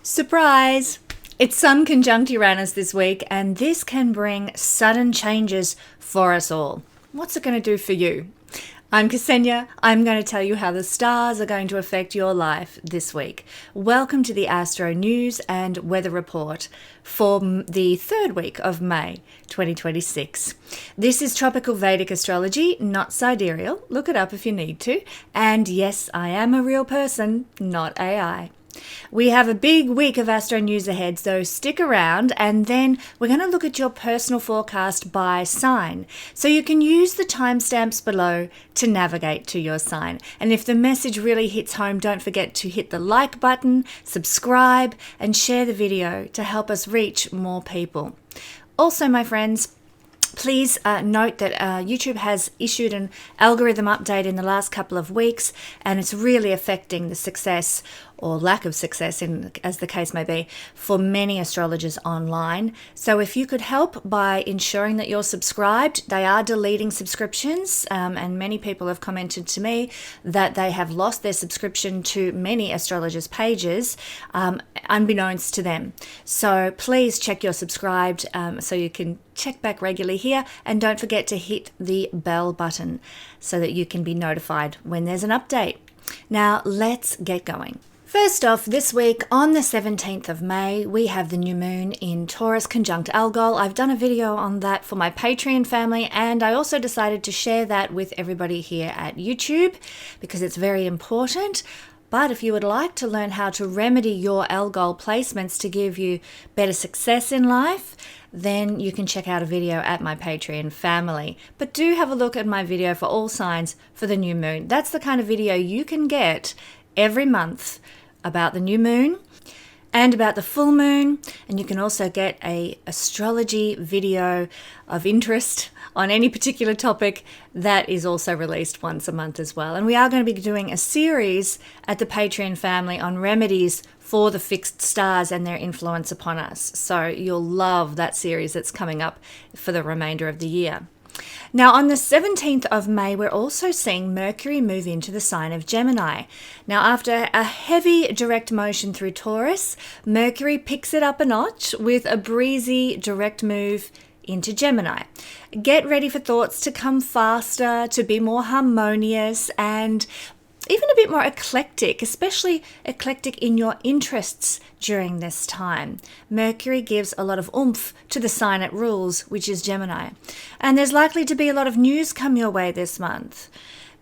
Surprise! It's Sun conjunct Uranus this week, and this can bring sudden changes for us all. What's it going to do for you? I'm Kesenya. I'm going to tell you how the stars are going to affect your life this week. Welcome to the Astro News and Weather Report for the third week of May 2026. This is tropical Vedic astrology, not sidereal. Look it up if you need to. And yes, I am a real person, not AI. We have a big week of Astro News ahead, so stick around, and then we're going to look at your personal forecast by sign. So you can use the timestamps below to navigate to your sign. And if the message really hits home, don't forget to hit the like button, subscribe, and share the video to help us reach more people. Also, my friends, please note that YouTube has issued an algorithm update in the last couple of weeks, and it's really affecting the success or lack of success, as the case may be, for many astrologers online. So if you could help by ensuring that you're subscribed, they are deleting subscriptions, and many people have commented to me that they have lost their subscription to many astrologers' pages, unbeknownst to them. So please check you're subscribed so you can check back regularly here, and don't forget to hit the bell button so that you can be notified when there's an update. Now let's get going. First off, this week on the 17th of May, we have the new moon in Taurus conjunct Algol. I've done a video on that for my Patreon family, and I also decided to share that with everybody here at YouTube because it's very important. But if you would like to learn how to remedy your Algol placements to give you better success in life, then you can check out a video at my Patreon family. But do have a look at my video for all signs for the new moon. That's the kind of video you can get every month about the new moon and about the full moon, and you can also get a astrology video of interest on any particular topic that is also released once a month as well. And we are going to be doing a series at the Patreon family on remedies for the fixed stars and their influence upon us. So you'll love that series that's coming up for the remainder of the year. Now, on the 17th of May, we're also seeing Mercury move into the sign of Gemini. Now, after a heavy direct motion through Taurus, Mercury picks it up a notch with a breezy direct move into Gemini. Get ready for thoughts to come faster, to be more harmonious, and even a bit more eclectic, especially eclectic in your interests during this time. Mercury gives a lot of oomph to the sign it rules, which is Gemini. And there's likely to be a lot of news come your way this month.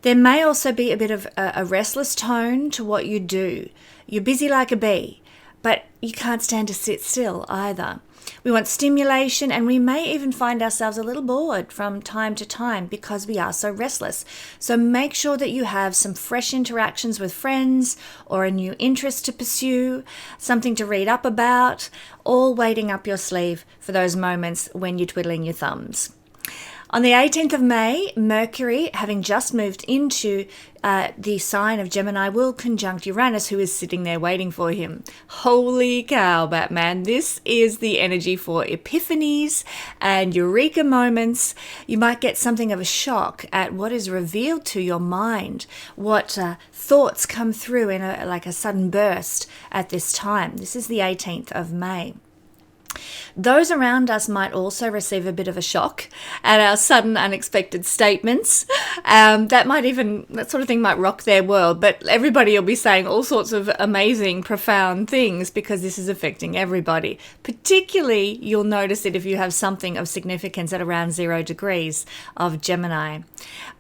There may also be a bit of a restless tone to what you do. You're busy like a bee, but you can't stand to sit still either. We want stimulation, and we may even find ourselves a little bored from time to time because we are so restless. So make sure that you have some fresh interactions with friends or a new interest to pursue, something to read up about, all waiting up your sleeve for those moments when you're twiddling your thumbs. On the 18th of May, Mercury, having just moved into the sign of Gemini, will conjunct Uranus, who is sitting there waiting for him. Holy cow, Batman. This is the energy for epiphanies and eureka moments. You might get something of a shock at what is revealed to your mind, what thoughts come through in like a sudden burst at this time. This is the 18th of May. Those around us might also receive a bit of a shock at our sudden, unexpected statements. That sort of thing might rock their world, but everybody will be saying all sorts of amazing, profound things because this is affecting everybody. Particularly, you'll notice it if you have something of significance at around 0 degrees of Gemini.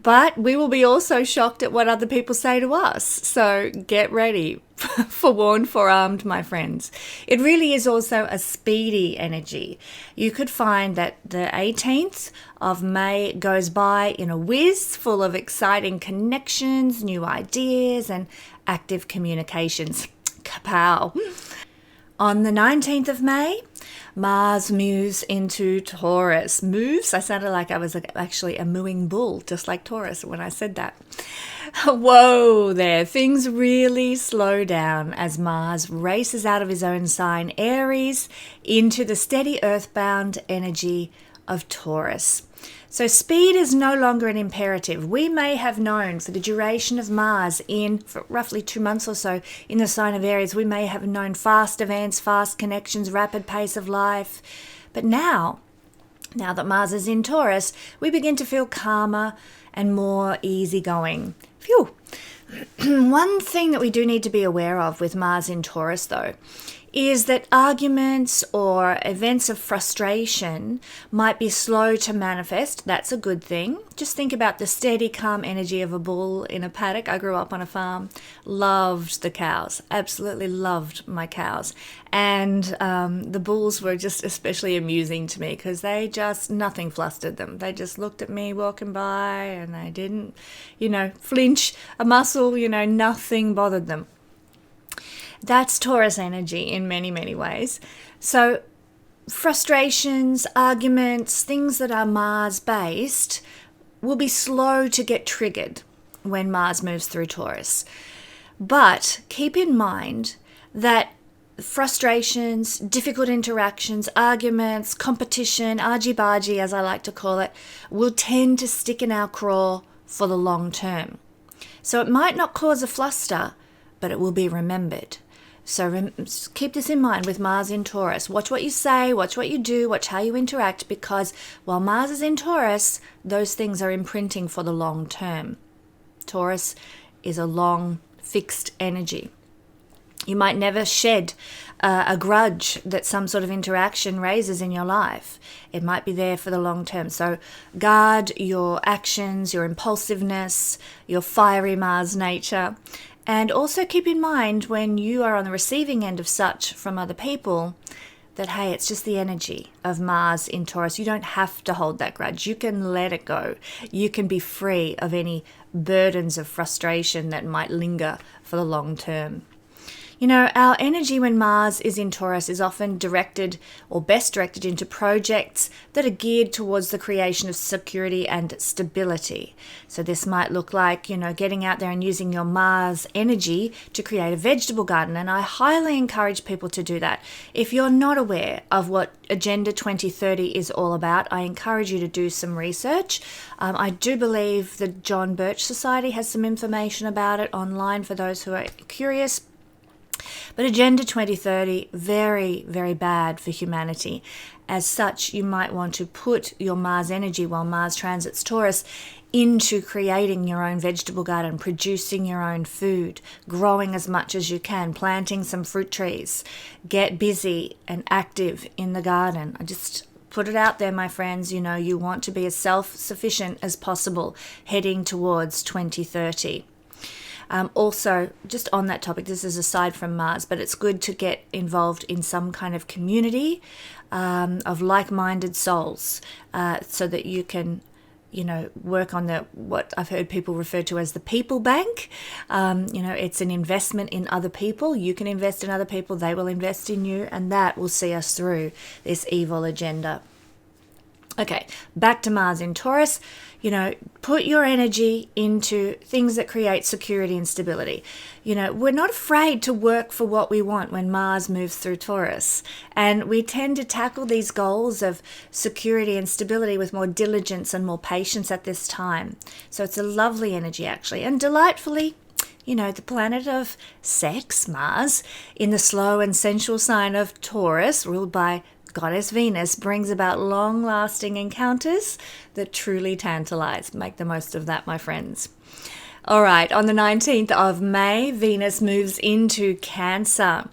But we will be also shocked at what other people say to us. So get ready. Forewarned, forearmed, my friends. It really is also a speedy energy. You could find that the 18th of May goes by in a whiz, full of exciting connections, new ideas, and active communications. Kapow! On the 19th of May, Mars moves into Taurus. Moves? I sounded like I was actually a mooing bull, just like Taurus when I said that. Whoa there. Things really slow down as Mars races out of his own sign, Aries, into the steady earthbound energy of Taurus. So speed is no longer an imperative. We may have known for the duration of Mars for roughly 2 months or so in the sign of Aries, we may have known fast events, fast connections, rapid pace of life. But now that Mars is in Taurus, we begin to feel calmer and more easygoing. Phew. One thing that we do need to be aware of with Mars in Taurus, though, is that arguments or events of frustration might be slow to manifest. That's a good thing. Just think about the steady, calm energy of a bull in a paddock. I grew up on a farm, loved the cows, absolutely loved my cows. And the bulls were just especially amusing to me because nothing flustered them. They just looked at me walking by and they didn't, flinch a muscle, nothing bothered them. That's Taurus energy in many, many ways. So frustrations, arguments, things that are Mars-based will be slow to get triggered when Mars moves through Taurus. But keep in mind that frustrations, difficult interactions, arguments, competition, argy-bargy, as I like to call it, will tend to stick in our craw for the long term. So it might not cause a fluster, but it will be remembered. So keep this in mind with Mars in Taurus. Watch what you say, watch what you do, watch how you interact, because while Mars is in Taurus, those things are imprinting for the long term. Taurus is a long, fixed energy. You might never shed a grudge that some sort of interaction raises in your life. It might be there for the long term. So guard your actions, your impulsiveness, your fiery Mars nature. And also keep in mind when you are on the receiving end of such from other people that, hey, it's just the energy of Mars in Taurus. You don't have to hold that grudge. You can let it go. You can be free of any burdens of frustration that might linger for the long term. Our energy when Mars is in Taurus is often directed or best directed into projects that are geared towards the creation of security and stability. So this might look like, getting out there and using your Mars energy to create a vegetable garden. And I highly encourage people to do that. If you're not aware of what Agenda 2030 is all about, I encourage you to do some research. I do believe the John Birch Society has some information about it online for those who are curious. But Agenda 2030, very, very bad for humanity. As such, you might want to put your Mars energy while Mars transits Taurus into creating your own vegetable garden, producing your own food, growing as much as you can, planting some fruit trees. Get busy and active in the garden. I just put it out there, my friends. You want to be as self-sufficient as possible heading towards 2030. Also, just on that topic, this is aside from Mars, but it's good to get involved in some kind of community of like-minded souls so that you can, work on what I've heard people refer to as the people bank. It's an investment in other people. You can invest in other people. They will invest in you, and that will see us through this evil agenda. Okay, back to Mars in Taurus. Put your energy into things that create security and stability. We're not afraid to work for what we want when Mars moves through Taurus. And we tend to tackle these goals of security and stability with more diligence and more patience at this time. So it's a lovely energy, actually. And delightfully, the planet of sex, Mars, in the slow and sensual sign of Taurus, ruled by Goddess Venus, brings about long-lasting encounters that truly tantalize. Make the most of that, my friends. All right, on the 19th of May, Venus moves into Cancer.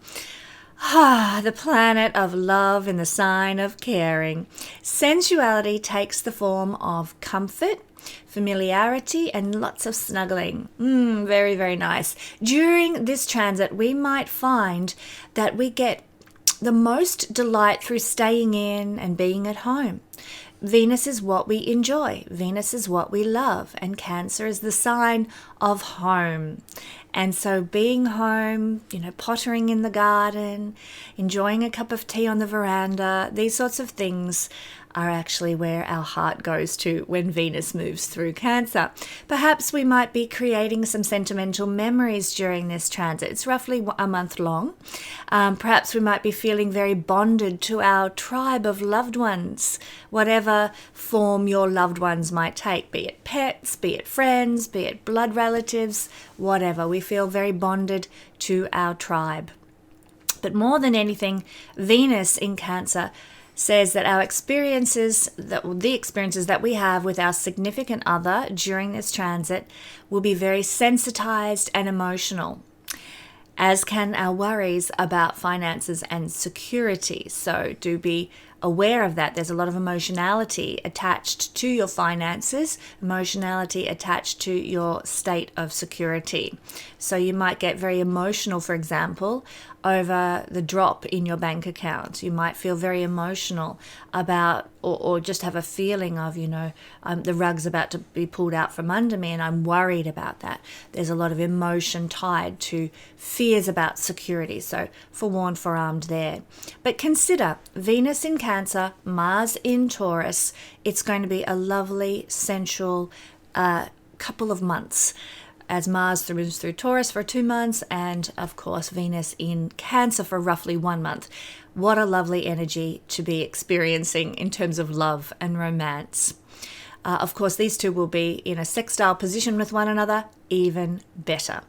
The planet of love in the sign of caring. Sensuality takes the form of comfort, familiarity, and lots of snuggling. Very, very nice. During this transit, we might find that we get the most delight through staying in and being at home. Venus is what we enjoy. Venus is what we love. And Cancer is the sign of home. And so being home, pottering in the garden, enjoying a cup of tea on the veranda, these sorts of things are actually where our heart goes to when Venus moves through Cancer. Perhaps we might be creating some sentimental memories during this transit. It's roughly a month long. Perhaps we might be feeling very bonded to our tribe of loved ones, whatever form your loved ones might take, be it pets, be it friends, be it blood relatives, whatever. We feel very bonded to our tribe. But more than anything, Venus in Cancer says that the experiences that we have with our significant other during this transit will be very sensitized and emotional, as can our worries about finances and security. So do be aware of that. There's a lot of emotionality attached to your finances, emotionality attached to your state of security. So you might get very emotional, for example, over the drop in your bank account. You might feel very emotional about, or just have a feeling of, the rug's about to be pulled out from under me and I'm worried about that. There's a lot of emotion tied to fears about security. So forewarned, forearmed there. But consider Venus in Cancer, Mars in Taurus. It's going to be a lovely, sensual couple of months, as Mars moves through Taurus for 2 months, and of course Venus in Cancer for roughly 1 month. What a lovely energy to be experiencing in terms of love and romance. Of course, these two will be in a sextile position with one another, even better.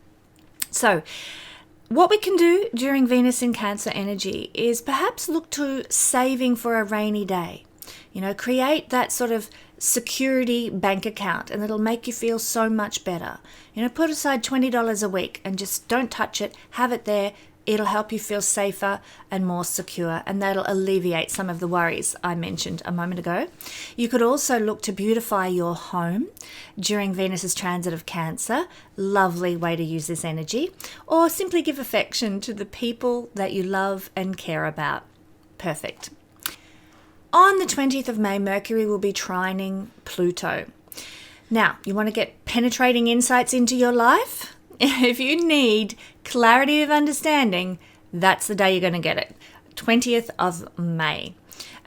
So what we can do during Venus in Cancer energy is perhaps look to saving for a rainy day. Create that sort of security bank account, and it'll make you feel so much better. Put aside $20 a week and just don't touch it. Have it there. It'll help you feel safer and more secure, and that'll alleviate some of the worries I mentioned a moment ago. You could also look to beautify your home during Venus's transit of Cancer. Lovely way to use this energy. Or simply give affection to the people that you love and care about. Perfect. On the 20th of May, Mercury will be trining Pluto. Now, you want to get penetrating insights into your life? If you need clarity of understanding, that's the day you're going to get it. 20th of May.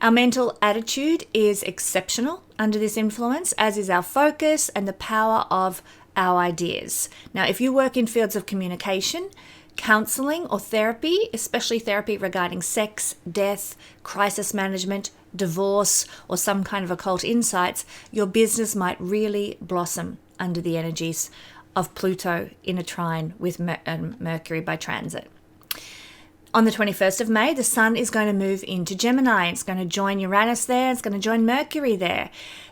Our mental attitude is exceptional under this influence, as is our focus and the power of our ideas. Now, if you work in fields of communication, counseling or therapy, especially therapy regarding sex, death, crisis management, divorce, or some kind of occult insights, your business might really blossom under the energies of Pluto in a trine with Mercury by transit. On the 21st of May, the Sun is going to move into Gemini. It's going to join Uranus there. It's going to join Mercury there.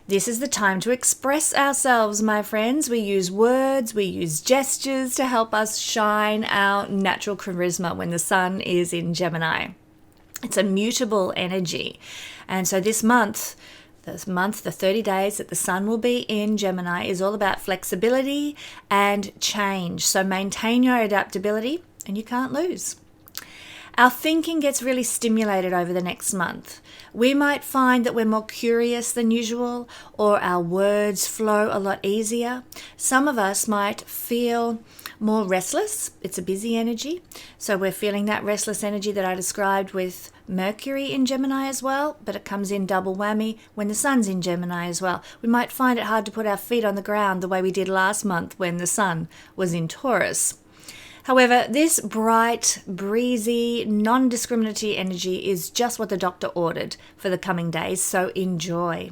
This is the time to express ourselves, my friends. We use words, we use gestures to help us shine our natural charisma when the Sun is in Gemini. It's a mutable energy. And so this month, the 30 days that the Sun will be in Gemini is all about flexibility and change. So maintain your adaptability and you can't lose. Our thinking gets really stimulated over the next month. We might find that we're more curious than usual, or our words flow a lot easier. Some of us might feel more restless. It's a busy energy. So we're feeling that restless energy that I described with Mercury in Gemini as well, but it comes in double whammy when the Sun's in Gemini as well. We might find it hard to put our feet on the ground the way we did last month when the Sun was in Taurus. However, this bright, breezy, non-discriminatory energy is just what the doctor ordered for the coming days, so enjoy.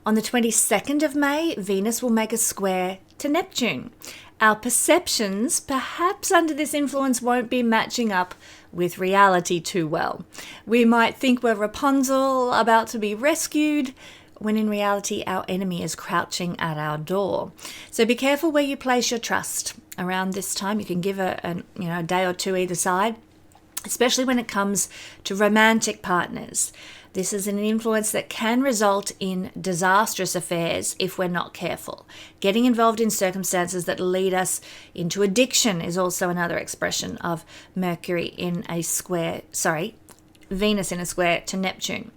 On the 22nd of May, Venus will make a square to Neptune. Our perceptions, perhaps under this influence, won't be matching up with reality too well. We might think we're Rapunzel about to be rescued, when in reality our enemy is crouching at our door. So be careful where you place your trust. Around this time, you can give a day or two either side, especially when it comes to romantic partners. This is an influence that can result in disastrous affairs if we're not careful. Getting involved in circumstances that lead us into addiction is also another expression of Venus in a square to Neptune.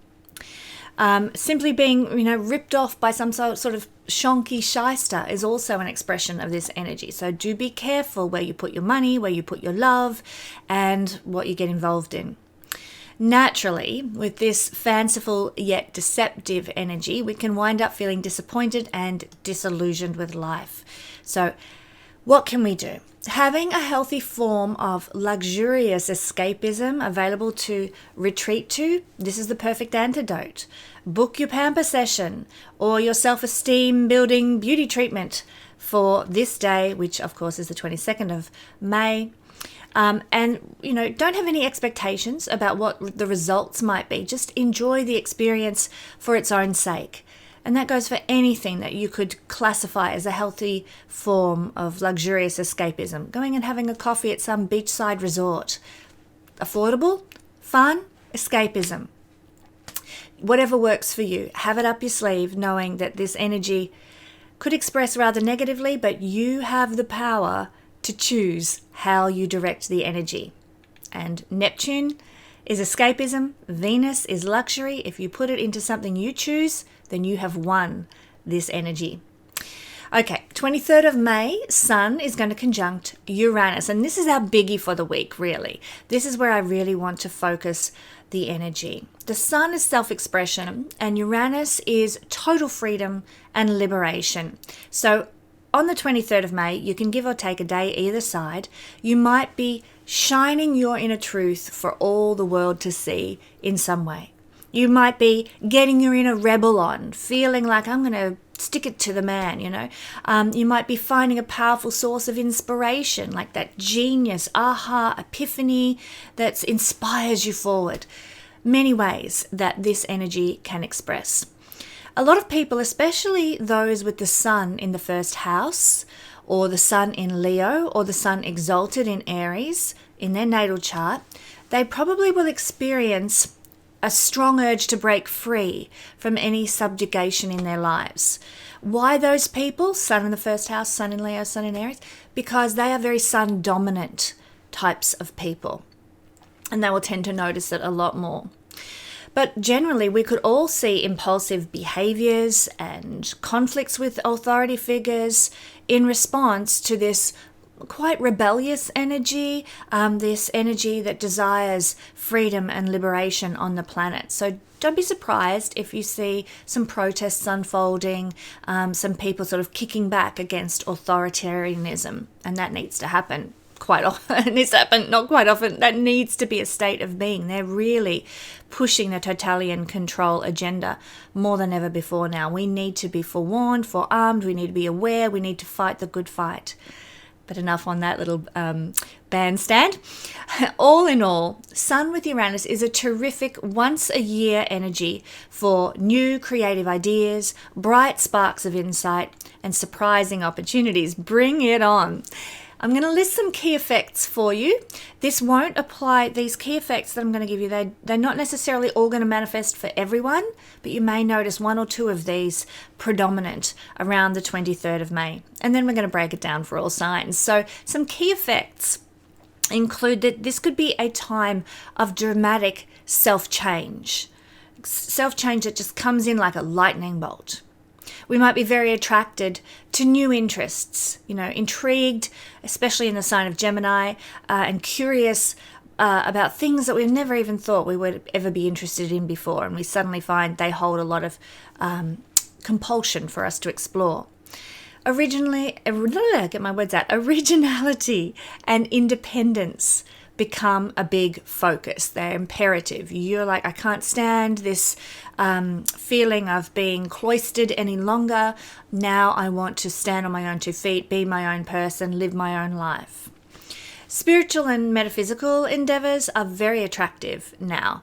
Simply being, ripped off by some sort of shonky shyster is also an expression of this energy. So do be careful where you put your money, where you put your love, and what you get involved in. Naturally, with this fanciful yet deceptive energy, we can wind up feeling disappointed and disillusioned with life. So what can we do? Having a healthy form of luxurious escapism available to retreat to, this is the perfect antidote. Book your pamper session or your self-esteem building beauty treatment for this day, which of course is the 22nd of May. And, don't have any expectations about what the results might be. Just enjoy the experience for its own sake. And that goes for anything that you could classify as a healthy form of luxurious escapism. Going and having a coffee at some beachside resort. Affordable, fun, escapism. Whatever works for you. Have it up your sleeve, knowing that this energy could express rather negatively, but you have the power to choose how you direct the energy. And Neptune is escapism. Venus is luxury. If you put it into something you choose, then you have won this energy. Okay, 23rd of May, Sun is going to conjunct Uranus. And this is our biggie for the week, really. This is where I really want to focus the energy. The Sun is self-expression and Uranus is total freedom and liberation. So on the 23rd of May, you can give or take a day either side. You might be shining your inner truth for all the world to see in some way. You might be getting your inner rebel on, feeling like I'm going to stick it to the man, You might be finding a powerful source of inspiration, like that genius, aha, epiphany that inspires you forward. Many ways that this energy can express. A lot of people, especially those with the Sun in the first house, or the Sun in Leo, or the Sun exalted in Aries in their natal chart, they probably will experience a strong urge to break free from any subjugation in their lives. Why those people? Sun in the first house, Sun in Leo, Sun in Aries? Because they are very Sun dominant types of people. And they will tend to notice it a lot more. But generally, we could all see impulsive behaviors and conflicts with authority figures in response to this quite rebellious energy, this energy that desires freedom and liberation on the planet. So don't be surprised if you see some protests unfolding, some people sort of kicking back against authoritarianism, and that needs to happen. Quite often, it needs to happen, not quite often, that needs to be a state of being. They're really pushing the totalitarian control agenda more than ever before now. We need to be forewarned, forearmed, we need to be aware, we need to fight the good fight. But enough on that little bandstand. All in all, Sun with Uranus is a terrific once-a-year energy for new creative ideas, bright sparks of insight, and surprising opportunities. Bring it on. I'm going to list some key effects for you. This won't apply, these key effects that I'm going to give you, they're not necessarily all going to manifest for everyone, but you may notice one or two of these predominant around the 23rd of May. And then we're going to break it down for all signs. So some key effects include that this could be a time of dramatic self-change. Self-change that just comes in like a lightning bolt. We might be very attracted to new interests, intrigued, especially in the sign of Gemini, and curious about things that we've never even thought we would ever be interested in before. And we suddenly find they hold a lot of compulsion for us to explore. Originality and independence become a big focus. They're imperative. You're like, I can't stand this feeling of being cloistered any longer. Now I want to stand on my own 2 feet, be my own person, live my own life. Spiritual and metaphysical endeavors are very attractive now.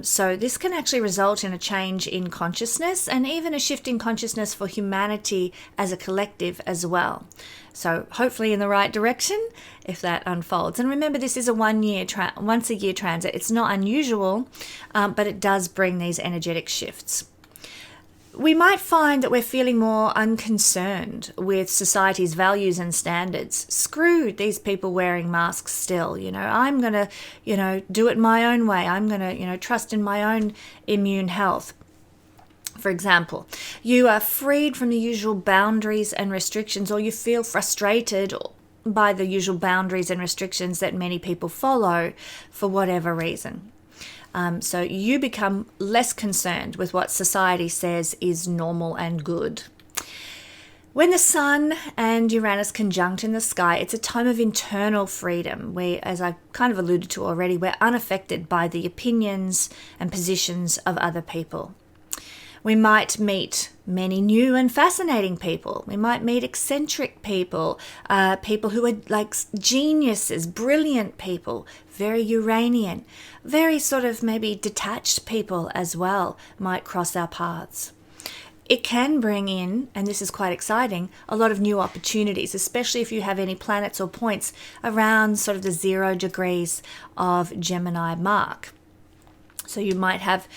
So this can actually result in a change in consciousness and even a shift in consciousness for humanity as a collective as well. So hopefully in the right direction if that unfolds. And remember, this is a once a year transit. It's not unusual, but it does bring these energetic shifts. We might find that we're feeling more unconcerned with society's values and standards. Screw these people wearing masks still. I'm going to, do it my own way. I'm going to, trust in my own immune health. For example, you are freed from the usual boundaries and restrictions, or you feel frustrated by the usual boundaries and restrictions that many people follow for whatever reason. So you become less concerned with what society says is normal and good. When the Sun and Uranus conjunct in the sky, it's a time of internal freedom. We, as I kind of alluded to already, we're unaffected by the opinions and positions of other people. We might meet many new and fascinating people. We might meet eccentric people, people who are like geniuses, brilliant people, very Uranian, very sort of maybe detached people as well might cross our paths. It can bring in, and this is quite exciting, a lot of new opportunities, especially if you have any planets or points around sort of the 0 degrees of Gemini mark. So you might have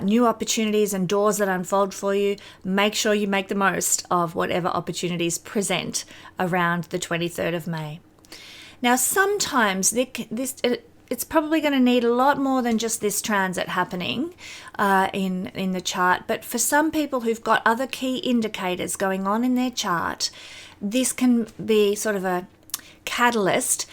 new opportunities and doors that unfold for you. Make sure you make the most of whatever opportunities present around the 23rd of May. Now, sometimes it's probably going to need a lot more than just this transit happening in the chart. But for some people who've got other key indicators going on in their chart, this can be sort of a catalyst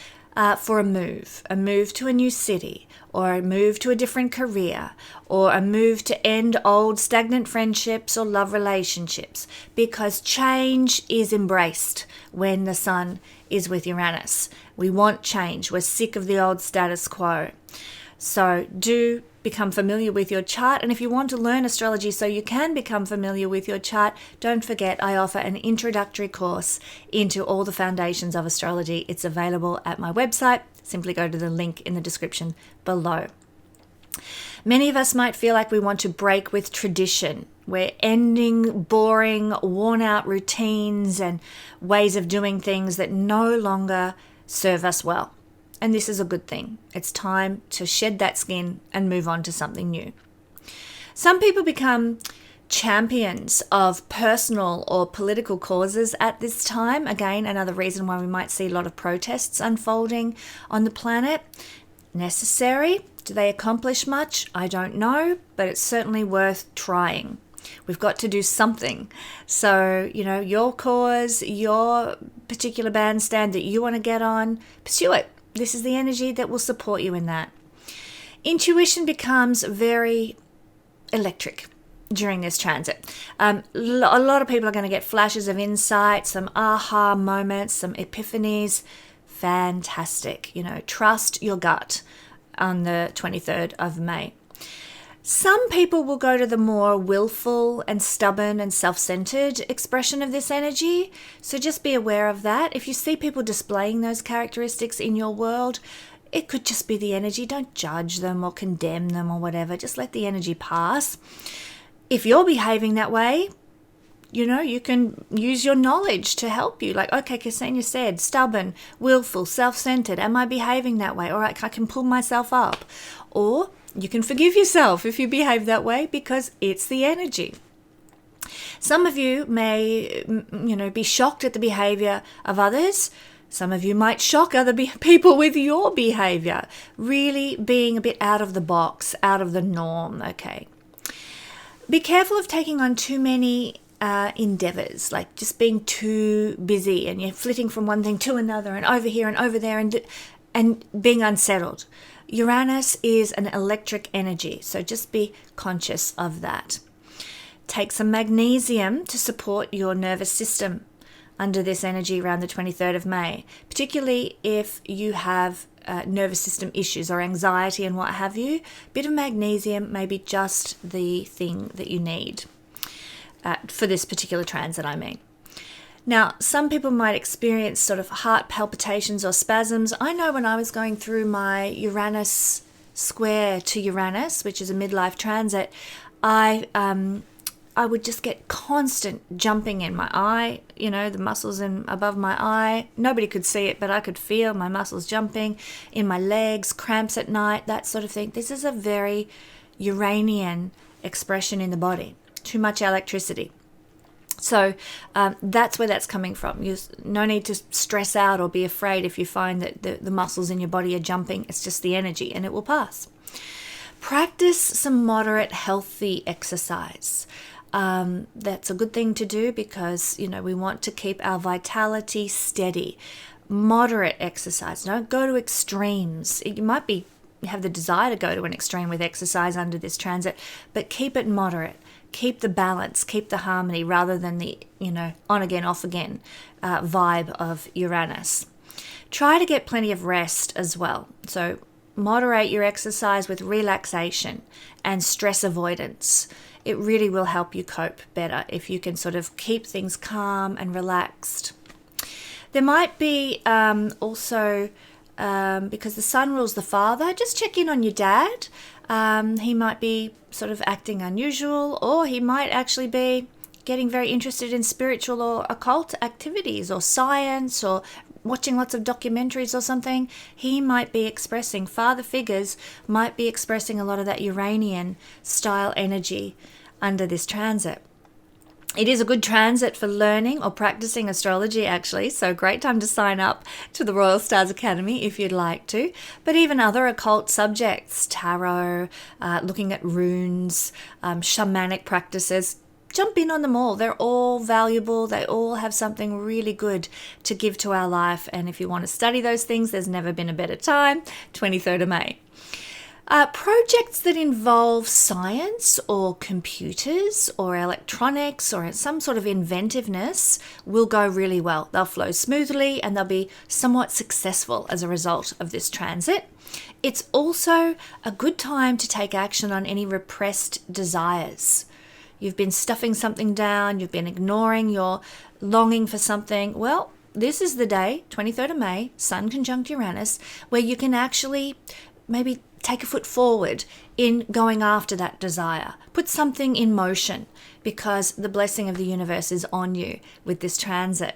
for a move to a new city, or a move to a different career, or a move to end old stagnant friendships or love relationships, because change is embraced when the Sun is with Uranus. We want change. We're sick of the old status quo. So do become familiar with your chart. And if you want to learn astrology so you can become familiar with your chart, don't forget I offer an introductory course into all the foundations of astrology. It's available at my website. Simply go to the link in the description below. Many of us might feel like we want to break with tradition. We're ending boring, worn-out routines and ways of doing things that no longer serve us well. And this is a good thing. It's time to shed that skin and move on to something new. Some people become champions of personal or political causes at this time. Again, another reason why we might see a lot of protests unfolding on the planet. Necessary? Do they accomplish much? I don't know, but it's certainly worth trying. We've got to do something. So, your cause, your particular bandstand that you want to get on, pursue it. This is the energy that will support you in that. Intuition becomes very electric during this transit. A lot of people are going to get flashes of insight, some aha moments, some epiphanies. Fantastic. Trust your gut on the 23rd of May. Some people will go to the more willful and stubborn and self-centered expression of this energy. So just be aware of that. If you see people displaying those characteristics in your world, it could just be the energy. Don't judge them or condemn them or whatever. Just let the energy pass. If you're behaving that way, you can use your knowledge to help you. Like, okay, Kesenya said, stubborn, willful, self-centered. Am I behaving that way? All right, I can pull myself up. Or you can forgive yourself if you behave that way, because it's the energy. Some of you may, be shocked at the behavior of others. Some of you might shock other people with your behavior. Really being a bit out of the box, out of the norm, okay? Be careful of taking on too many endeavors, like just being too busy and you're flitting from one thing to another and over here and over there and being unsettled. Uranus is an electric energy, so just be conscious of that. Take some magnesium to support your nervous system under this energy around the 23rd of May, particularly if you have nervous system issues or anxiety and what have you. A bit of magnesium may be just the thing that you need for this particular transit, I mean. Now, some people might experience sort of heart palpitations or spasms. I know when I was going through my Uranus square to Uranus, which is a midlife transit, I would just get constant jumping in my eye, the muscles above my eye. Nobody could see it, but I could feel my muscles jumping in my legs, cramps at night, that sort of thing. This is a very Uranian expression in the body. Too much electricity. So that's where that's coming from. No need to stress out or be afraid if you find that the muscles in your body are jumping. It's just the energy, and it will pass. Practice some moderate, healthy exercise. That's a good thing to do because, we want to keep our vitality steady. Moderate exercise. Don't go to extremes. You might have the desire to go to an extreme with exercise under this transit, but keep it moderate. Keep the balance, keep the harmony rather than the, on again, off again vibe of Uranus. Try to get plenty of rest as well. So moderate your exercise with relaxation and stress avoidance. It really will help you cope better if you can sort of keep things calm and relaxed. There might be also, because the sun rules the father, just check in on your dad. He might be sort of acting unusual, or he might actually be getting very interested in spiritual or occult activities or science or watching lots of documentaries or something. He might be expressing, father figures might be expressing a lot of that Uranian style energy under this transit. It is a good transit for learning or practicing astrology, actually, so great time to sign up to the Royal Stars Academy if you'd like to. But even other occult subjects, tarot, looking at runes, shamanic practices, jump in on them all. They're all valuable. They all have something really good to give to our life. And if you want to study those things, there's never been a better time, 23rd of May. Projects that involve science or computers or electronics or some sort of inventiveness will go really well. They'll flow smoothly and they'll be somewhat successful as a result of this transit. It's also a good time to take action on any repressed desires. You've been stuffing something down, you've been ignoring your longing for something. Well, this is the day, 23rd of May, Sun conjunct Uranus, where you can actually maybe take a foot forward in going after that desire. Put something in motion because the blessing of the universe is on you with this transit.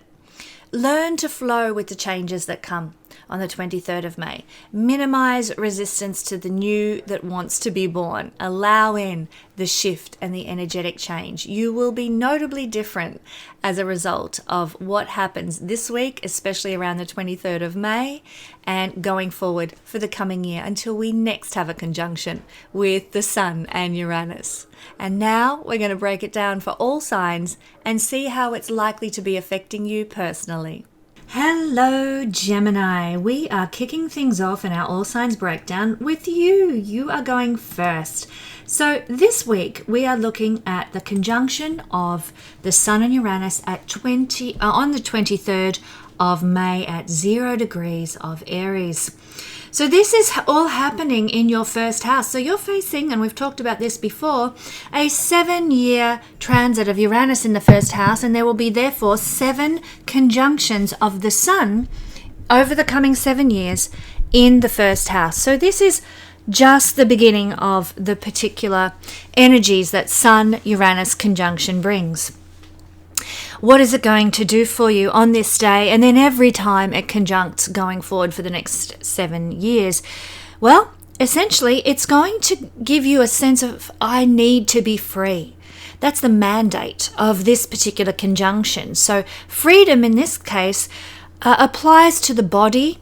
Learn to flow with the changes that come on the 23rd of May. Minimize resistance to the new that wants to be born. Allow in the shift and the energetic change. You will be notably different as a result of what happens this week, especially around the 23rd of May and going forward for the coming year until we next have a conjunction with the Sun and Uranus. And now we're going to break it down for all signs and see how it's likely to be affecting you personally. Hello, Gemini. We are kicking things off in our all signs breakdown with you. You are going first. So this week we are looking at the conjunction of the Sun and Uranus at on the 23rd of May at 0 degrees of Aries. So this is all happening in your first house. So you're facing, and we've talked about this before, a 7-year transit of Uranus in the first house, and there will be therefore 7 conjunctions of the Sun over the coming 7 years in the first house. So this is just the beginning of the particular energies that Sun-Uranus conjunction brings. What is it going to do for you on this day and then every time it conjuncts going forward for the next 7 years? Well, essentially, it's going to give you a sense of, I need to be free. That's the mandate of this particular conjunction. So freedom in this case applies to the body,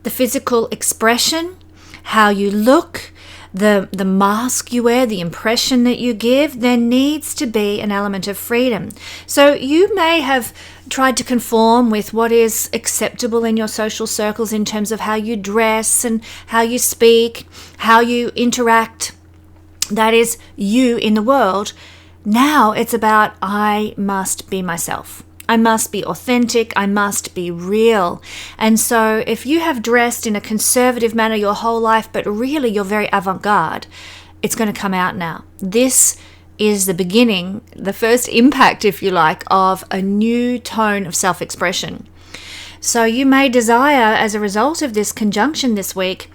the physical expression, how you look, the mask you wear, the impression that you give. There needs to be an element of freedom. So you may have tried to conform with what is acceptable in your social circles in terms of how you dress and how you speak, how you interact. That is you in the world. Now it's about, I must be myself. I must be authentic. I must be real. And so if you have dressed in a conservative manner your whole life, but really you're very avant-garde, it's going to come out now. This is the beginning, the first impact, if you like, of a new tone of self-expression. So you may desire, as a result of this conjunction this week,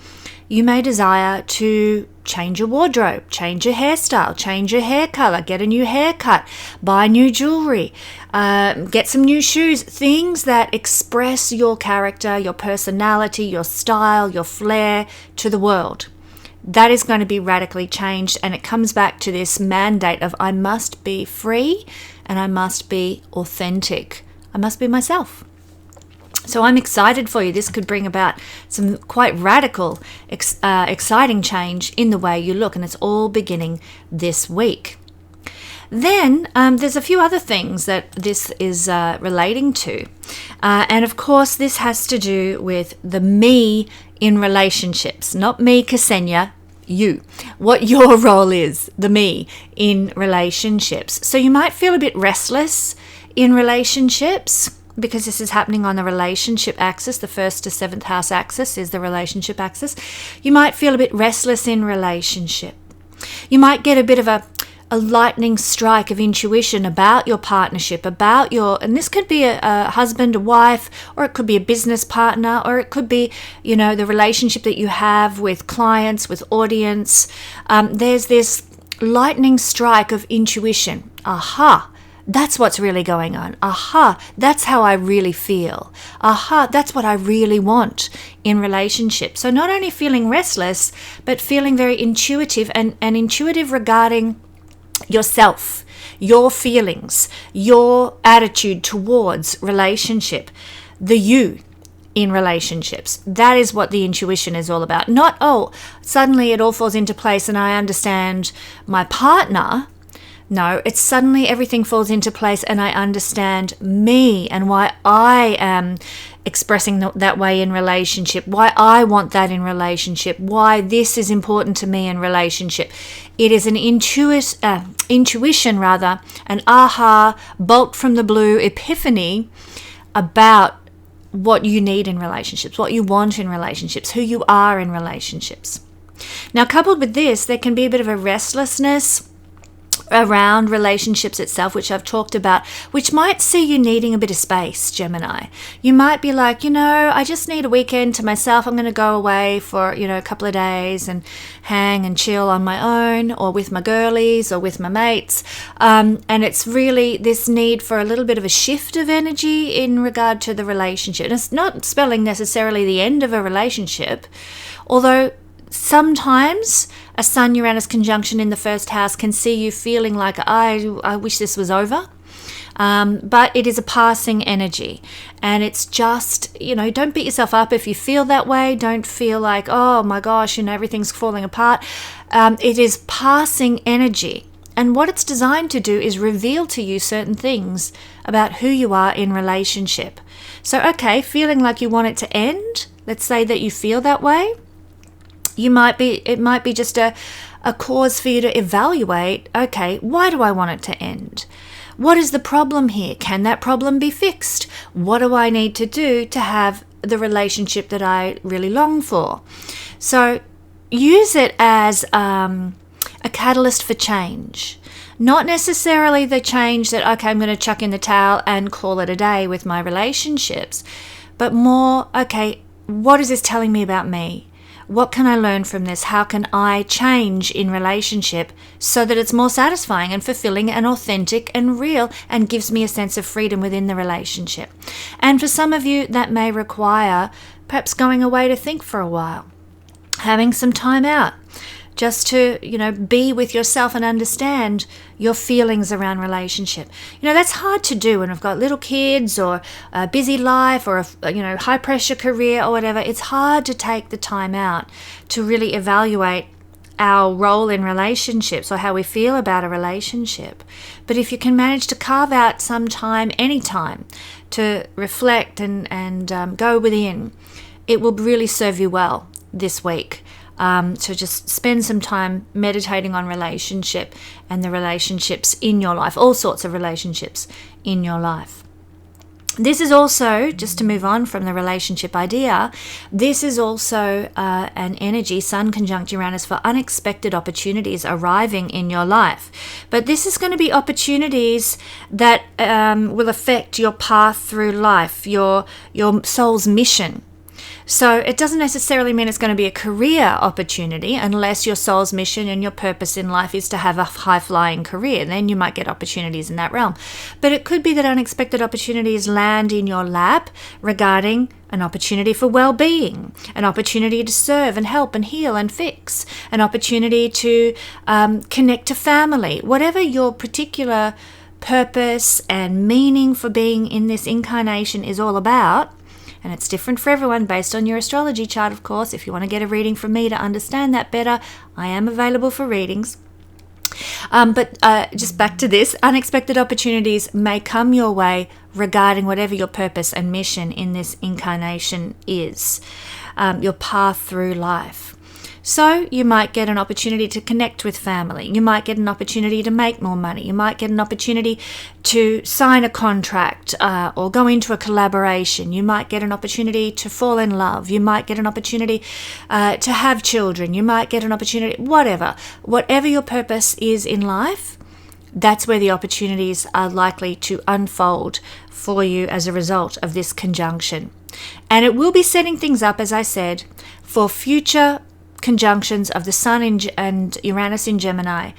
you may desire to change your wardrobe, change your hairstyle, change your hair color, get a new haircut, buy new jewelry, get some new shoes, things that express your character, your personality, your style, your flair to the world. That is going to be radically changed, and it comes back to this mandate of I must be free and I must be authentic. I must be myself. So I'm excited for you. This could bring about some quite radical, exciting change in the way you look, and it's all beginning this week. Then there's a few other things that this is relating to. And of course, this has to do with the me in relationships. Not me, Kesenya, you. What your role is, the me in relationships. So you might feel a bit restless in relationships because this is happening on the relationship axis. The 1st to 7th house axis is the relationship axis. You might feel a bit restless in relationship. You might get a bit of a lightning strike of intuition about your partnership, and this could be a husband, a wife, or it could be a business partner, or it could be, the relationship that you have with clients, with audience. There's this lightning strike of intuition. Aha, that's what's really going on. Aha, that's how I really feel. Aha, that's what I really want in relationships. So not only feeling restless, but feeling very intuitive and intuitive regarding yourself, your feelings, your attitude towards relationship, the you in relationships. That is what the intuition is all about. Not, suddenly it all falls into place and I understand my partner. No, it's suddenly everything falls into place and I understand me and why I am expressing that way in relationship, why I want that in relationship, why this is important to me in relationship. It is an intuition, an aha, bolt from the blue epiphany about what you need in relationships, what you want in relationships, who you are in relationships. Now, coupled with this, there can be a bit of a restlessness around relationships itself, which I've talked about, which might see you needing a bit of space, Gemini. You might be like, I just need a weekend to myself. I'm going to go away for, a couple of days and hang and chill on my own or with my girlies or with my mates. And it's really this need for a little bit of a shift of energy in regard to the relationship. And it's not spelling necessarily the end of a relationship, although sometimes a Sun Uranus conjunction in the 1st house can see you feeling like, I wish this was over. But it is a passing energy. And it's just, don't beat yourself up if you feel that way. Don't feel like, oh my gosh, everything's falling apart. It is passing energy. And what it's designed to do is reveal to you certain things about who you are in relationship. So, okay, feeling like you want it to end. Let's say that you feel that way. It might be just a cause for you to evaluate, okay, why do I want it to end? What is the problem here? Can that problem be fixed? What do I need to do to have the relationship that I really long for? So use it as a catalyst for change. Not necessarily the change that, okay, I'm going to chuck in the towel and call it a day with my relationships, but more, okay, what is this telling me about me? What can I learn from this? How can I change in relationship so that it's more satisfying and fulfilling and authentic and real and gives me a sense of freedom within the relationship? And for some of you, that may require perhaps going away to think for a while, having some time out, just to, be with yourself and understand your feelings around relationship. That's hard to do when we've got little kids or a busy life or a, high pressure career or whatever. It's hard to take the time out to really evaluate our role in relationships or how we feel about a relationship. But if you can manage to carve out some time, any time, to reflect and go within, it will really serve you well this week. So just spend some time meditating on relationship and the relationships in your life, all sorts of relationships in your life. This is also, just to move on from the relationship idea, this is also an energy, Sun conjunct Uranus, for unexpected opportunities arriving in your life. But this is going to be opportunities that will affect your path through life, your soul's mission. So it doesn't necessarily mean it's going to be a career opportunity unless your soul's mission and your purpose in life is to have a high-flying career. Then you might get opportunities in that realm. But it could be that unexpected opportunities land in your lap regarding an opportunity for well-being, an opportunity to serve and help and heal and fix, an opportunity to connect to family, whatever your particular purpose and meaning for being in this incarnation is all about. And it's different for everyone based on your astrology chart, of course. If you want to get a reading from me to understand that better, I am available for readings. But just back to this, unexpected opportunities may come your way regarding whatever your purpose and mission in this incarnation is, your path through life. So you might get an opportunity to connect with family. You might get an opportunity to make more money. You might get an opportunity to sign a contract or go into a collaboration. You might get an opportunity to fall in love. You might get an opportunity to have children. You might get an opportunity, whatever your purpose is in life, that's where the opportunities are likely to unfold for you as a result of this conjunction. And it will be setting things up, as I said, for future conjunctions of the Sun and Uranus in Gemini.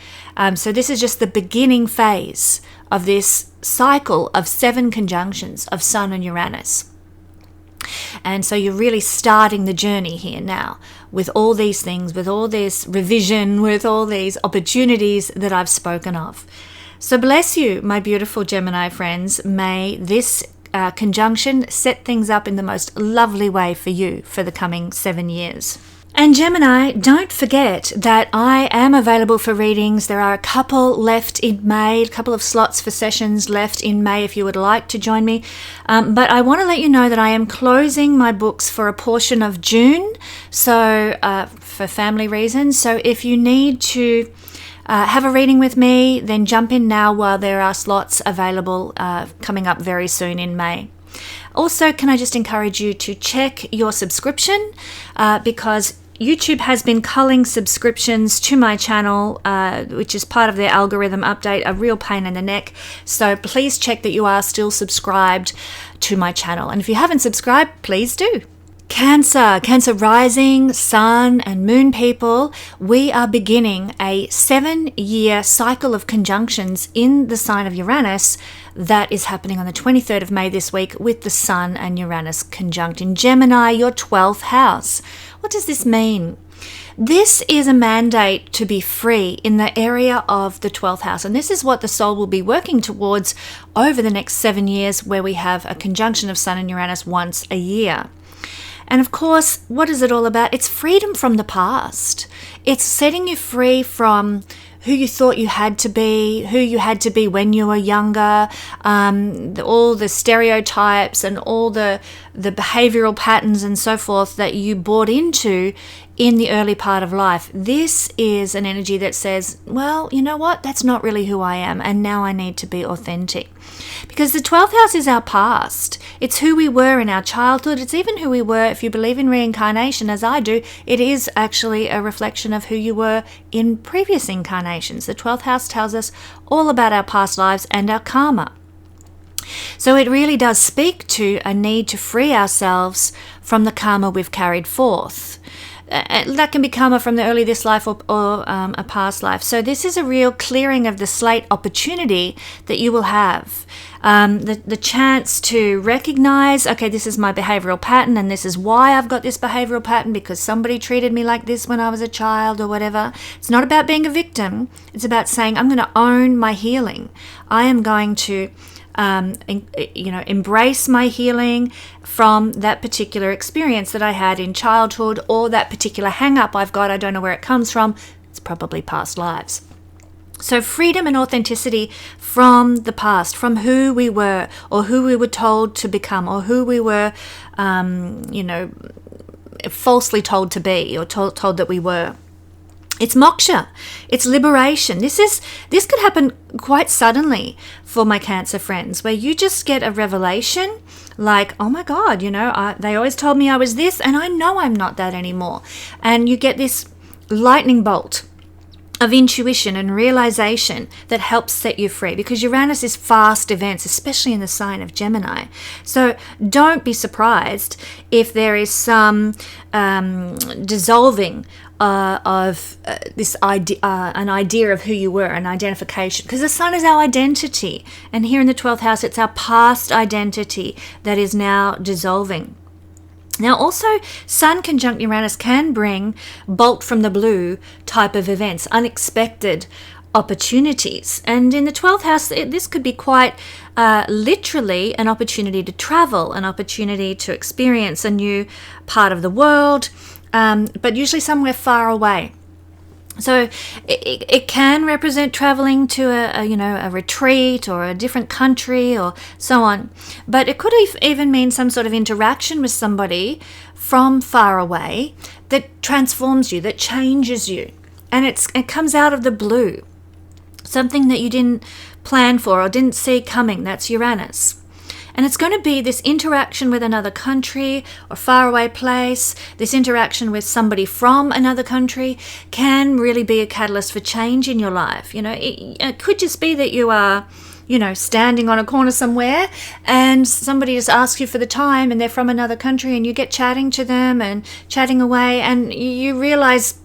So this is just the beginning phase of this cycle of 7 conjunctions of Sun and Uranus. And so you're really starting the journey here now with all these things, with all this revision, with all these opportunities that I've spoken of. So bless you, my beautiful Gemini friends. May this conjunction set things up in the most lovely way for you for the coming 7 years. And Gemini, don't forget that I am available for readings. There are a couple left in May, a couple of slots for sessions left in May if you would like to join me. But I want to let you know that I am closing my books for a portion of June, so for family reasons. So if you need to have a reading with me, then jump in now while there are slots available coming up very soon in May. Also, can I just encourage you to check your subscription because YouTube has been culling subscriptions to my channel, which is part of their algorithm update, a real pain in the neck. So please check that you are still subscribed to my channel. And if you haven't subscribed, please do. Cancer rising, sun and moon people, we are beginning a 7-year cycle of conjunctions in the sign of Uranus that is happening on the 23rd of May this week with the Sun and Uranus conjunct in Gemini, your 12th house. What does this mean? This is a mandate to be free in the area of the 12th house. And this is what the soul will be working towards over the next 7 years, where we have a conjunction of Sun and Uranus once a year. And of course, what is it all about? It's freedom from the past. It's setting you free from who you thought you had to be, who you had to be when you were younger, all the stereotypes and all the behavioral patterns and so forth that you bought into in the early part of life. This is an energy that says, well, you know what? That's not really who I am, and now I need to be authentic. Because the 12th house is our past. It's who we were in our childhood. It's even who we were, if you believe in reincarnation, as I do, it is actually a reflection of who you were in previous incarnations. The 12th house tells us all about our past lives and our karma. So it really does speak to a need to free ourselves from the karma we've carried forth. That can be karma from the early this life or a past life. So this is a real clearing of the slate opportunity that you will have. The chance to recognize, okay, this is my behavioral pattern and this is why I've got this behavioral pattern, because somebody treated me like this when I was a child or whatever. It's not about being a victim. It's about saying, I'm going to own my healing. I am going to embrace my healing from that particular experience that I had in childhood, or that particular hang-up I've got. I don't know where it comes from. It's probably past lives. So freedom and authenticity from the past, from who we were or who we were told to become, or who we were, falsely told to be, or told that we were. It's moksha. It's liberation. This could happen quite suddenly for my Cancer friends, where you just get a revelation like, oh my God, they always told me I was this, and I know I'm not that anymore. And you get this lightning bolt of intuition and realization that helps set you free, because Uranus is fast events, especially in the sign of Gemini. So don't be surprised if there is some dissolving of this idea, an idea of who you were, an identification, because the sun is our identity, and here in the 12th house it's our past identity that is now dissolving. Now also, Sun conjunct Uranus can bring bolt from the blue type of events, unexpected opportunities. And in the 12th house, this could be quite literally an opportunity to travel, an opportunity to experience a new part of the world, but usually somewhere far away. So it can represent traveling to a retreat or a different country or so on. But it could even mean some sort of interaction with somebody from far away that transforms you, that changes you. And it comes out of the blue. Something that you didn't plan for or didn't see coming. That's Uranus. And it's going to be this interaction with another country or faraway place. This interaction with somebody from another country can really be a catalyst for change in your life. It could just be that you are, standing on a corner somewhere and somebody just asks you for the time and they're from another country and you get chatting to them and chatting away and you realize,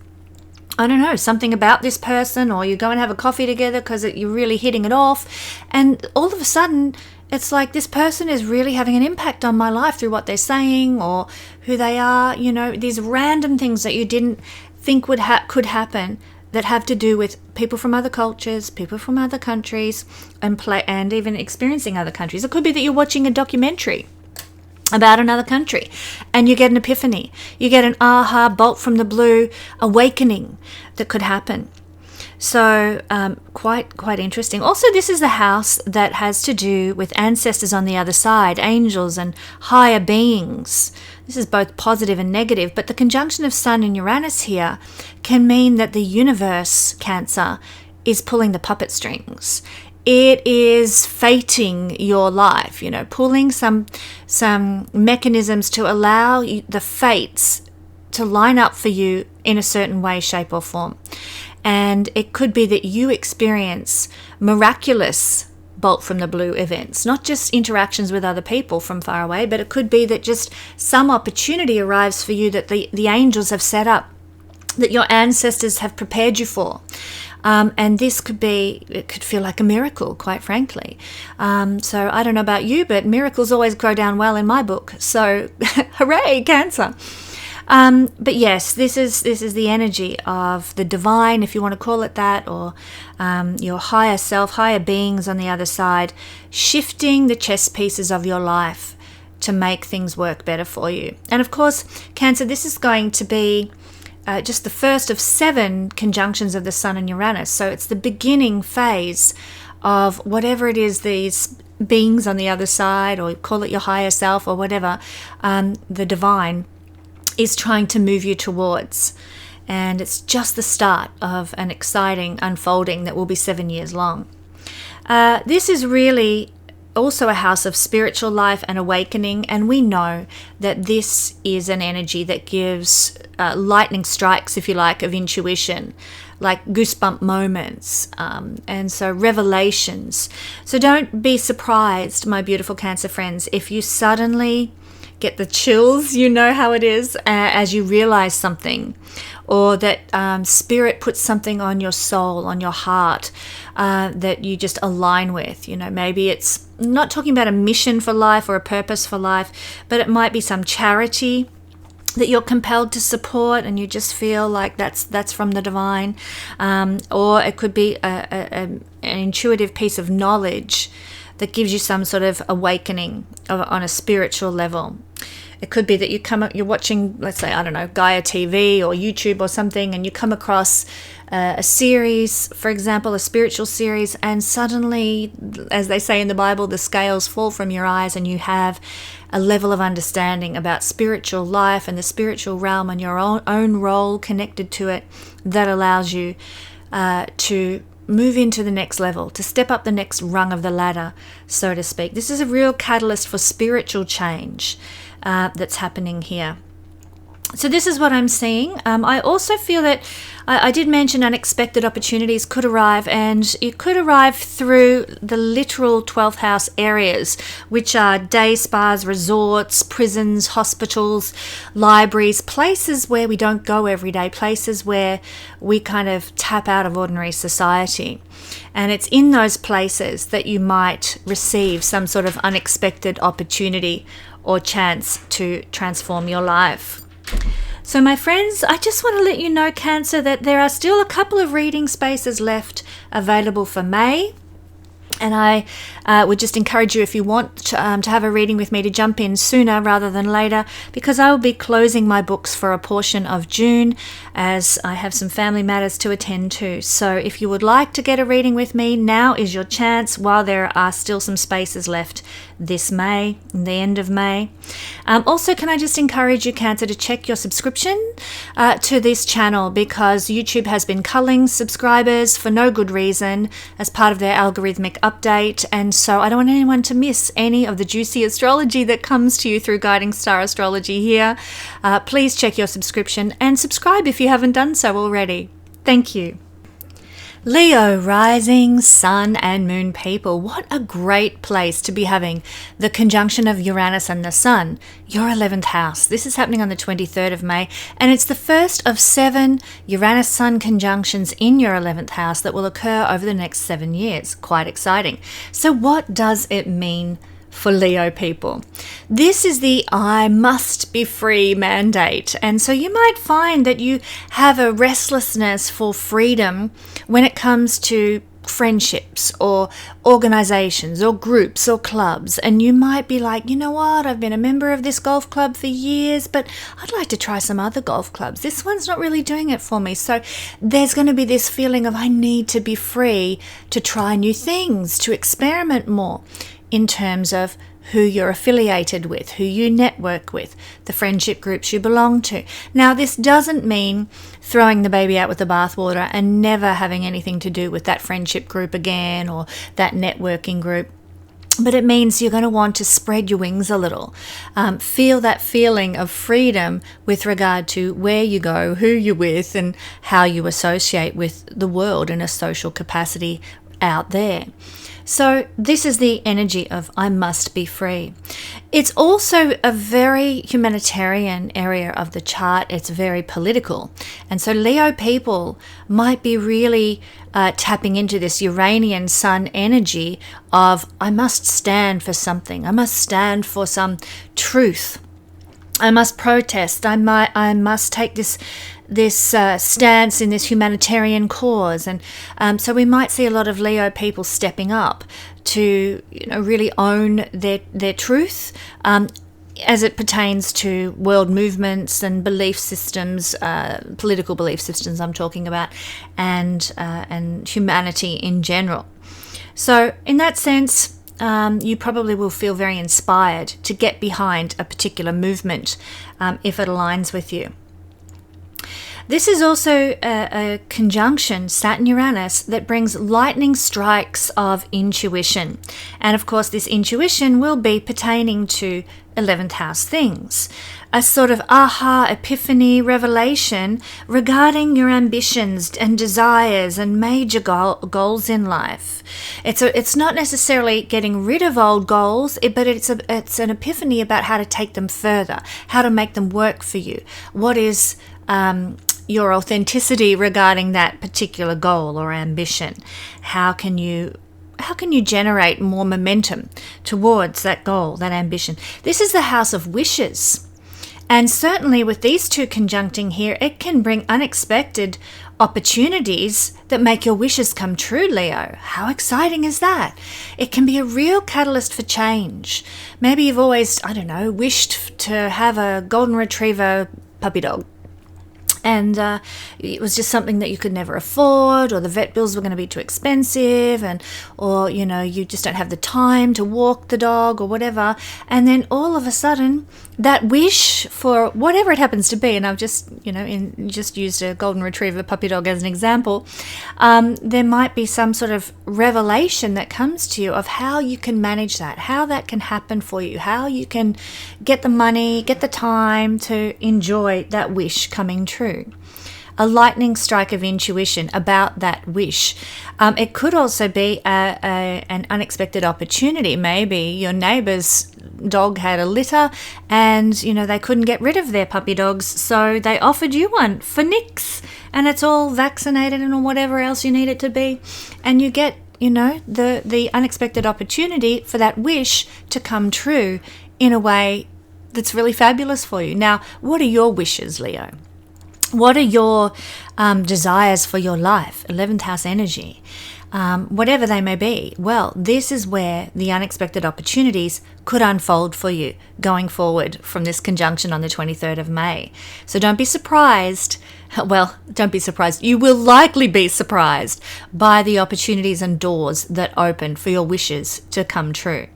I don't know, something about this person, or you go and have a coffee together because you're really hitting it off. And all of a sudden, it's like this person is really having an impact on my life through what they're saying or who they are. These random things that you didn't think could happen that have to do with people from other cultures, people from other countries, and even experiencing other countries. It could be that you're watching a documentary about another country and you get an epiphany. You get an aha, bolt from the blue awakening that could happen. So quite interesting. Also, this is the house that has to do with ancestors on the other side, angels and higher beings. This is both positive and negative, but the conjunction of Sun and Uranus here can mean that the universe, Cancer, is pulling the puppet strings. It is fating your life, pulling some mechanisms to allow the fates to line up for you in a certain way, shape, or form. And it could be that you experience miraculous bolt from the blue events, not just interactions with other people from far away, but it could be that just some opportunity arrives for you that the angels have set up, that your ancestors have prepared you for. And this could feel like a miracle, quite frankly. So I don't know about you, but miracles always go down well in my book. So hooray, Cancer. But yes, this is the energy of the divine, if you want to call it that, or your higher self, higher beings on the other side, shifting the chess pieces of your life to make things work better for you. And of course, Cancer, this is going to be just the first of 7 conjunctions of the Sun and Uranus. So it's the beginning phase of whatever it is these beings on the other side, or call it your higher self or whatever, the divine is trying to move you towards. And it's just the start of an exciting unfolding that will be 7 years long. This is really also a house of spiritual life and awakening, and we know that this is an energy that gives lightning strikes, if you like, of intuition, like goosebump moments, and so revelations. So don't be surprised, my beautiful Cancer friends, if you suddenly get the chills, you know how it is, as you realize something, or that spirit puts something on your soul, on your heart, that you just align with. Maybe it's not talking about a mission for life or a purpose for life, but it might be some charity that you're compelled to support and you just feel like that's from the divine, or it could be an intuitive piece of knowledge that gives you some sort of awakening on a spiritual level. It could be that you're watching, let's say, I don't know, Gaia TV or YouTube or something, and you come across a series, for example, a spiritual series, and suddenly, as they say in the Bible, the scales fall from your eyes and you have a level of understanding about spiritual life and the spiritual realm and your own role connected to it that allows you to move into the next level, to step up the next rung of the ladder, so to speak. This is a real catalyst for spiritual change that's happening here. So this is what I'm seeing. I also feel that I did mention unexpected opportunities could arrive, and it could arrive through the literal 12th house areas, which are day spas, resorts, prisons, hospitals, libraries, places where we don't go every day, places where we kind of tap out of ordinary society. And it's in those places that you might receive some sort of unexpected opportunity or chance to transform your life. So my friends, I just want to let you know, Cancer, that there are still a couple of reading spaces left available for May. And I would just encourage you, if you want to have a reading with me, to jump in sooner rather than later, because I will be closing my books for a portion of June as I have some family matters to attend to. So if you would like to get a reading with me, now is your chance while there are still some spaces left this May, the end of May. Also, can I just encourage you, Cancer, to check your subscription to this channel, because YouTube has been culling subscribers for no good reason as part of their algorithmic update, and so I don't want anyone to miss any of the juicy astrology that comes to you through Guiding Star Astrology here. Please check your subscription and subscribe if you haven't done so already. Thank you. Leo rising, sun and moon people, what a great place to be having the conjunction of Uranus and the sun, your 11th house. This is happening on the 23rd of May, and it's the first of 7 Uranus-Sun conjunctions in your 11th house that will occur over the next 7 years. Quite exciting. So what does it mean for Leo people? This is the I must be free mandate, and so you might find that you have a restlessness for freedom when it comes to friendships or organizations or groups or clubs, and you might be like, you know what, I've been a member of this golf club for years, but I'd like to try some other golf clubs. This one's not really doing it for me. So there's going to be this feeling of I need to be free to try new things, to experiment more in terms of who you're affiliated with, who you network with, the friendship groups you belong to. Now, this doesn't mean throwing the baby out with the bathwater and never having anything to do with that friendship group again or that networking group. But it means you're going to want to spread your wings a little. Feel that feeling of freedom with regard to where you go, who you're with, and how you associate with the world in a social capacity out there. So this is the energy of I must be free. It's also a very humanitarian area of the chart. It's very political. And so Leo people might be really tapping into this Uranian sun energy of I must stand for something. I must stand for some truth. I must protest. I must take this stance in this humanitarian cause, and so we might see a lot of Leo people stepping up to really own their truth as it pertains to world movements and belief systems, political belief systems I'm talking about, and humanity in general. So in that sense, you probably will feel very inspired to get behind a particular movement if it aligns with you. This is also a conjunction, Saturn-Uranus, that brings lightning strikes of intuition. And of course, this intuition will be pertaining to 11th house things. A sort of aha, epiphany, revelation regarding your ambitions and desires and major goals in life. It's not necessarily getting rid of old goals, but it's an epiphany about how to take them further, how to make them work for you. What is your authenticity regarding that particular goal or ambition? How can you generate more momentum towards that goal, that ambition? This is the house of wishes. And certainly with these two conjuncting here, it can bring unexpected opportunities that make your wishes come true, Leo. How exciting is that? It can be a real catalyst for change. Maybe you've always, wished to have a golden retriever puppy dog, and it was just something that you could never afford, or the vet bills were going to be too expensive, or you just don't have the time to walk the dog or whatever. And then all of a sudden, that wish for whatever it happens to be, and I've just just used a golden retriever puppy dog as an example, there might be some sort of revelation that comes to you of how you can manage that, how that can happen for you, how you can get the money, get the time to enjoy that wish coming true. A lightning strike of intuition about that wish. It could also be an unexpected opportunity. Maybe your neighbour's dog had a litter and, they couldn't get rid of their puppy dogs, so they offered you one for nix, and it's all vaccinated and whatever else you need it to be. And you get, the unexpected opportunity for that wish to come true in a way that's really fabulous for you. Now, what are your wishes, Leo? What are your desires for your life? 11th house energy. whatever they may be. Well, this is where the unexpected opportunities could unfold for you going forward from this conjunction on the 23rd of May. So don't be surprised. Well, don't be surprised. You will likely be surprised by the opportunities and doors that open for your wishes to come true.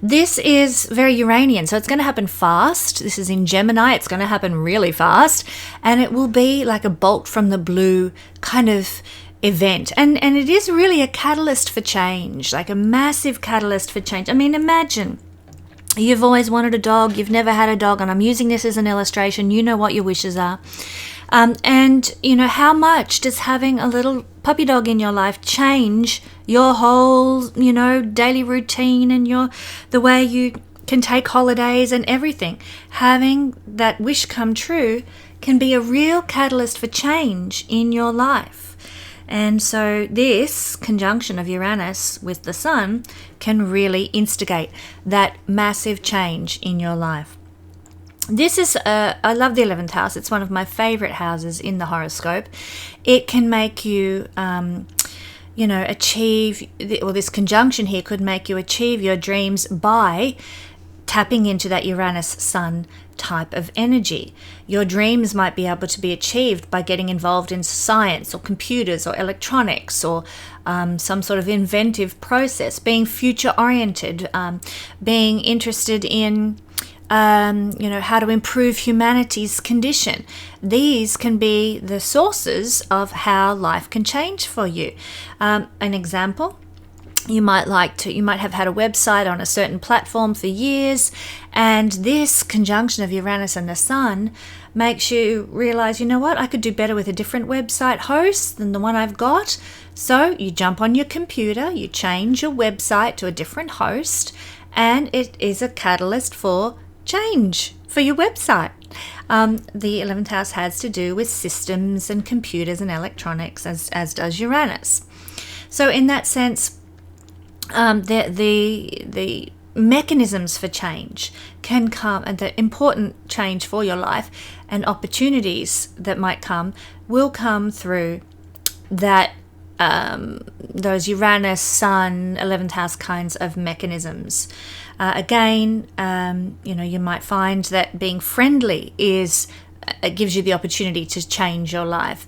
This is very Uranian, so it's going to happen fast. This is in Gemini. It's going to happen really fast, and it will be like a bolt from the blue kind of event. And it is really a catalyst for change, like a massive catalyst for change. I mean, imagine you've always wanted a dog, you've never had a dog, and I'm using this as an illustration. You know what your wishes are. And, you know, how much does having a little puppy dog in your life change your whole, you know, daily routine and the way you can take holidays and everything? Having that wish come true can be a real catalyst for change in your life. And so this conjunction of Uranus with the Sun can really instigate that massive change in your life. This is, I love the 11th house. It's one of my favorite houses in the horoscope. It can make you, achieve, this conjunction here could make you achieve your dreams by tapping into that Uranus-Sun type of energy. Your dreams might be able to be achieved by getting involved in science or computers or electronics or some sort of inventive process, being future-oriented, being interested in how to improve humanity's condition. These can be the sources of how life can change for you. An example, you might have had a website on a certain platform for years, and this conjunction of Uranus and the Sun makes you realize, you know what, I could do better with a different website host than the one I've got. So you jump on your computer, you change your website to a different host, and it is a catalyst for change for your website. The 11th house has to do with systems and computers and electronics, as does Uranus. So in that sense, the mechanisms for change can come, and the important change for your life and opportunities that might come will come through that those Uranus, Sun, 11th house kinds of mechanisms. Again, you might find that being friendly it gives you the opportunity to change your life.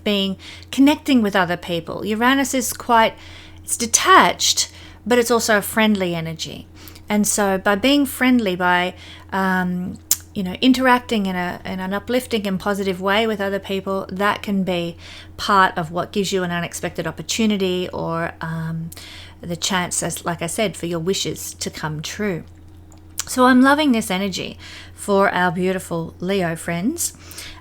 Connecting with other people. Uranus is it's detached, but it's also a friendly energy. And so by being friendly, by interacting in an uplifting and positive way with other people, that can be part of what gives you an unexpected opportunity or the chance, as like I said, for your wishes to come true. So I'm loving this energy for our beautiful Leo friends.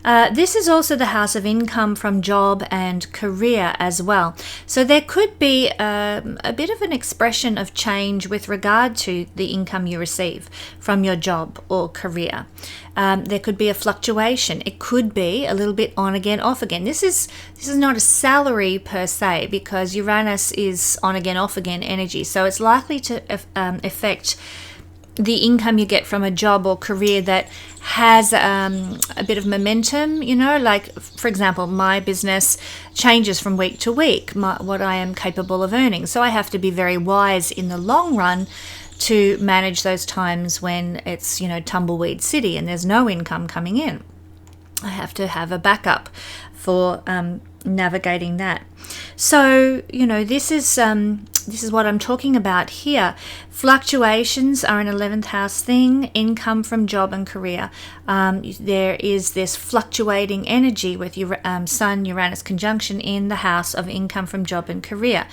This is also the house of income from job and career as well. So there could be a bit of an expression of change with regard to the income you receive from your job or career. There could be a fluctuation. It could be a little bit on again, off again. This is not a salary per se, because Uranus is on again, off again energy. So it's likely to affect the income you get from a job or career that has a bit of momentum, like, for example, my business changes from week to week, what I am capable of earning. So I have to be very wise in the long run to manage those times when it's, tumbleweed city and there's no income coming in. I have to have a backup for navigating that. So, this is what I'm talking about here. Fluctuations are an 11th house thing, income from job and career. There is this fluctuating energy with Sun Uranus conjunction in the house of income from job and career.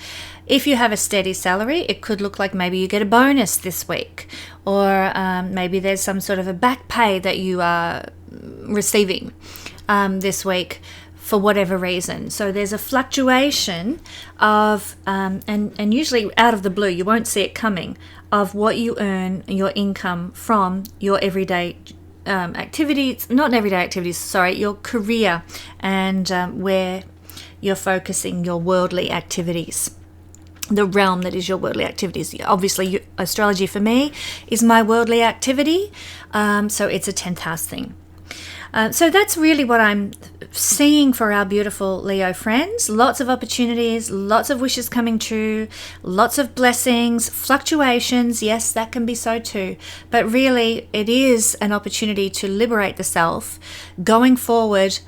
If you have a steady salary, it could look like maybe you get a bonus this week, or maybe there's some sort of a back pay that you are receiving this week for whatever reason. So there's a fluctuation of, and usually out of the blue, you won't see it coming, of what you earn, your income from your everyday activities, not everyday activities, sorry, your career, and where you're focusing your worldly activities. The realm that is your worldly activities. Obviously, astrology for me is my worldly activity, so it's a 10th house thing. So that's really what I'm seeing for our beautiful Leo friends. Lots of opportunities, lots of wishes coming true, lots of blessings, fluctuations. Yes, that can be so too. But really, it is an opportunity to liberate the self going forward,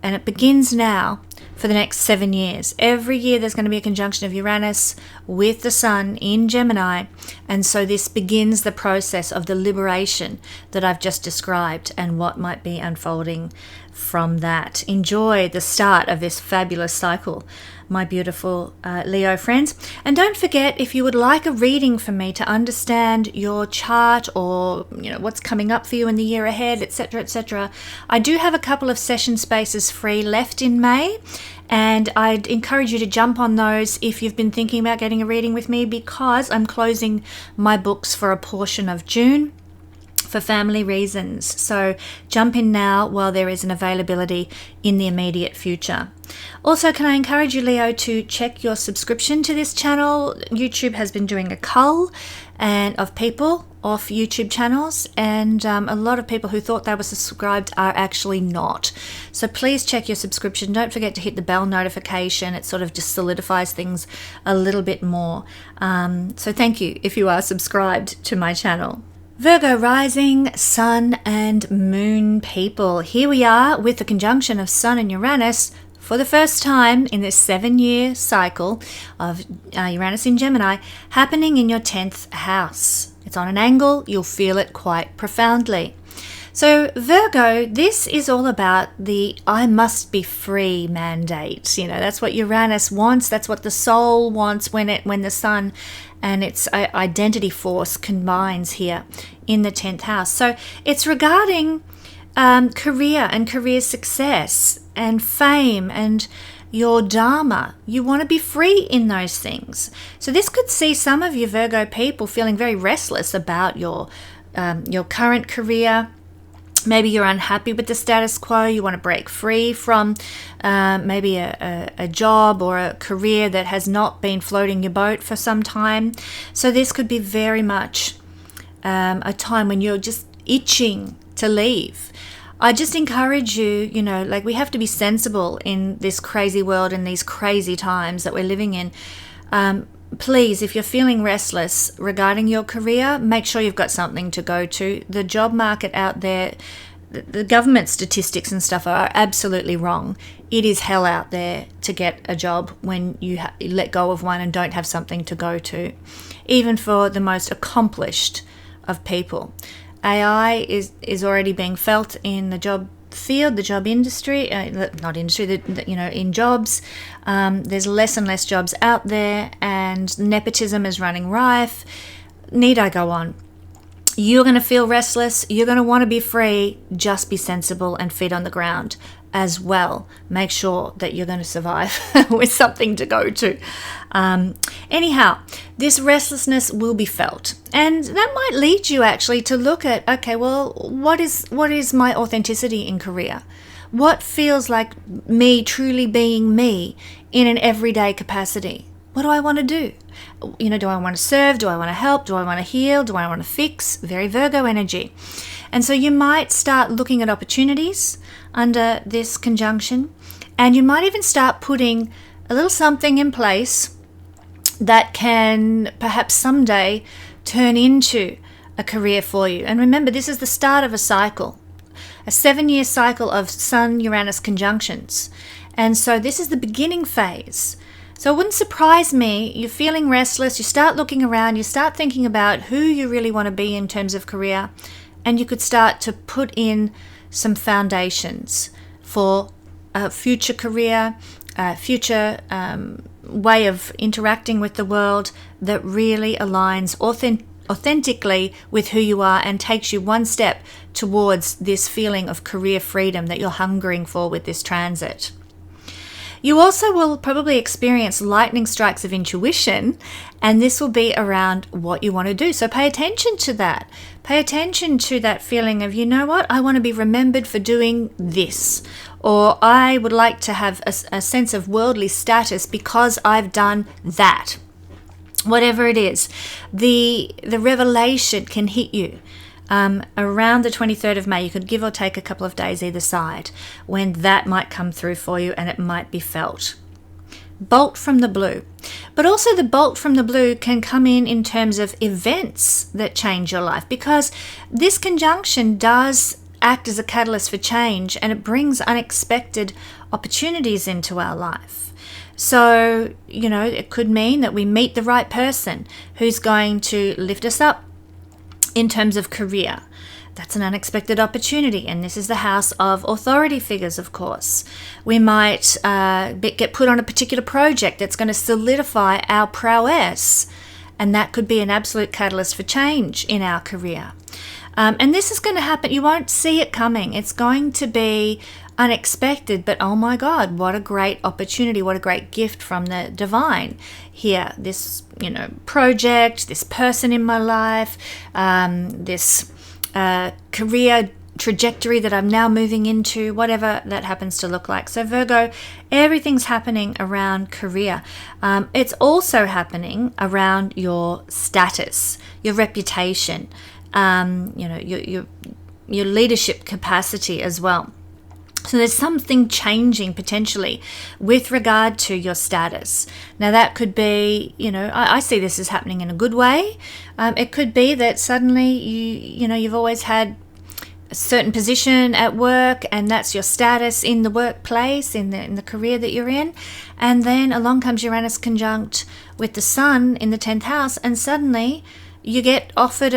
and it begins now for the next 7 years. Every year there's going to be a conjunction of Uranus with the Sun in Gemini, and so this begins the process of the liberation that I've just described and what might be unfolding from that. Enjoy the start of this fabulous cycle, my beautiful Leo friends. And don't forget, if you would like a reading from me to understand your chart, or what's coming up for you in the year ahead, etc., etc., I do have a couple of session spaces free left in May, and I'd encourage you to jump on those if you've been thinking about getting a reading with me, because I'm closing my books for a portion of June for family reasons. So jump in now while there is an availability in the immediate future. Also, can I encourage you, Leo, to check your subscription to this channel? YouTube has been doing a cull of people off YouTube channels, and a lot of people who thought they were subscribed are actually not. So please check your subscription. Don't forget to hit the bell notification. It sort of just solidifies things a little bit more. So thank you if you are subscribed to my channel. Virgo rising, Sun and Moon people. Here we are with the conjunction of Sun and Uranus for the first time in this 7-year cycle of Uranus in Gemini happening in your 10th house. It's on an angle. You'll feel it quite profoundly. So Virgo, this is all about the I must be free mandate. That's what Uranus wants. That's what the soul wants when the Sun and its identity force combines here in the 10th house. So it's regarding career and career success and fame and your dharma. You want to be free in those things. So this could see some of you Virgo people feeling very restless about your current career. Maybe you're unhappy with the status quo. You want to break free from maybe a job or a career that has not been floating your boat for some time. So this could be very much a time when you're just itching to leave. I just encourage you, we have to be sensible in this crazy world and these crazy times that we're living in. Please, if you're feeling restless regarding your career, make sure you've got something to go to. The job market out there, the government statistics and stuff are absolutely wrong. It is hell out there to get a job when you let go of one and don't have something to go to, even for the most accomplished of people. AI is already being felt in the job field, the job industry, in jobs. There's less and less jobs out there, and nepotism is running rife. Need I go on? You're going to feel restless. You're going to want to be free. Just be sensible and feet on the ground as well. Make sure that you're going to survive with something to go to. Anyhow, this restlessness will be felt, and that might lead you actually to look at, okay, well, what is my authenticity in career? What feels like me truly being me in an everyday capacity? What do I want to do? Do I want to serve? Do I want to help? Do I want to heal? Do I want to fix? Very Virgo energy. And so you might start looking at opportunities under this conjunction, and you might even start putting a little something in place that can perhaps someday turn into a career for you. And remember, this is the start of a cycle, a 7-year cycle of Sun-Uranus conjunctions. And so this is the beginning phase. So it wouldn't surprise me, you're feeling restless, you start looking around, you start thinking about who you really want to be in terms of career, and you could start to put in some foundations for a future career, a future way of interacting with the world that really aligns authentically with who you are and takes you one step towards this feeling of career freedom that you're hungering for with this transit. You also will probably experience lightning strikes of intuition, and this will be around what you want to do. So pay attention to that. Pay attention to that feeling of, I want to be remembered for doing this, or I would like to have a sense of worldly status because I've done that. Whatever it is, the revelation can hit you around the 23rd of May. You could give or take a couple of days either side when that might come through for you and it might be felt. Bolt from the blue. But also the bolt from the blue can come in terms of events that change your life, because this conjunction does act as a catalyst for change, and it brings unexpected opportunities into our life. So, it could mean that we meet the right person who's going to lift us up in terms of career. That's an unexpected opportunity, and this is the house of authority figures, of course. We might get put on a particular project that's going to solidify our prowess, and that could be an absolute catalyst for change in our career. And this is going to happen. You won't see it coming. It's going to be unexpected, but oh my God, what a great opportunity, what a great gift from the divine here. This, project, this person in my life, this career trajectory that I'm now moving into, whatever that happens to look like. So Virgo, everything's happening around career. It's also happening around your status, your reputation, your leadership capacity as well. So there's something changing potentially with regard to your status. Now that could be, I see this as happening in a good way. It could be that suddenly you've always had a certain position at work, and that's your status in the workplace, in the career that you're in. And then along comes Uranus conjunct with the Sun in the 10th house, and suddenly you get offered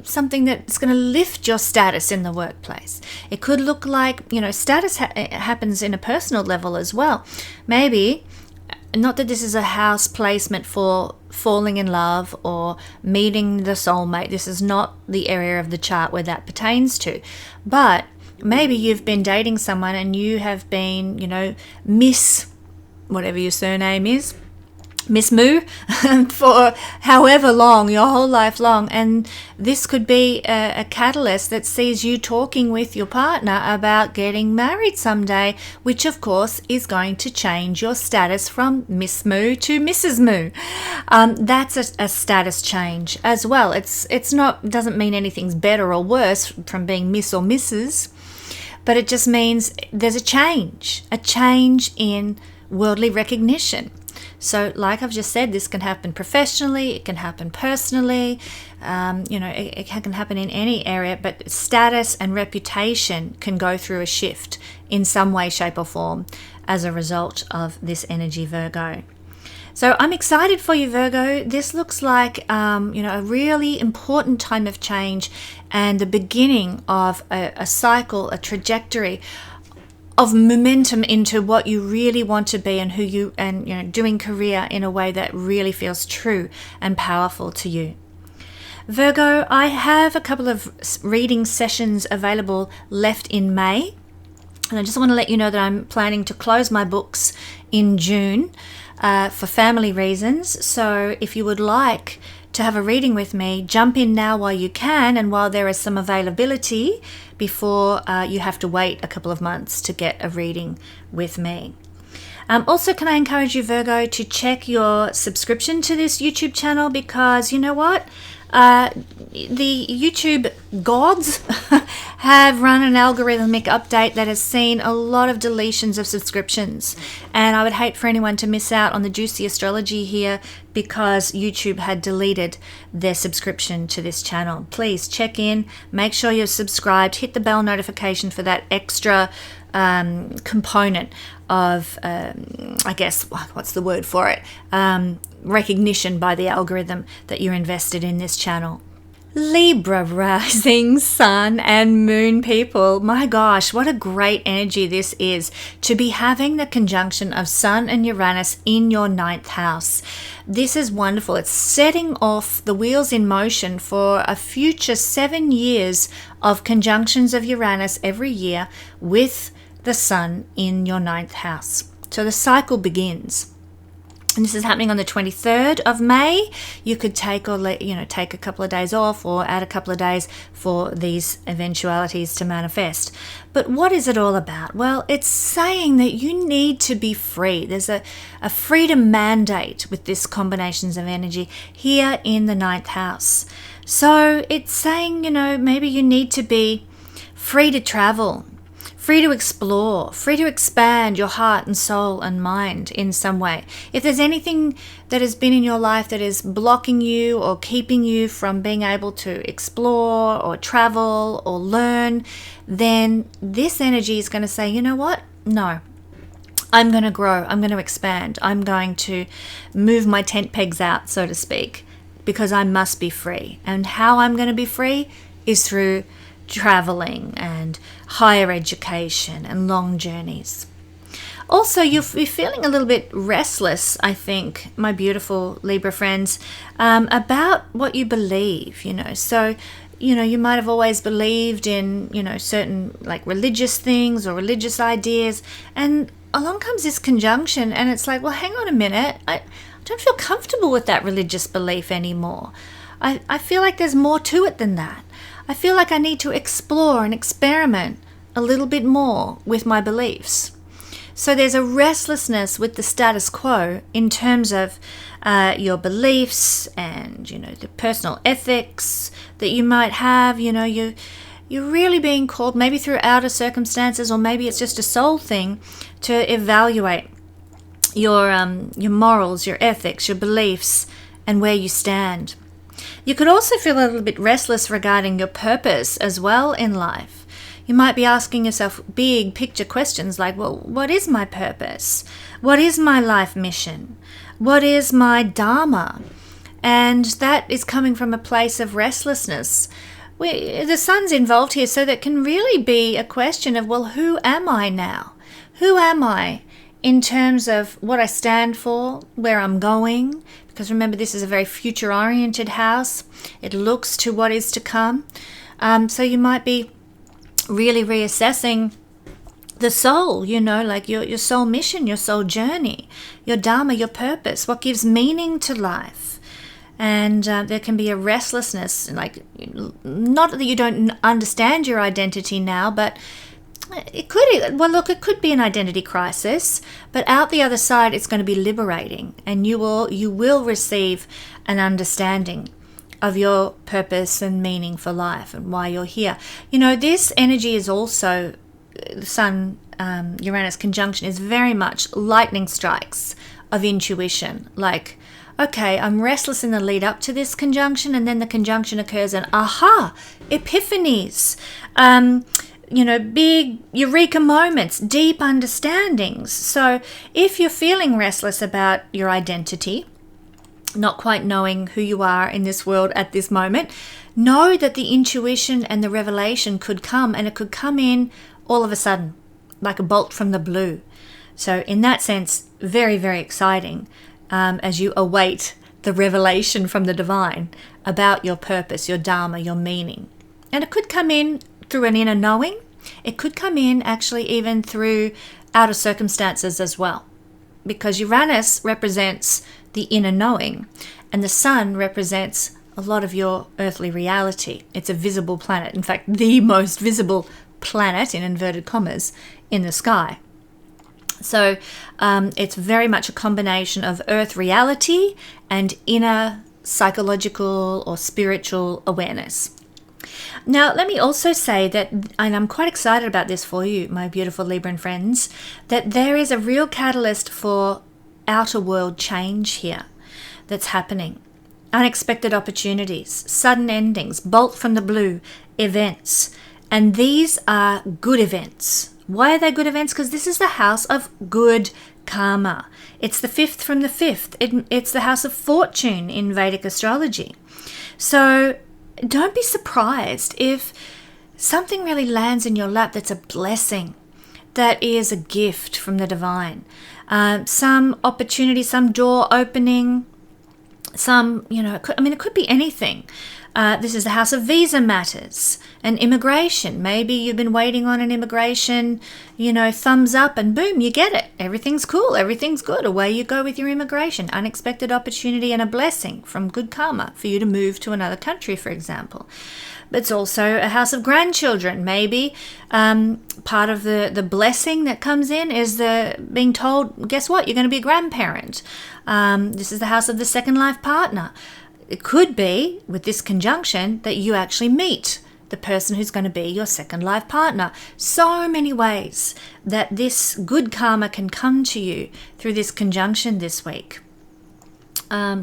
something that's going to lift your status in the workplace. It could look like, status happens in a personal level as well. Maybe, not that this is a house placement for falling in love or meeting the soulmate. This is not the area of the chart where that pertains to. But maybe you've been dating someone and you have been, Miss, whatever your surname is, Miss Moo, for however long, your whole life long. And this could be a catalyst that sees you talking with your partner about getting married someday, which of course is going to change your status from Miss Moo to Mrs. Moo. That's a status change as well. Doesn't mean anything's better or worse from being Miss or Mrs., but it just means there's a change in worldly recognition. So like I've just said, this can happen professionally, it can happen personally, it can happen in any area, but status and reputation can go through a shift in some way, shape or form as a result of this energy, Virgo. So I'm excited for you, Virgo. This looks like, a really important time of change and the beginning of a cycle, a trajectory of momentum into what you really want to be and doing career in a way that really feels true and powerful to you. Virgo, I have a couple of reading sessions available left in May, and I just want to let you know that I'm planning to close my books in June for family reasons. So if you would like to have a reading with me, jump in now while you can and while there is some availability before you have to wait a couple of months to get a reading with me. Also, can I encourage you, Virgo, to check your subscription to this YouTube channel, because you know what? The YouTube gods have run an algorithmic update that has seen a lot of deletions of subscriptions, and I would hate for anyone to miss out on the juicy astrology here because YouTube had deleted their subscription to this channel. Please check in, make sure you're subscribed, hit the bell notification for that extra component of, I guess, what's the word for it? Recognition by the algorithm that you're invested in this channel. Libra rising sun and moon people, my gosh, what a great energy this is to be having the conjunction of Sun and Uranus in your 9th house. This is wonderful. It's setting off the wheels in motion for a future 7 years of conjunctions of Uranus every year with the Sun in your 9th house. So the cycle begins. And this is happening on the 23rd of May. You could take a couple of days off or add a couple of days for these eventualities to manifest. But what is it all about? Well, it's saying that you need to be free. There's a freedom mandate with this combinations of energy here in the 9th house. So it's saying, maybe you need to be free to travel, free to explore, free to expand your heart and soul and mind in some way. If there's anything that has been in your life that is blocking you or keeping you from being able to explore or travel or learn, then this energy is going to say, you know what? No. I'm going to grow. I'm going to expand. I'm going to move my tent pegs out, so to speak, because I must be free. And how I'm going to be free is through traveling and higher education and long journeys. Also, you're feeling a little bit restless, I think, my beautiful Libra friends, about what you believe, So, you might have always believed in, certain like religious things or religious ideas, and along comes this conjunction and it's like, well, hang on a minute. I don't feel comfortable with that religious belief anymore. I feel like there's more to it than that. I feel like I need to explore and experiment a little bit more with my beliefs. So there's a restlessness with the status quo in terms of your beliefs and, the personal ethics that you might have. You're really being called, maybe through outer circumstances, or maybe it's just a soul thing, to evaluate your morals, your ethics, your beliefs, and where you stand. You could also feel a little bit restless regarding your purpose as well in life. You might be asking yourself big picture questions like, well, what is my purpose? What is my life mission? What is my dharma? And that is coming from a place of restlessness. The sun's involved here, so that can really be a question of, well, who am I now? Who am I in terms of what I stand for, where I'm going? Because remember, this is a very future-oriented house. It looks to what is to come. So you might be really reassessing the soul, like your soul mission, your soul journey, your dharma, your purpose, what gives meaning to life. And there can be a restlessness, like, not that you don't understand your identity now, but it could be an identity crisis, but out the other side, it's going to be liberating, and you will receive an understanding of your purpose and meaning for life and why you're here. This energy is also, the Sun Uranus conjunction is very much lightning strikes of intuition, like, okay, I'm restless in the lead up to this conjunction, and then the conjunction occurs and epiphanies, big eureka moments, deep understandings. So if you're feeling restless about your identity, not quite knowing who you are in this world at this moment, know that the intuition and the revelation could come, and it could come in all of a sudden, like a bolt from the blue. So in that sense, very, very exciting. As you await the revelation from the divine about your purpose, your dharma, your meaning. And it could come in through an inner knowing. It could come in actually even through outer circumstances as well. Because Uranus represents the inner knowing, and the sun represents a lot of your earthly reality. It's a visible planet. In fact, the most visible planet, in inverted commas, in the sky. So it's very much a combination of earth reality and inner psychological or spiritual awareness. Now, let me also say that, and I'm quite excited about this for you, my beautiful Libran friends, that there is a real catalyst for outer world change here that's happening. Unexpected opportunities, sudden endings, bolt from the blue events. And these are good events. Why are they good events? Because this is the house of good karma. It's the fifth from the fifth. It's the house of fortune in Vedic astrology. So don't be surprised if something really lands in your lap that's a blessing, that is a gift from the divine. Some opportunity, some door opening, it could be anything. This is the house of visa matters and immigration. Maybe you've been waiting on an immigration, thumbs up, and boom, you get it. Everything's cool. Everything's good. Away you go with your immigration. Unexpected opportunity and a blessing from good karma for you to move to another country, for example. But it's also a house of grandchildren. Maybe part of the blessing that comes in is the being told, guess what, you're going to be a grandparent. This is the house of the second life partner. it could be, with this conjunction, that you actually meet the person who's going to be your second life partner. So many ways that this good karma can come to you through this conjunction this week. I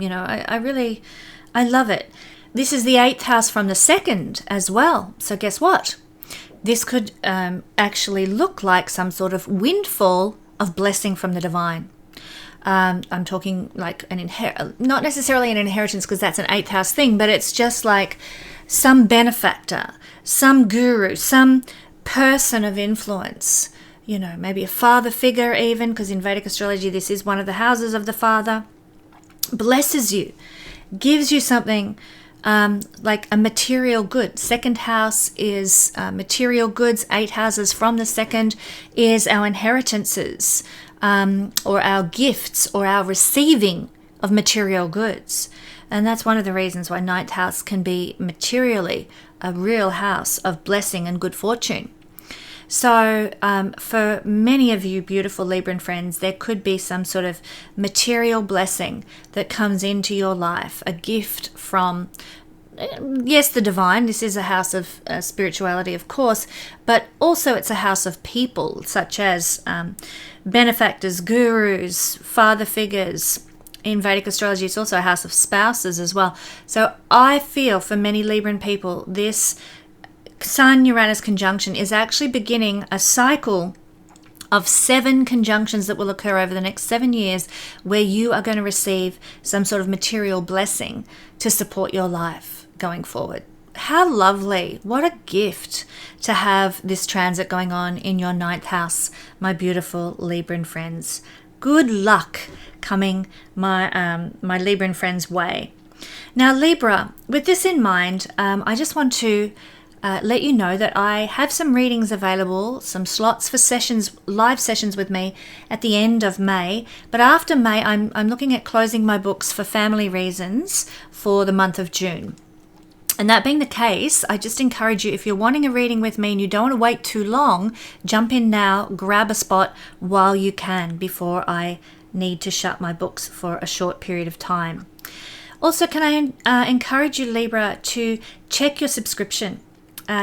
love it. This is the 8th house from the 2nd as well. So guess what? This could actually look like some sort of windfall of blessing from the divine. I'm talking like not necessarily an inheritance, because that's an 8th house thing, but it's just like some benefactor, some guru, some person of influence, maybe a father figure even, because in Vedic astrology, this is one of the houses of the father, blesses you, gives you something like a material good. 2nd house is material goods. 8 houses from the 2nd is our inheritances, or our gifts, or our receiving of material goods. And that's one of the reasons why 9th house can be materially a real house of blessing and good fortune. So for many of you beautiful Libran friends, there could be some sort of material blessing that comes into your life, a gift from, yes, the divine. This is a house of spirituality, of course, but also it's a house of people, such as benefactors, gurus, father figures. In Vedic astrology, it's also a house of spouses as well. So I feel for many Libran people, this Sun Uranus conjunction is actually beginning a cycle of 7 conjunctions that will occur over the next 7 years, where you are going to receive some sort of material blessing to support your life going forward. How lovely. What a gift to have this transit going on in your 9th house, my beautiful Libran friends. Good luck coming my Libran friends' way. Now, Libra, with this in mind, I just want to let you know that I have some readings available, some slots for sessions, live sessions with me at the end of May. But after May, I'm looking at closing my books for family reasons for the month of June. And that being the case, I just encourage you, if you're wanting a reading with me and you don't want to wait too long, jump in now, grab a spot while you can, before I need to shut my books for a short period of time. Also, can I encourage you, Libra, to check your subscription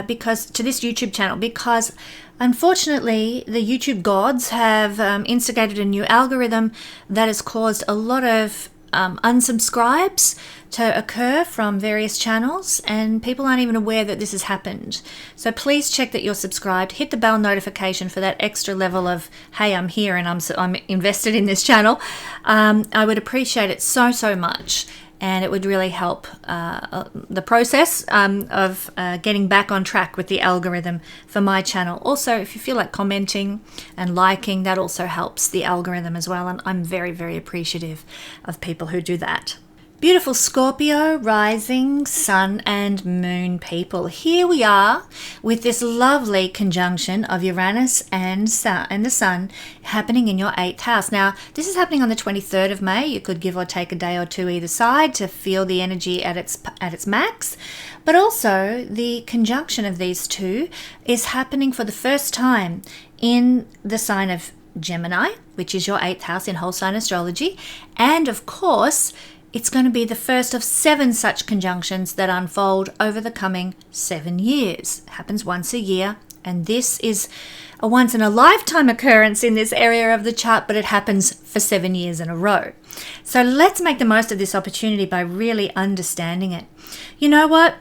because to this YouTube channel, because unfortunately the YouTube gods have instigated a new algorithm that has caused a lot of unsubscribes to occur from various channels, and people aren't even aware that this has happened. So please check that you're subscribed, hit the bell notification for that extra level of, hey, I'm here and I'm invested in this channel. I would appreciate it so much, and it would really help the process of getting back on track with the algorithm for my channel. Also, if you feel like commenting and liking, that also helps the algorithm as well, and I'm very appreciative of people who do that. Beautiful Scorpio, rising, sun and moon people. Here we are with this lovely conjunction of Uranus and the sun happening in your 8th house. Now, this is happening on the 23rd of May. You could give or take a day or two either side to feel the energy at its max. But also, the conjunction of these two is happening for the first time in the sign of Gemini, which is your 8th house in whole sign astrology. And of course, it's going to be the first of 7 such conjunctions that unfold over the coming 7 years. It happens once a year, and this is a once-in-a-lifetime occurrence in this area of the chart, but it happens for 7 years in a row. So let's make the most of this opportunity by really understanding it. You know what?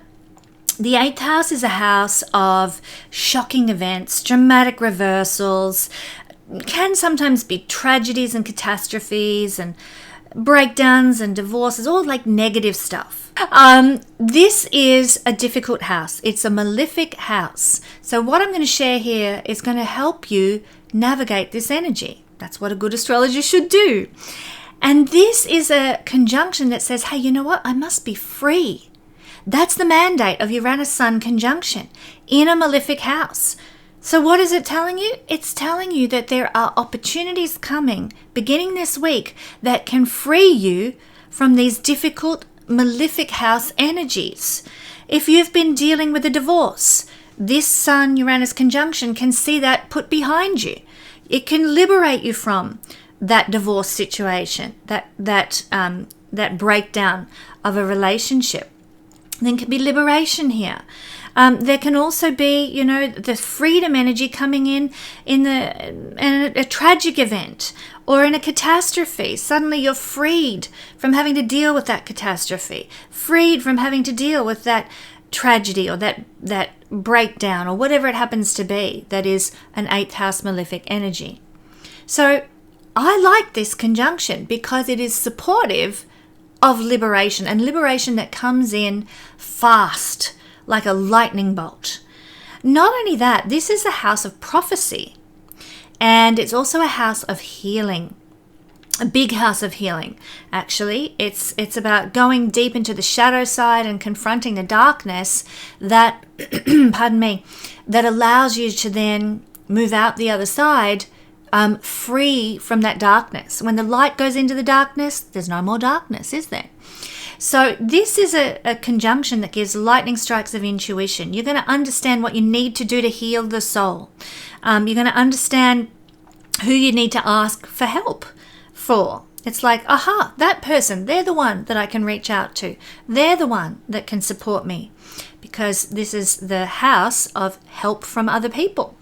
The 8th house is a house of shocking events, dramatic reversals, can sometimes be tragedies and catastrophes and breakdowns and divorces, all like negative stuff. This is a difficult house. It's a malefic house. So what I'm going to share here is going to help you navigate this energy. That's what a good astrologer should do. And this is a conjunction that says, hey, you know what? I must be free. That's the mandate of Uranus-Sun conjunction in a malefic house. So what is it telling you? It's telling you that there are opportunities coming beginning this week that can free you from these difficult malefic house energies. If you've been dealing with a divorce, this Sun-Uranus conjunction can see that put behind you. It can liberate you from that divorce situation, that that breakdown of a relationship. Then can be liberation here. There can also be, the freedom energy coming in a tragic event or in a catastrophe. Suddenly you're freed from having to deal with that catastrophe, freed from having to deal with that tragedy or that breakdown or whatever it happens to be that is an 8th house malefic energy. So I like this conjunction because it is supportive of liberation, and liberation that comes in fast, like a lightning bolt. Not only that, this is a house of prophecy, and it's also a house of healing, a big house of healing. Actually, it's about going deep into the shadow side and confronting the darkness that, pardon me, that allows you to then move out the other side, free from that darkness. When the light goes into the darkness, there's no more darkness, is there? So this is a conjunction that gives lightning strikes of intuition. You're going to understand what you need to do to heal the soul. You're going to understand who you need to ask for help for. It's like, aha, that person, they're the one that I can reach out to. They're the one that can support me, because this is the house of help from other people.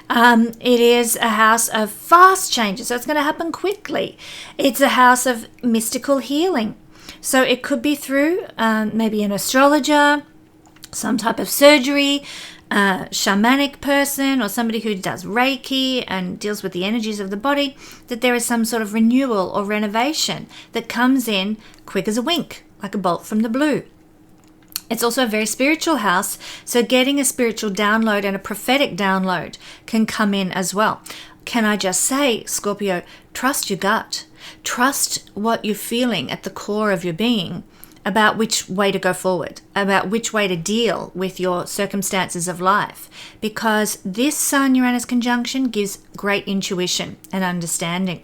It is a house of fast changes, so it's going to happen quickly. It's a house of mystical healing. So it could be through maybe an astrologer, some type of surgery, shamanic person, or somebody who does Reiki and deals with the energies of the body, that there is some sort of renewal or renovation that comes in quick as a wink, like a bolt from the blue. It's also a very spiritual house, so getting a spiritual download and a prophetic download can come in as well. Can I just say, Scorpio, trust your gut. Trust what you're feeling at the core of your being about which way to go forward, about which way to deal with your circumstances of life, because this Sun Uranus conjunction gives great intuition and understanding.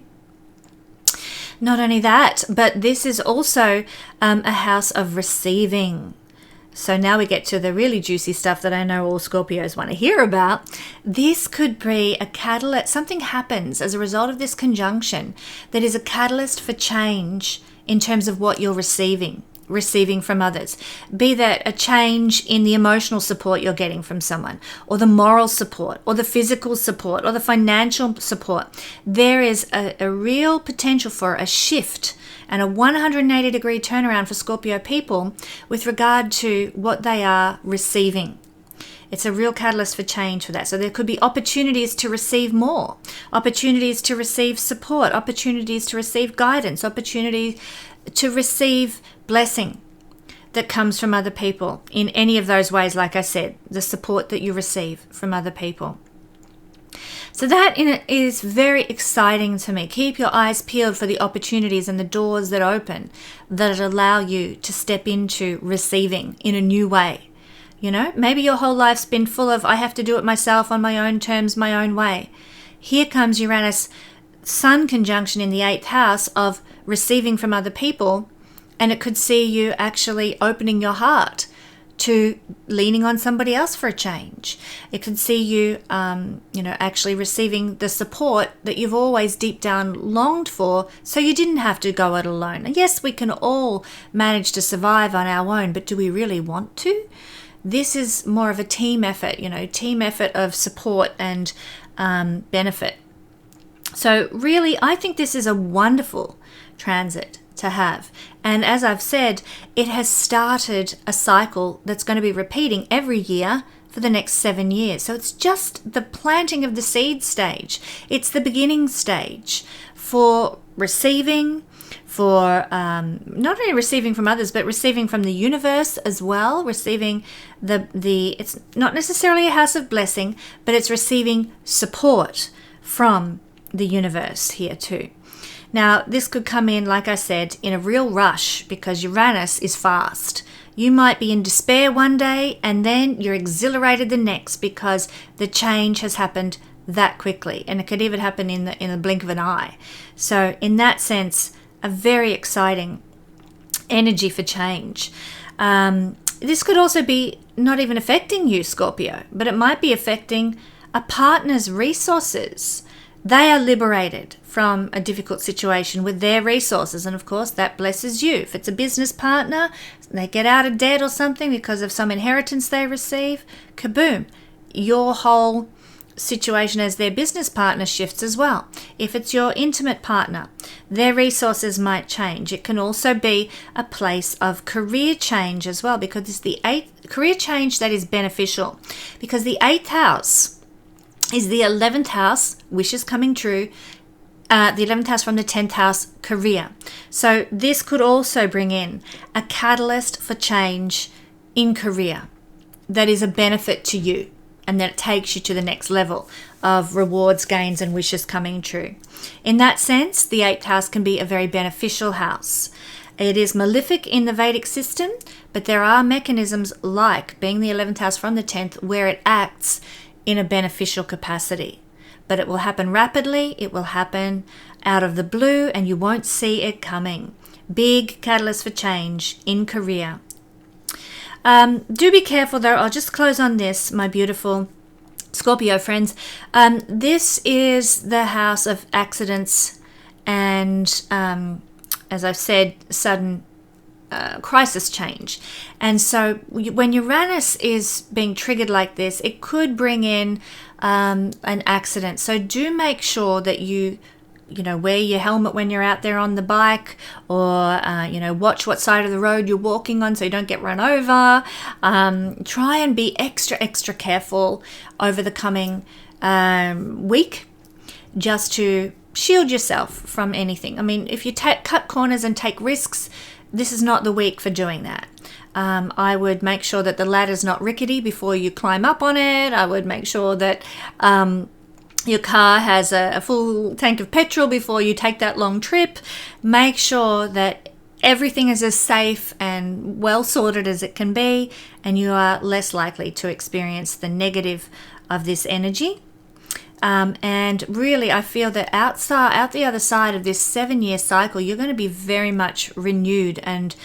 Not only that, but this is also a house of receiving. So now we get to the really juicy stuff that I know all Scorpios want to hear about. This could be a catalyst. Something happens as a result of this conjunction that is a catalyst for change in terms of what you're receiving from others. Be that a change in the emotional support you're getting from someone, or the moral support, or the physical support, or the financial support. There is a real potential for a shift and a 180-degree turnaround for Scorpio people with regard to what they are receiving. It's a real catalyst for change for that. So there could be opportunities to receive more, opportunities to receive support, opportunities to receive guidance, opportunity to receive blessing that comes from other people in any of those ways. Like I said, the support that you receive from other people. So that is very exciting to me. Keep your eyes peeled for the opportunities and the doors that open that allow you to step into receiving in a new way. Maybe your whole life's been full of, I have to do it myself on my own terms, my own way. Here comes Uranus Sun conjunction in the 8th house of receiving from other people, and it could see you actually opening your heart to leaning on somebody else for a change. It could see you, actually receiving the support that you've always deep down longed for, so you didn't have to go it alone. And yes, we can all manage to survive on our own, but do we really want to? This is more of a team effort, team effort of support and benefit. So really, I think this is a wonderful transit to have. And as I've said, it has started a cycle that's going to be repeating every year for the next 7 years. So it's just the planting of the seed stage. It's the beginning stage for receiving, for not only receiving from others, but receiving from the universe as well. Receiving it's not necessarily a house of blessing, but it's receiving support from the universe here too. Now, this could come in, like I said, in a real rush, because Uranus is fast. You might be in despair one day and then you're exhilarated the next, because the change has happened that quickly, and it could even happen in the blink of an eye. So in that sense, a very exciting energy for change. This could also be not even affecting you, Scorpio, but it might be affecting a partner's resources. They are liberated from a difficult situation with their resources, and of course that blesses you. If it's a business partner, they get out of debt or something because of some inheritance they receive, kaboom, your whole situation as their business partner shifts as well. If it's your intimate partner, their resources might change. It can also be a place of career change as well, because it's the career change that is beneficial, because the 8th house is the 11th house, wishes coming true, the 11th house from the 10th house, career. So this could also bring in a catalyst for change in career that is a benefit to you, and that takes you to the next level of rewards, gains, and wishes coming true. In that sense, the 8th house can be a very beneficial house. It is malefic in the Vedic system, but there are mechanisms like being the 11th house from the 10th where it acts in a beneficial capacity. But it will happen rapidly, it will happen out of the blue, and you won't see it coming. Big catalyst for change in career. Do be careful though. I'll just close on this, my beautiful Scorpio friends. This is the house of accidents and, as I've said, sudden crisis change. And so when Uranus is being triggered like this, it could bring in an accident. So do make sure that you wear your helmet when you're out there on the bike, or watch what side of the road you're walking on so you don't get run over. Try and be extra careful over the coming week, just to shield yourself from anything. I mean, if you cut corners and take risks, this is not the week for doing that. I would make sure that the ladder's not rickety before you climb up on it. I would make sure that your car has a full tank of petrol before you take that long trip. Make sure that everything is as safe and well sorted as it can be, and you are less likely to experience the negative of this energy. And really, I feel that out the other side of this 7-year cycle, you're going to be very much renewed and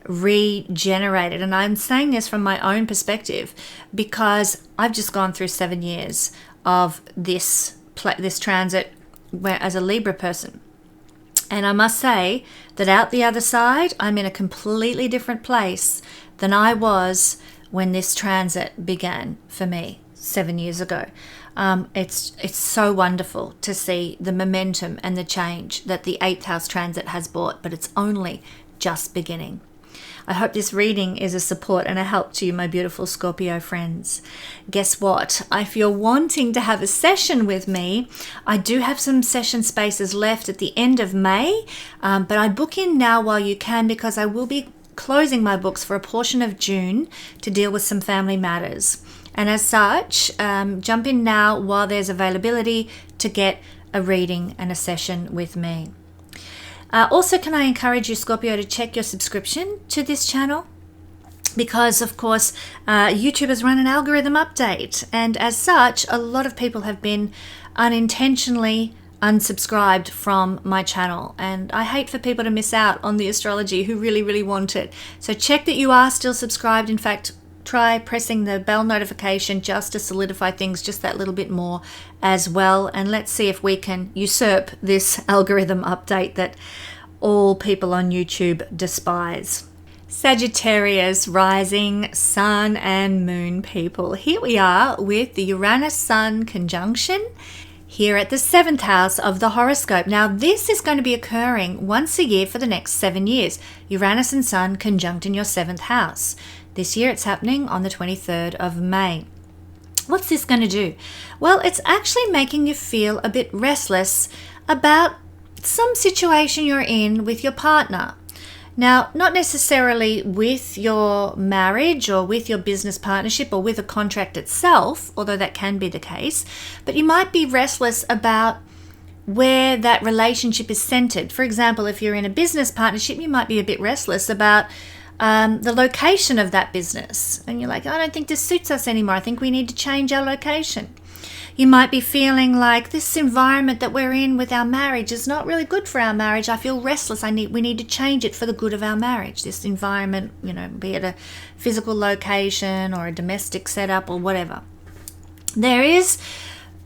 regenerated. And I'm saying this from my own perspective because I've just gone through 7 years of this transit as a Libra person. And I must say that out the other side, I'm in a completely different place than I was when this transit began for me 7 years ago. It's so wonderful to see the momentum and the change that the 8th house transit has brought, but it's only just beginning. I hope this reading is a support and a help to you, my beautiful Scorpio friends. Guess what? If you're wanting to have a session with me, I do have some session spaces left at the end of May, but I book in now while you can, because I will be closing my books for a portion of June to deal with some family matters. And as such, jump in now while there's availability to get a reading and a session with me. Also, can I encourage you, Scorpio, to check your subscription to this channel? Because, of course, YouTube has run an algorithm update. And as such, a lot of people have been unintentionally unsubscribed from my channel. And I hate for people to miss out on the astrology who really, really want it. So check that you are still subscribed. In fact, try pressing the bell notification just to solidify things just that little bit more as well. And let's see if we can usurp this algorithm update that all people on YouTube despise. Sagittarius, rising, sun and moon people. Here we are with the Uranus-Sun conjunction here at the 7th house of the horoscope. Now, this is going to be occurring once a year for the next 7 years. Uranus and Sun conjunct in your 7th house. This year it's happening on the 23rd of May. What's this going to do? Well, it's actually making you feel a bit restless about some situation you're in with your partner. Now, not necessarily with your marriage or with your business partnership or with a contract itself, although that can be the case, but you might be restless about where that relationship is centered. For example, if you're in a business partnership, you might be a bit restless about the location of that business. And you're like, I don't think this suits us anymore. I think we need to change our location. You might be feeling like this environment that we're in with our marriage is not really good for our marriage. I feel restless. We need to change it for the good of our marriage. This environment, be it a physical location or a domestic setup or whatever. There is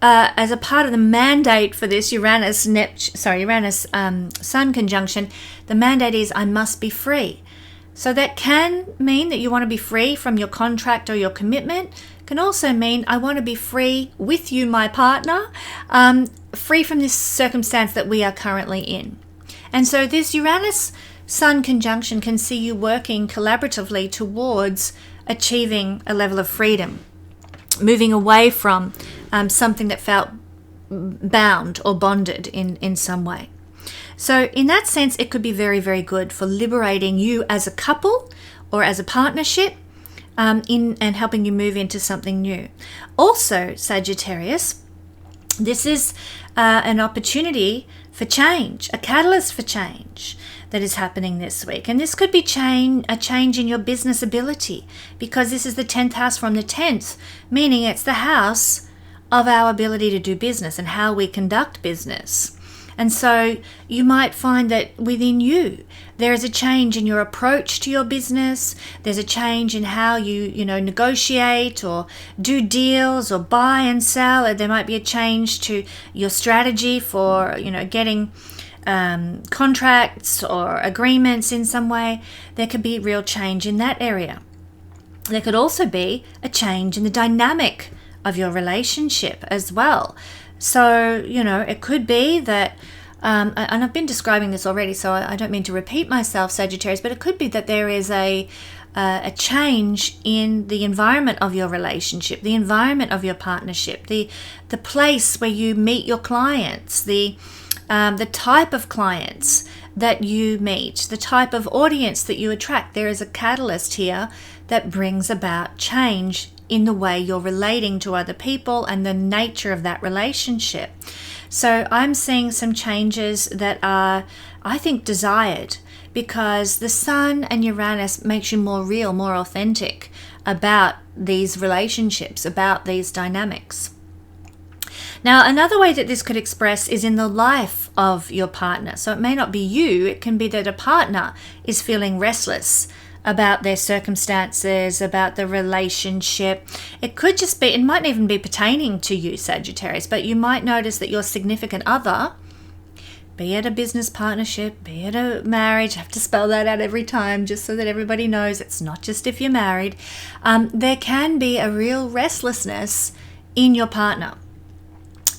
as a part of the mandate for this Uranus Sun conjunction, the mandate is I must be free. So that can mean that you want to be free from your contract or your commitment. Can also mean I want to be free with you, my partner, free from this circumstance that we are currently in. And so this Uranus Sun conjunction can see you working collaboratively towards achieving a level of freedom, moving away from something that felt bound or bonded in some way. So in that sense, it could be very, very good for liberating you as a couple or as a partnership and helping you move into something new. Also, Sagittarius, this is an opportunity for change, a catalyst for change that is happening this week. And this could be a change in your business ability, because this is the 10th house from the 10th, meaning it's the house of our ability to do business and how we conduct business. And so you might find that within you, there is a change in your approach to your business. There's a change in how you negotiate or do deals or buy and sell. There might be a change to your strategy for, getting contracts or agreements in some way. There could be real change in that area. There could also be a change in the dynamic of your relationship as well. So, it could be that, and I've been describing this already, so I don't mean to repeat myself, Sagittarius, but it could be that there is a change in the environment of your relationship, the environment of your partnership, the place where you meet your clients, the type of clients that you meet, the type of audience that you attract. There is a catalyst here that brings about change in the way you're relating to other people and the nature of that relationship. So I'm seeing some changes that are, I think, desired, because the Sun and Uranus makes you more real, more authentic about these relationships, about these dynamics. Now, another way that this could express is in the life of your partner. So it may not be you, it can be that a partner is feeling restless about their circumstances, about the relationship. It could just be, it might even be pertaining to you, Sagittarius, but you might notice that your significant other, be it a business partnership, be it a marriage, I have to spell that out every time just so that everybody knows it's not just if you're married, there can be a real restlessness in your partner.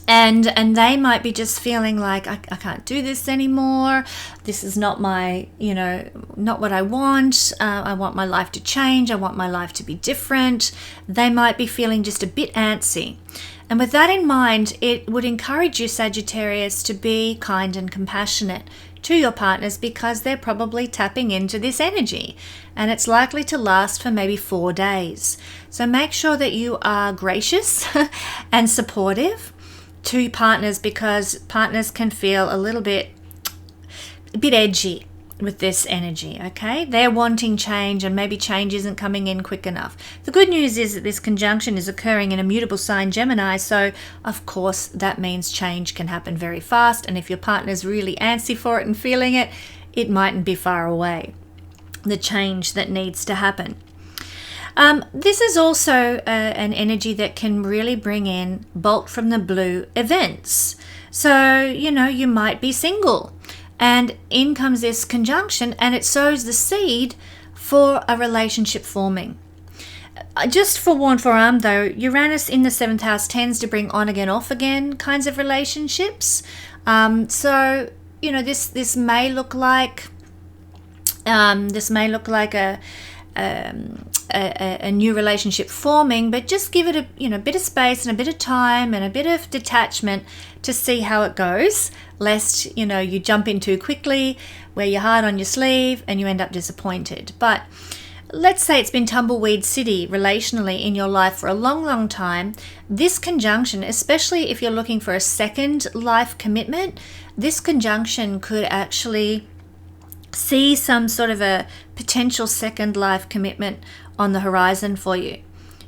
And they might be just feeling like, I can't do this anymore. This is not my, not what I want. I want my life to change. I want my life to be different. They might be feeling just a bit antsy. And with that in mind, it would encourage you, Sagittarius, to be kind and compassionate to your partners, because they're probably tapping into this energy. And it's likely to last for maybe 4 days. So make sure that you are gracious and supportive to partners, because partners can feel a bit edgy with this energy, okay? They're wanting change, and maybe change isn't coming in quick enough. The good news is that this conjunction is occurring in a mutable sign, Gemini, so of course that means change can happen very fast, and if your partner's really antsy for it and feeling it, it mightn't be far away, the change that needs to happen. This is also an energy that can really bring in bolt from the blue events. So, you might be single, and in comes this conjunction, and it sows the seed for a relationship forming. Just forearmed though, Uranus in the 7th house tends to bring on again, off again kinds of relationships. So, this may look like a new relationship forming, but just give it a bit of space and a bit of time and a bit of detachment to see how it goes, lest you jump in too quickly, wear your heart on your sleeve, and you end up disappointed. But let's say it's been tumbleweed city relationally in your life for a long time. This conjunction, especially if you're looking for a second life commitment, this conjunction could actually see some sort of a potential second life commitment on the horizon for you.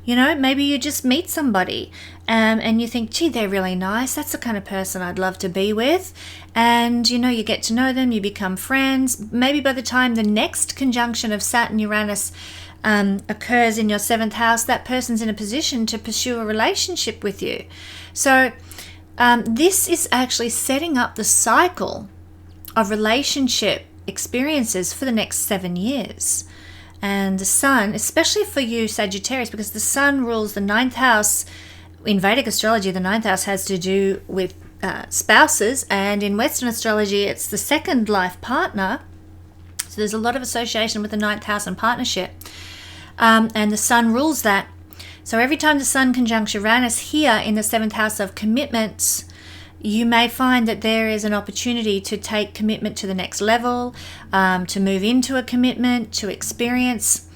Maybe you just meet somebody and you think, gee, they're really nice. That's the kind of person I'd love to be with. And, you get to know them, you become friends. Maybe by the time the next conjunction of Saturn Uranus occurs in your 7th house, that person's in a position to pursue a relationship with you. So this is actually setting up the cycle of relationship experiences for the next 7 years. And the sun, especially for you Sagittarius, because the sun rules the 9th house. In Vedic astrology, the 9th house has to do with spouses, and in Western astrology, it's the second life partner. So there's a lot of association with the 9th house and partnership. And the sun rules that. So every time the sun conjuncts Uranus here in the 7th house of commitments, you may find that there is an opportunity to take commitment to the next level, to move into a commitment, to experience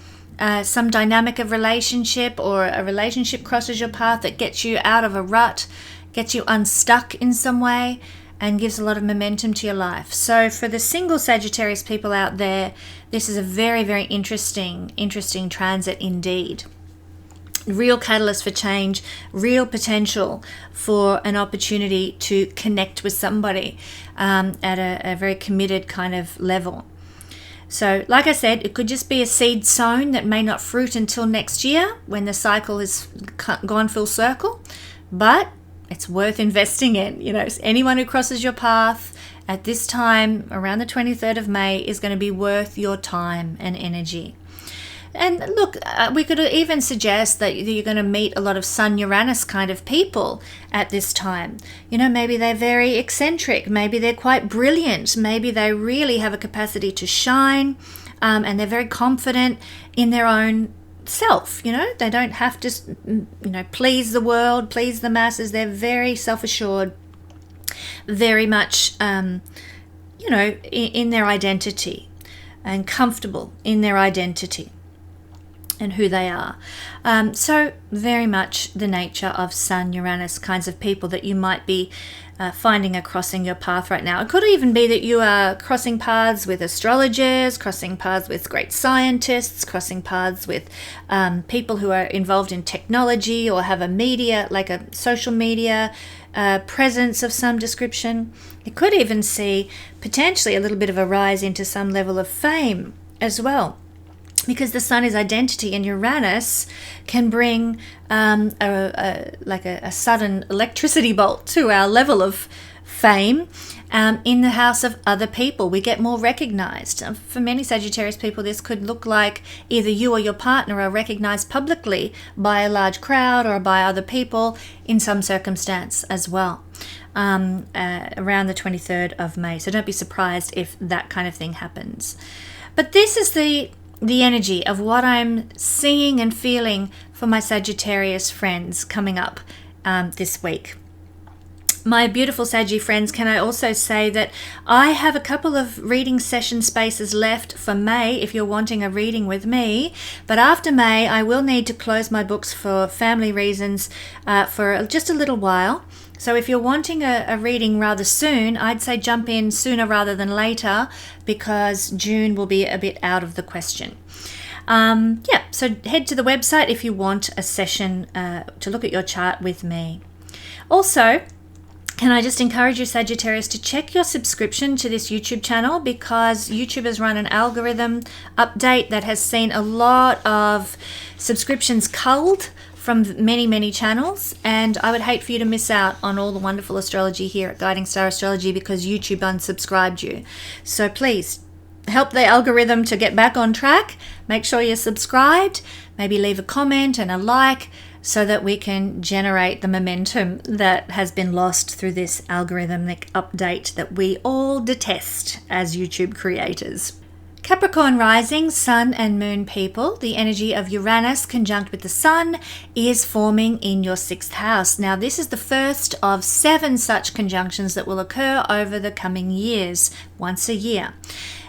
some dynamic of relationship, or a relationship crosses your path that gets you out of a rut, gets you unstuck in some way, and gives a lot of momentum to your life. So for the single Sagittarius people out there, this is a very, very interesting transit indeed. Real catalyst for change, real potential for an opportunity to connect with somebody at a very committed kind of level. So like I said, it could just be a seed sown that may not fruit until next year when the cycle has gone full circle, but it's worth investing in. Anyone who crosses your path at this time around the 23rd of May is going to be worth your time and energy. And look, we could even suggest that you're going to meet a lot of Sun Uranus kind of people at this time. Maybe they're very eccentric, maybe they're quite brilliant, maybe they really have a capacity to shine, and they're very confident in their own self. They don't have to, please the world, please the masses. They're very self-assured, very much, in their identity, and comfortable in their identity and who they are. So very much the nature of Sun Uranus kinds of people that you might be finding are crossing your path right now. It could even be that you are crossing paths with astrologers, crossing paths with great scientists, crossing paths with people who are involved in technology or have a media, like a social media presence of some description. It could even see potentially a little bit of a rise into some level of fame as well, because the sun is identity, and Uranus can bring a sudden electricity bolt to our level of fame in the house of other people. We get more recognized. For many Sagittarius people, this could look like either you or your partner are recognized publicly by a large crowd or by other people in some circumstance as well, around the 23rd of May. So don't be surprised if that kind of thing happens. But this is the energy of what I'm seeing and feeling for my Sagittarius friends coming up this week. My beautiful Saggy friends, can I also say that I have a couple of reading session spaces left for May if you're wanting a reading with me. But after May, I will need to close my books for family reasons for just a little while. So if you're wanting a reading rather soon, I'd say jump in sooner rather than later, because June will be a bit out of the question. So head to the website if you want a session to look at your chart with me. Also, can I just encourage you, Sagittarius, to check your subscription to this YouTube channel, because YouTube has run an algorithm update that has seen a lot of subscriptions culled from many, many channels, and I would hate for you to miss out on all the wonderful astrology here at Guiding Star Astrology because YouTube unsubscribed you. So please help the algorithm to get back on track. Make sure you're subscribed, maybe leave a comment and a like, so that we can generate the momentum that has been lost through this algorithmic update that we all detest as YouTube creators. Capricorn rising, sun and moon people, the energy of Uranus conjunct with the sun is forming in your 6th house. Now, this is the first of 7 such conjunctions that will occur over the coming years, once a year.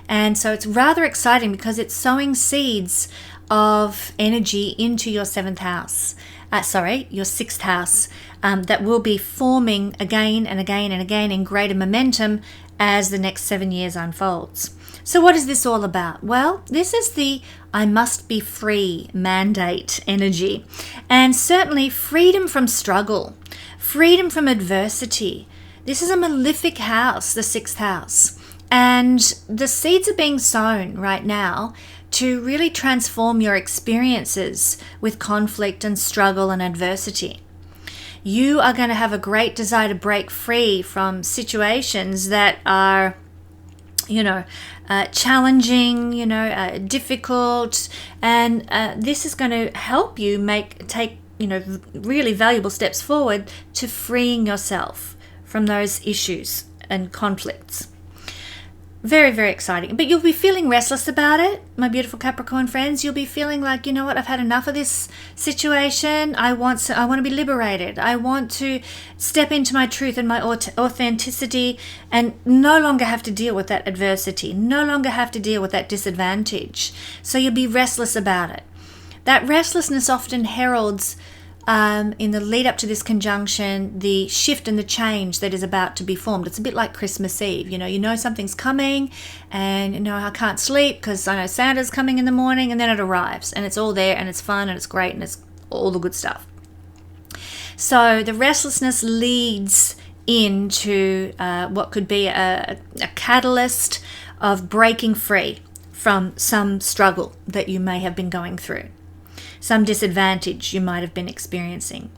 And so it's rather exciting because it's sowing seeds of energy into your 7th house. Your 6th house, that will be forming again and again and again in greater momentum as the next 7 years unfolds. So what is this all about? Well, this is the I must be free mandate energy, and certainly freedom from struggle, freedom from adversity. This is a malefic house, the 6th house, and the seeds are being sown right now to really transform your experiences with conflict and struggle and adversity. You are going to have a great desire to break free from situations that are challenging, difficult, and this is going to help you take really valuable steps forward to freeing yourself from those issues and conflicts. Very, very exciting. But you'll be feeling restless about it, my beautiful Capricorn friends. You'll be feeling like, you know what, I've had enough of this situation. I want to be liberated. I want to step into my truth and my authenticity and no longer have to deal with that adversity, no longer have to deal with that disadvantage. So you'll be restless about it. That restlessness often heralds in the lead up to this conjunction, the shift and the change that is about to be formed. It's a bit like Christmas Eve. You know something's coming, and I can't sleep because I know Santa's coming in the morning, and then it arrives and it's all there and it's fun and it's great and it's all the good stuff. So the restlessness leads into what could be a catalyst of breaking free from some struggle that you may have been going through, some disadvantage you might have been experiencing.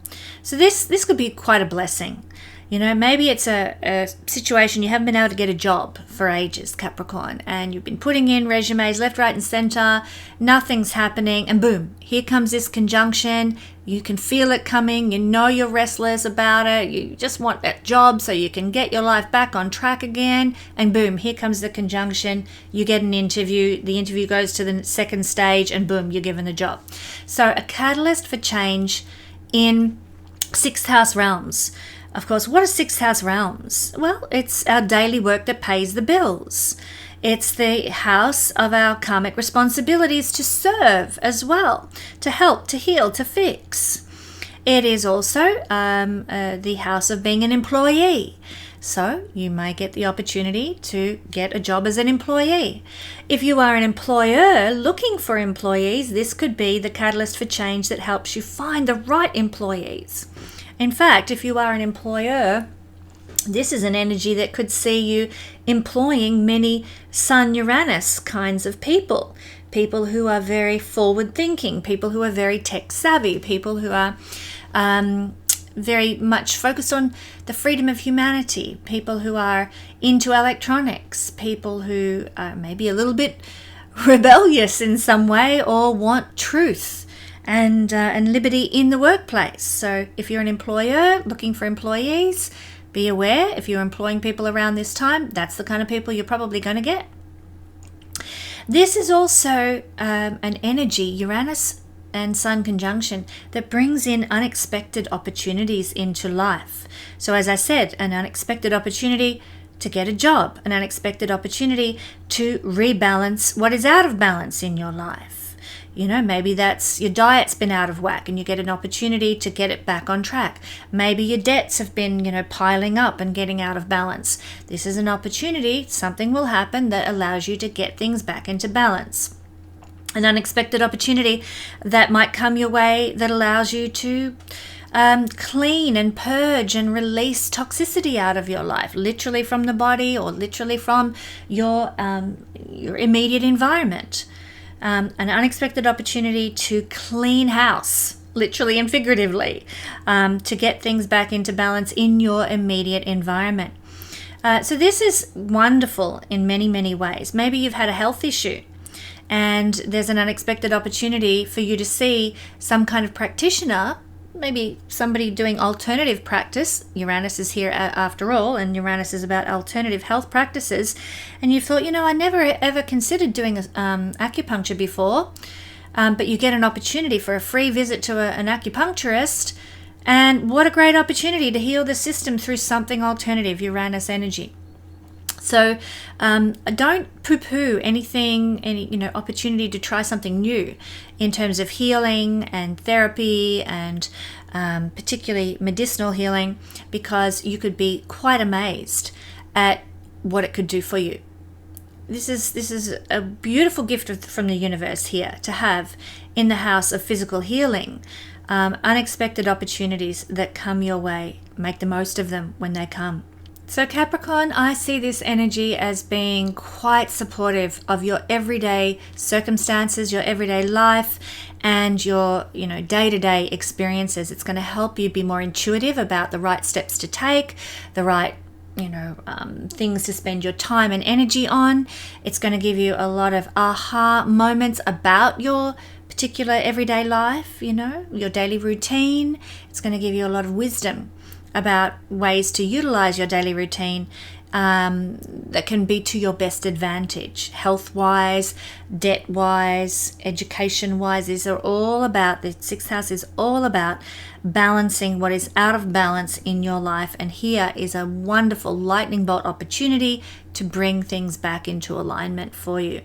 So this could be quite a blessing. Maybe it's a situation you haven't been able to get a job for ages, Capricorn, and you've been putting in resumes left, right, and center. Nothing's happening, and boom, here comes this conjunction. You can feel it coming. You're restless about it. You just want that job so you can get your life back on track again, and boom, here comes the conjunction. You get an interview. The interview goes to the second stage, and boom, you're given the job. So a catalyst for change in 6th house realms. Of course, what are 6th house realms? Well, it's our daily work that pays the bills. It's the house of our karmic responsibilities to serve as well, to help, to heal, to fix. It is also the house of being an employee. So you may get the opportunity to get a job as an employee. If you are an employer looking for employees, this could be the catalyst for change that helps you find the right employees. In fact, if you are an employer, this is an energy that could see you employing many Sun Uranus kinds of people who are very forward thinking, people who are very tech savvy, people who are very much focused on the freedom of humanity, people who are into electronics, people who are maybe a little bit rebellious in some way or want truth and liberty in the workplace. So if you're an employer looking for employees, be aware if you're employing people around this time, that's the kind of people you're probably going to get. This is also an energy, Uranus and Sun conjunction, that brings in unexpected opportunities into life. So as I said, an unexpected opportunity to get a job, an unexpected opportunity to rebalance what is out of balance in your life. Maybe that's your diet's been out of whack and you get an opportunity to get it back on track. Maybe your debts have been, piling up and getting out of balance. This is an opportunity, something will happen that allows you to get things back into balance. An unexpected opportunity that might come your way that allows you to clean and purge and release toxicity out of your life, literally from the body or literally from your immediate environment. An unexpected opportunity to clean house, literally and figuratively, to get things back into balance in your immediate environment. So this is wonderful in many, many ways. Maybe you've had a health issue and there's an unexpected opportunity for you to see some kind of practitioner, maybe somebody doing alternative practice. Uranus is here after all, and Uranus is about alternative health practices. And you thought, I never ever considered doing acupuncture before, but you get an opportunity for a free visit to an acupuncturist, and what a great opportunity to heal the system through something alternative, Uranus energy. So don't poo-poo any opportunity to try something new in terms of healing and therapy and particularly medicinal healing, because you could be quite amazed at what it could do for you. This is a beautiful gift from the universe here to have in the house of physical healing. Unexpected opportunities that come your way. Make the most of them when they come. So Capricorn, I see this energy as being quite supportive of your everyday circumstances, your everyday life, and your, day-to-day experiences. It's going to help you be more intuitive about the right steps to take, the right things to spend your time and energy on. It's going to give you a lot of aha moments about your particular everyday life, your daily routine. It's going to give you a lot of wisdom about ways to utilize your daily routine that can be to your best advantage, health-wise, debt-wise, education-wise. These are all about, the sixth house is all about balancing what is out of balance in your life. And here is a wonderful lightning bolt opportunity to bring things back into alignment for you.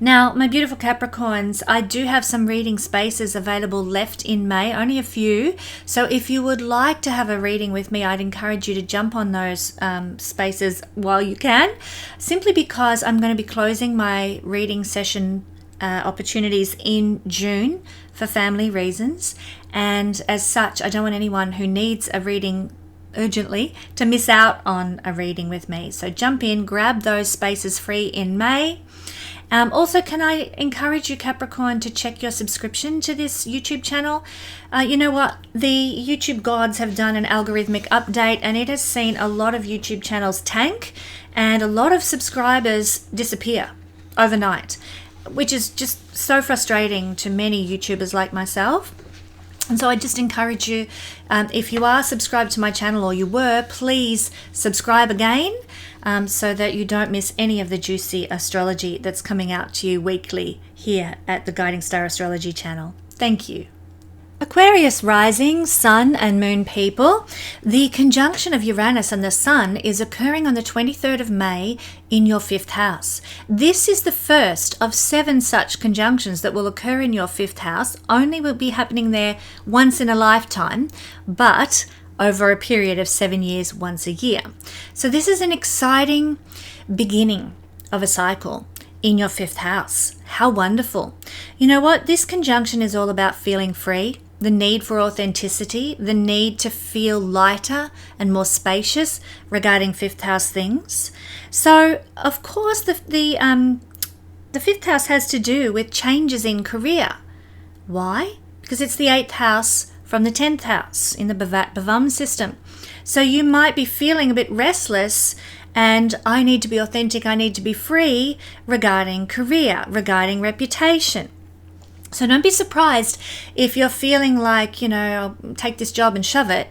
Now, my beautiful Capricorns, I do have some reading spaces available left in May, only a few. So if you would like to have a reading with me, I'd encourage you to jump on those spaces while you can, simply because I'm going to be closing my reading session opportunities in June for family reasons. And as such, I don't want anyone who needs a reading urgently to miss out on a reading with me. So jump in, grab those spaces free in May. Also, can I encourage you, Capricorn, to check your subscription to this YouTube channel? You know what? The YouTube gods have done an algorithmic update, and it has seen a lot of YouTube channels tank and a lot of subscribers disappear overnight, which is just so frustrating to many YouTubers like myself. And so I just encourage you, if you are subscribed to my channel, or you were, please subscribe again so that you don't miss any of the juicy astrology that's coming out to you weekly here at the Guiding Star Astrology channel. Thank you. Aquarius rising, sun and moon people, the conjunction of Uranus and the sun is occurring on the 23rd of May in your 5th house. This is the first of 7 such conjunctions that will occur in your 5th house. Only will be happening there once in a lifetime, but over a period of 7 years, once a year. So this is an exciting beginning of a cycle in your 5th house. How wonderful. You know what? This conjunction is all about feeling free, the need for authenticity, the need to feel lighter and more spacious regarding 5th house things. So, of course, the 5th house has to do with changes in career. Why? Because it's the 8th house from the 10th house in the Bhavam system. So you might be feeling a bit restless, and I need to be authentic, I need to be free regarding career, regarding reputation. So don't be surprised if you're feeling like, I'll take this job and shove it,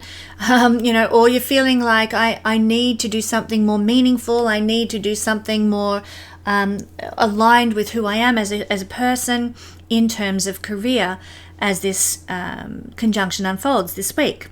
or you're feeling like I need to do something more meaningful, I need to do something more aligned with who I am as a person in terms of career as this conjunction unfolds this week.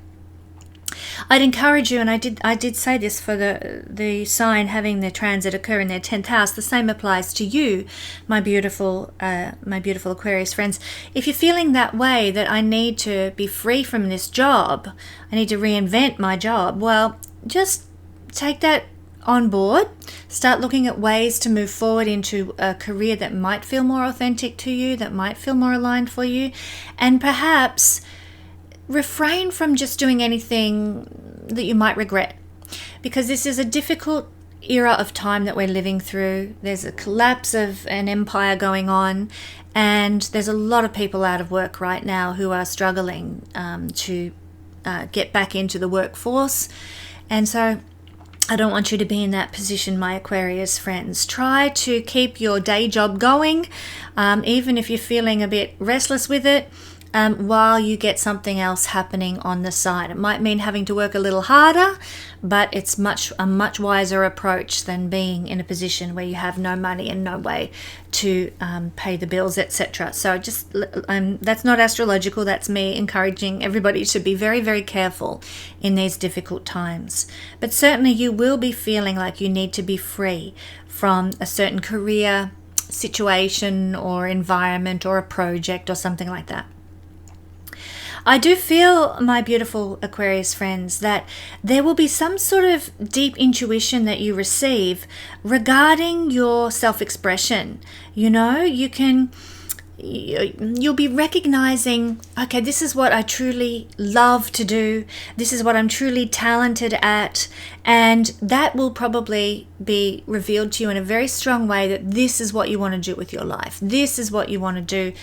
I'd encourage you, and I did say this for the sign having the transit occur in their 10th house. The same applies to you, my beautiful Aquarius friends. If you're feeling that way, that I need to be free from this job, I need to reinvent my job, well, just take that on board. Start looking at ways to move forward into a career that might feel more authentic to you, that might feel more aligned for you, and perhaps refrain from just doing anything that you might regret, because this is a difficult era of time that we're living through. There's a collapse of an empire going on, and there's a lot of people out of work right now who are struggling to get back into the workforce. And so I don't want you to be in that position, my Aquarius friends. Try to keep your day job going, even if you're feeling a bit restless with it, while you get something else happening on the side. It might mean having to work a little harder, but it's a much wiser approach than being in a position where you have no money and no way to pay the bills, etc. So just that's not astrological. That's me encouraging everybody to be very, very careful in these difficult times. But certainly you will be feeling like you need to be free from a certain career situation or environment or a project or something like that. I do feel, my beautiful Aquarius friends, that there will be some sort of deep intuition that you receive regarding your self-expression. You'll be recognizing, okay, this is what I truly love to do. This is what I'm truly talented at. And that will probably be revealed to you in a very strong way, that this is what you want to do with your life. This is what you want to do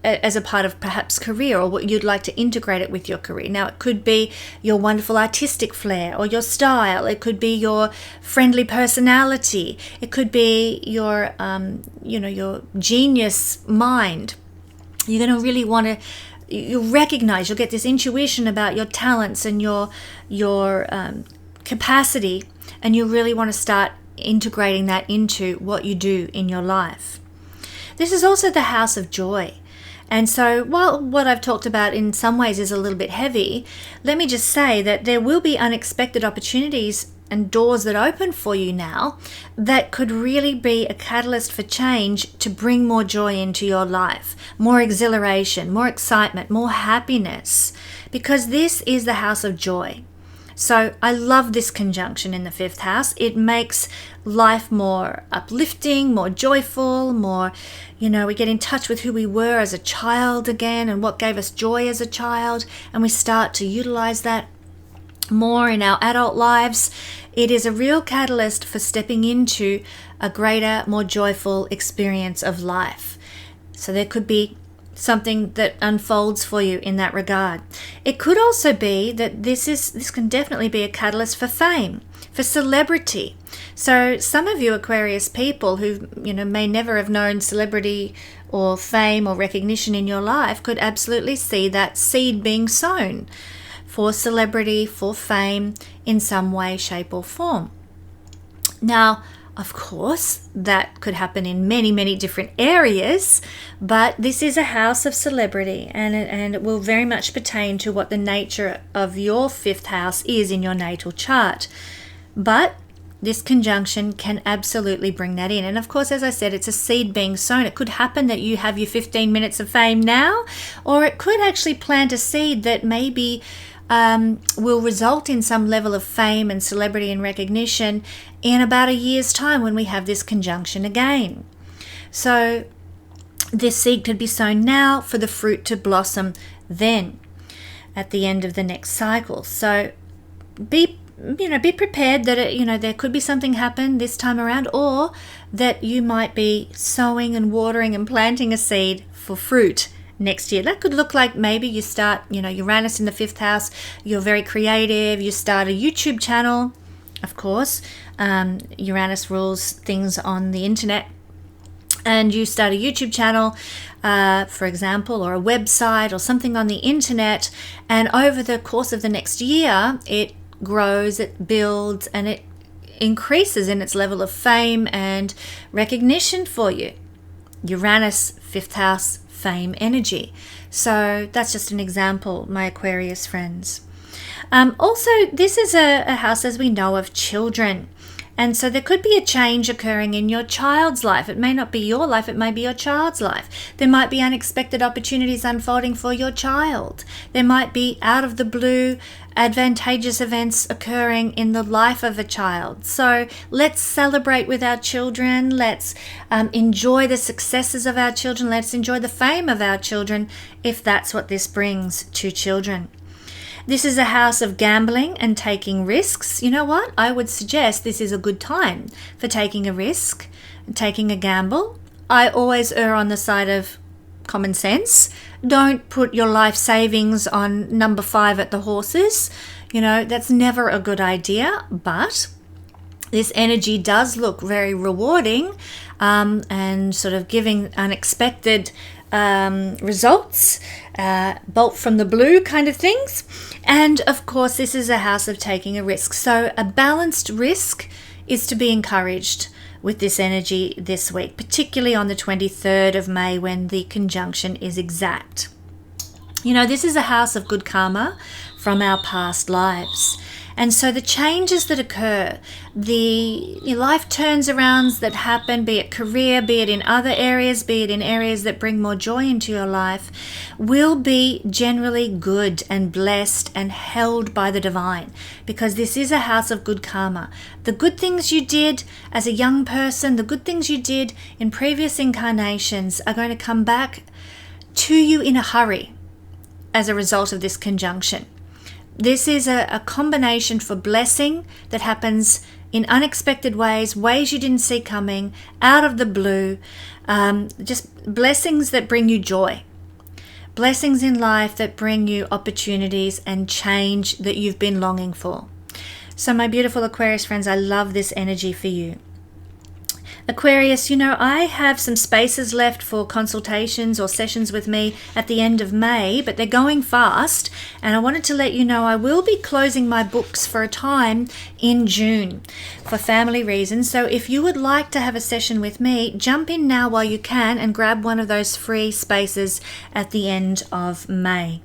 as a part of perhaps career, or what you'd like to integrate it with your career. Now, it could be your wonderful artistic flair or your style. It could be your friendly personality. It could be your, your genius mind. You're going to really want to, you'll get this intuition about your talents and your capacity, and you really want to start integrating that into what you do in your life. This is also the house of joy. And so while what I've talked about in some ways is a little bit heavy, let me just say that there will be unexpected opportunities and doors that open for you now that could really be a catalyst for change to bring more joy into your life, more exhilaration, more excitement, more happiness, because this is the house of joy. So I love this conjunction in the 5th house. It makes life more uplifting, more joyful, more, we get in touch with who we were as a child again and what gave us joy as a child, and we start to utilize that more in our adult lives. It is a real catalyst for stepping into a greater, more joyful experience of life. So there could be something that unfolds for you in that regard. It could also be that this can definitely be a catalyst for fame, for celebrity. So some of you Aquarius people who may never have known celebrity or fame or recognition in your life could absolutely see that seed being sown for celebrity, for fame in some way, shape or form. Now, of course, that could happen in many, many different areas, but this is a house of celebrity, and it will very much pertain to what the nature of your 5th house is in your natal chart. But this conjunction can absolutely bring that in. And of course, as I said, it's a seed being sown. It could happen that you have your 15 minutes of fame now, or it could actually plant a seed that maybe will result in some level of fame and celebrity and recognition in about a year's time when we have this conjunction again. So this seed could be sown now for the fruit to blossom then at the end of the next cycle. So be prepared that there could be something happen this time around, or that you might be sowing and watering and planting a seed for fruit next year. That could look like maybe you start, Uranus in the 5th house, you're very creative, you start a YouTube channel. Of course, Uranus rules things on the internet, and you start a YouTube channel, for example, or a website or something on the internet, and over the course of the next year, it grows, it builds, and it increases in its level of fame and recognition for you. Uranus, 5th house, fame energy. So that's just an example, my Aquarius friends. Also, this is a house, as we know, of children. And so there could be a change occurring in your child's life. It may not be your life, it may be your child's life. There might be unexpected opportunities unfolding for your child. There might be out of the blue advantageous events occurring in the life of a child. So let's celebrate with our children. Let's enjoy the successes of our children. Let's enjoy the fame of our children, if that's what this brings to children. This is a house of gambling and taking risks. You know what? I would suggest this is a good time for taking a risk, taking a gamble. I always err on the side of common sense. Don't put your life savings on number 5 at the horses. That's never a good idea. But this energy does look very rewarding and sort of giving unexpected results, bolt from the blue kind of things. And of course, this is a house of taking a risk. So a balanced risk is to be encouraged with this energy this week, particularly on the 23rd of May when the conjunction is exact. This is a house of good karma from our past lives. And so the changes that occur, the life turns arounds that happen, be it career, be it in other areas, be it in areas that bring more joy into your life, will be generally good and blessed and held by the divine, because this is a house of good karma. The good things you did as a young person, the good things you did in previous incarnations are going to come back to you in a hurry as a result of this conjunction. This is a combination for blessing that happens in unexpected ways, ways you didn't see coming, out of the blue, just blessings that bring you joy. Blessings in life that bring you opportunities and change that you've been longing for. So my beautiful Aquarius friends, I love this energy for you. Aquarius, I have some spaces left for consultations or sessions with me at the end of May, but they're going fast. And I wanted to let you know I will be closing my books for a time in June for family reasons. So if you would like to have a session with me, jump in now while you can and grab one of those free spaces at the end of May.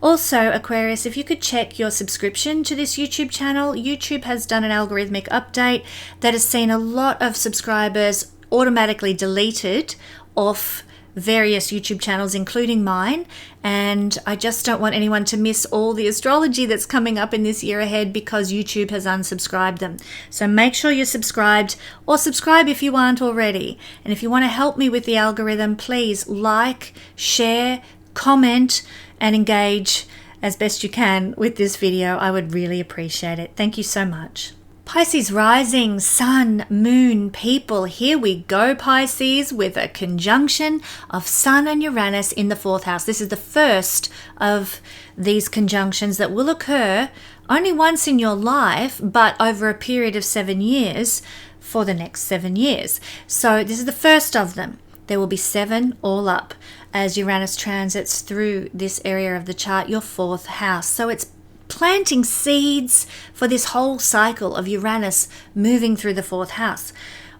Also, Aquarius, if you could check your subscription to this YouTube channel. YouTube has done an algorithmic update that has seen a lot of subscribers automatically deleted off various YouTube channels, including mine. And I just don't want anyone to miss all the astrology that's coming up in this year ahead because YouTube has unsubscribed them. So make sure you're subscribed, or subscribe if you aren't already. And if you want to help me with the algorithm, please like, share, comment, and engage as best you can with this video. I would really appreciate it. Thank you so much. Pisces rising, sun, moon, people. Here we go, Pisces, with a conjunction of Sun and Uranus in the 4th house. This is the first of these conjunctions that will occur only once in your life, but over a period of 7 years for the next 7 years. So this is the first of them. There will be 7 all up as Uranus transits through this area of the chart, your 4th house. So it's planting seeds for this whole cycle of Uranus moving through the 4th house.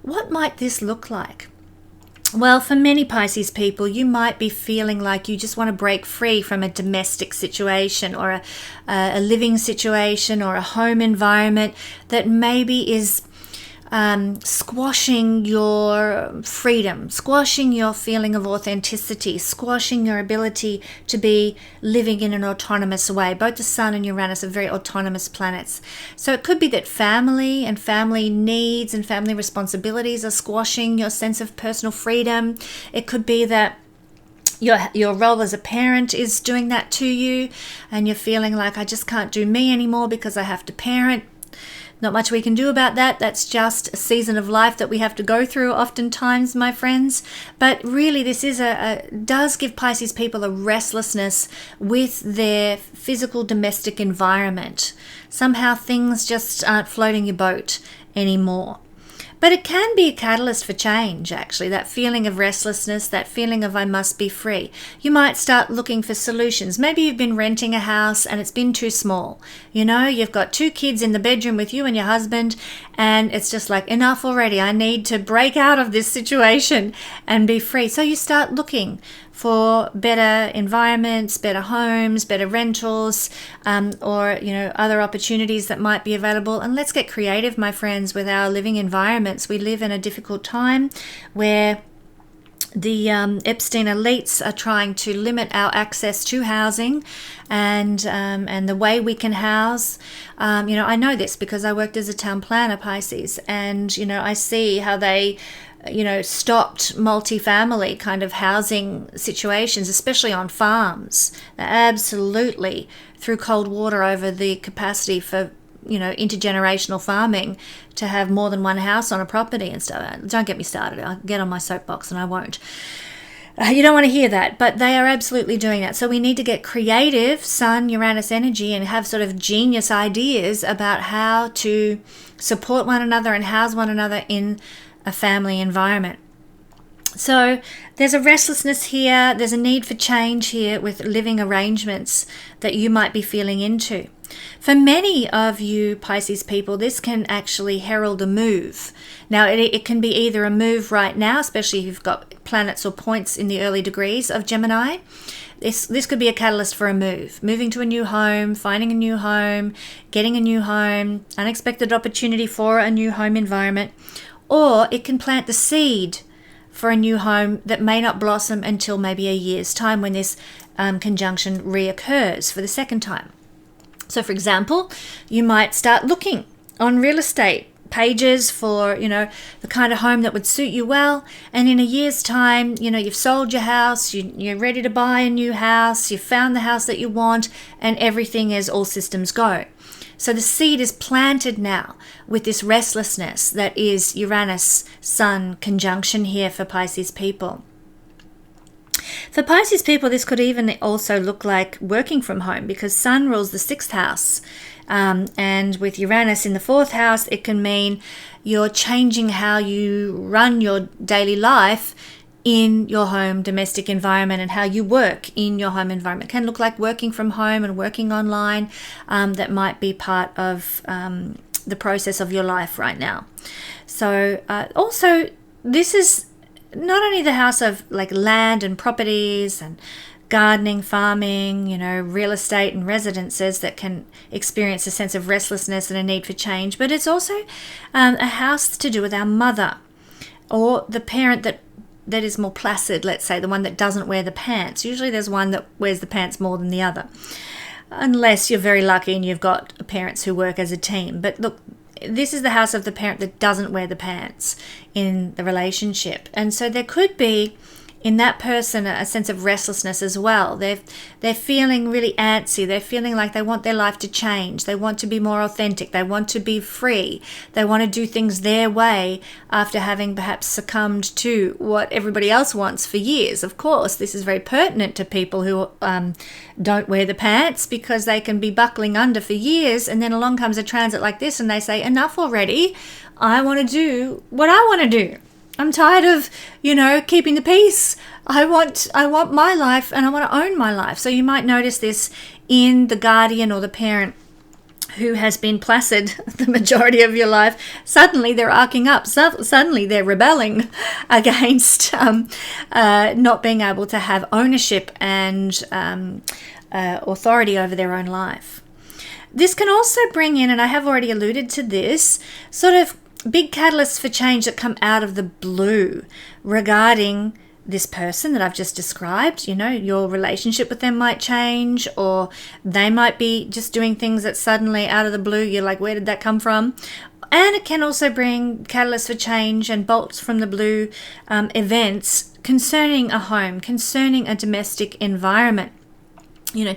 What might this look like? Well, for many Pisces people, you might be feeling like you just want to break free from a domestic situation or a living situation or a home environment that maybe is squashing your freedom, squashing your feeling of authenticity, squashing your ability to be living in an autonomous way. Both the Sun and Uranus are very autonomous planets. So it could be that family and family needs and family responsibilities are squashing your sense of personal freedom. It could be that your role as a parent is doing that to you and you're feeling like, I just can't do me anymore because I have to parent. Not much we can do about that. That's just a season of life that we have to go through oftentimes, my friends. But really, this is does give Pisces people a restlessness with their physical domestic environment. Somehow things just aren't floating your boat anymore. But it can be a catalyst for change, actually, that feeling of restlessness, that feeling of I must be free. You might start looking for solutions. Maybe you've been renting a house and it's been too small. You've got 2 kids in the bedroom with you and your husband, and it's just like, enough already. I need to break out of this situation and be free. So you start looking for better environments, better homes, better rentals, or other opportunities that might be available. And let's get creative, my friends, with our living environments. We live in a difficult time where the Epstein elites are trying to limit our access to housing and the way we can house. I know this because I worked as a town planner, Pisces, and I see how they stopped multifamily kind of housing situations, especially on farms. They absolutely threw cold water over the capacity for intergenerational farming to have more than one house on a property and stuff. Don't get me started. I'll get on my soapbox and I won't. You don't want to hear that, but they are absolutely doing that. So we need to get creative, Sun, Uranus energy, and have sort of genius ideas about how to support one another and house one another in a family environment. So there's a restlessness here. There's a need for change here with living arrangements that you might be feeling into. For many of you Pisces people, this can actually herald a move. Now, it can be either a move right now, especially if you've got planets or points in the early degrees of Gemini. This could be a catalyst for a move. Moving to a new home, finding a new home, getting a new home, unexpected opportunity for a new home environment. Or it can plant the seed for a new home that may not blossom until maybe a year's time when this conjunction reoccurs for the second time. So, for example, you might start looking on real estate pages for, the kind of home that would suit you well. And in a year's time, you've sold your house, you're ready to buy a new house, you've found the house that you want, and everything is all systems go. So the seed is planted now with this restlessness that is Uranus-Sun conjunction here for Pisces people. For Pisces people, this could even also look like working from home because Sun rules the 6th house. And with Uranus in the 4th house, it can mean you're changing how you run your daily life in your home domestic environment and how you work in your home environment. It can look like working from home and working online. That might be part of the process of your life right now. So also, this is not only the house of like land and properties and gardening, farming, real estate and residences that can experience a sense of restlessness and a need for change, but it's also a house to do with our mother or the parent that is more placid, let's say, the one that doesn't wear the pants. Usually there's one that wears the pants more than the other, unless you're very lucky and you've got parents who work as a team. But look, this is the house of the parent that doesn't wear the pants in the relationship. And so there could be in that person a sense of restlessness as well. They're feeling really antsy. They're feeling like they want their life to change. They want to be more authentic. They want to be free. They want to do things their way after having perhaps succumbed to what everybody else wants for years. Of course, this is very pertinent to people who don't wear the pants because they can be buckling under for years, and then along comes a transit like this and they say, enough already. I want to do what I want to do. I'm tired of, keeping the peace. I want my life and I want to own my life. So you might notice this in the guardian or the parent who has been placid the majority of your life. Suddenly they're arcing up. Suddenly they're rebelling against not being able to have ownership and authority over their own life. This can also bring in, and I have already alluded to this, sort of big catalysts for change that come out of the blue regarding this person that I've just described. Your relationship with them might change, or they might be just doing things that suddenly out of the blue, you're like, where did that come from? And it can also bring catalysts for change and bolts from the blue events concerning a home, concerning a domestic environment,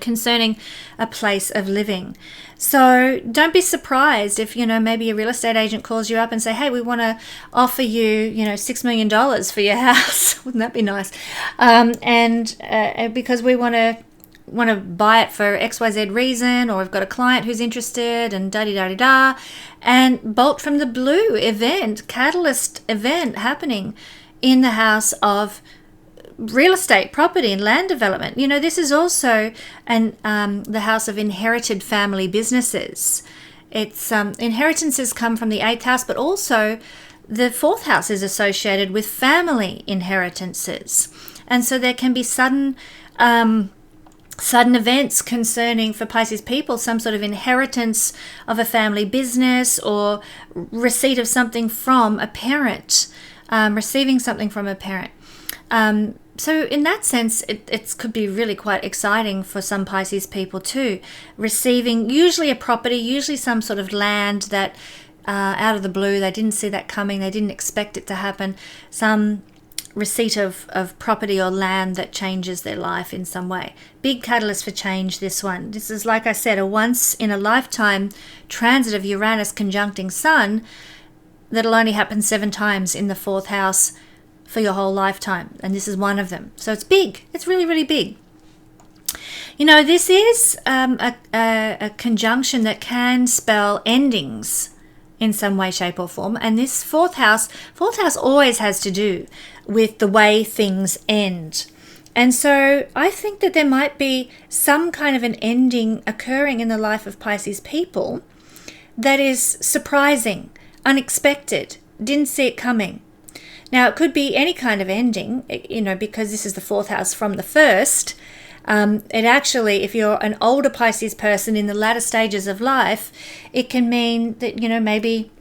concerning a place of living. So don't be surprised if, maybe a real estate agent calls you up and say, hey, we want to offer you, $6 million for your house. Wouldn't that be nice? And because we want to buy it for XYZ reason, or we've got a client who's interested, and da-di-da-di-da. And bolt from the blue event, catalyst event happening in the house of real estate, property and land development. This is also the house of inherited family businesses. It's inheritances come from the 8th house, but also the 4th house is associated with family inheritances. And so there can be sudden events concerning, for Pisces people, some sort of inheritance of a family business or receipt of something from a parent, receiving something from a parent. So in that sense, it could be really quite exciting for some Pisces people too, receiving usually a property, usually some sort of land that out of the blue, they didn't see that coming, they didn't expect it to happen, some receipt of property or land that changes their life in some way. Big catalyst for change, this one. This is, like I said, a once-in-a-lifetime transit of Uranus conjuncting Sun that'll only happen 7 times in the 4th house for your whole lifetime, and this is one of them. So it's big. It's really, really big. This is a conjunction that can spell endings in some way, shape, or form. And this 4th house always has to do with the way things end. And so I think that there might be some kind of an ending occurring in the life of Pisces people that is surprising, unexpected, didn't see it coming. Now, it could be any kind of ending, because this is the fourth house from the first. It actually, if you're an older Pisces person in the latter stages of life, it can mean that, maybe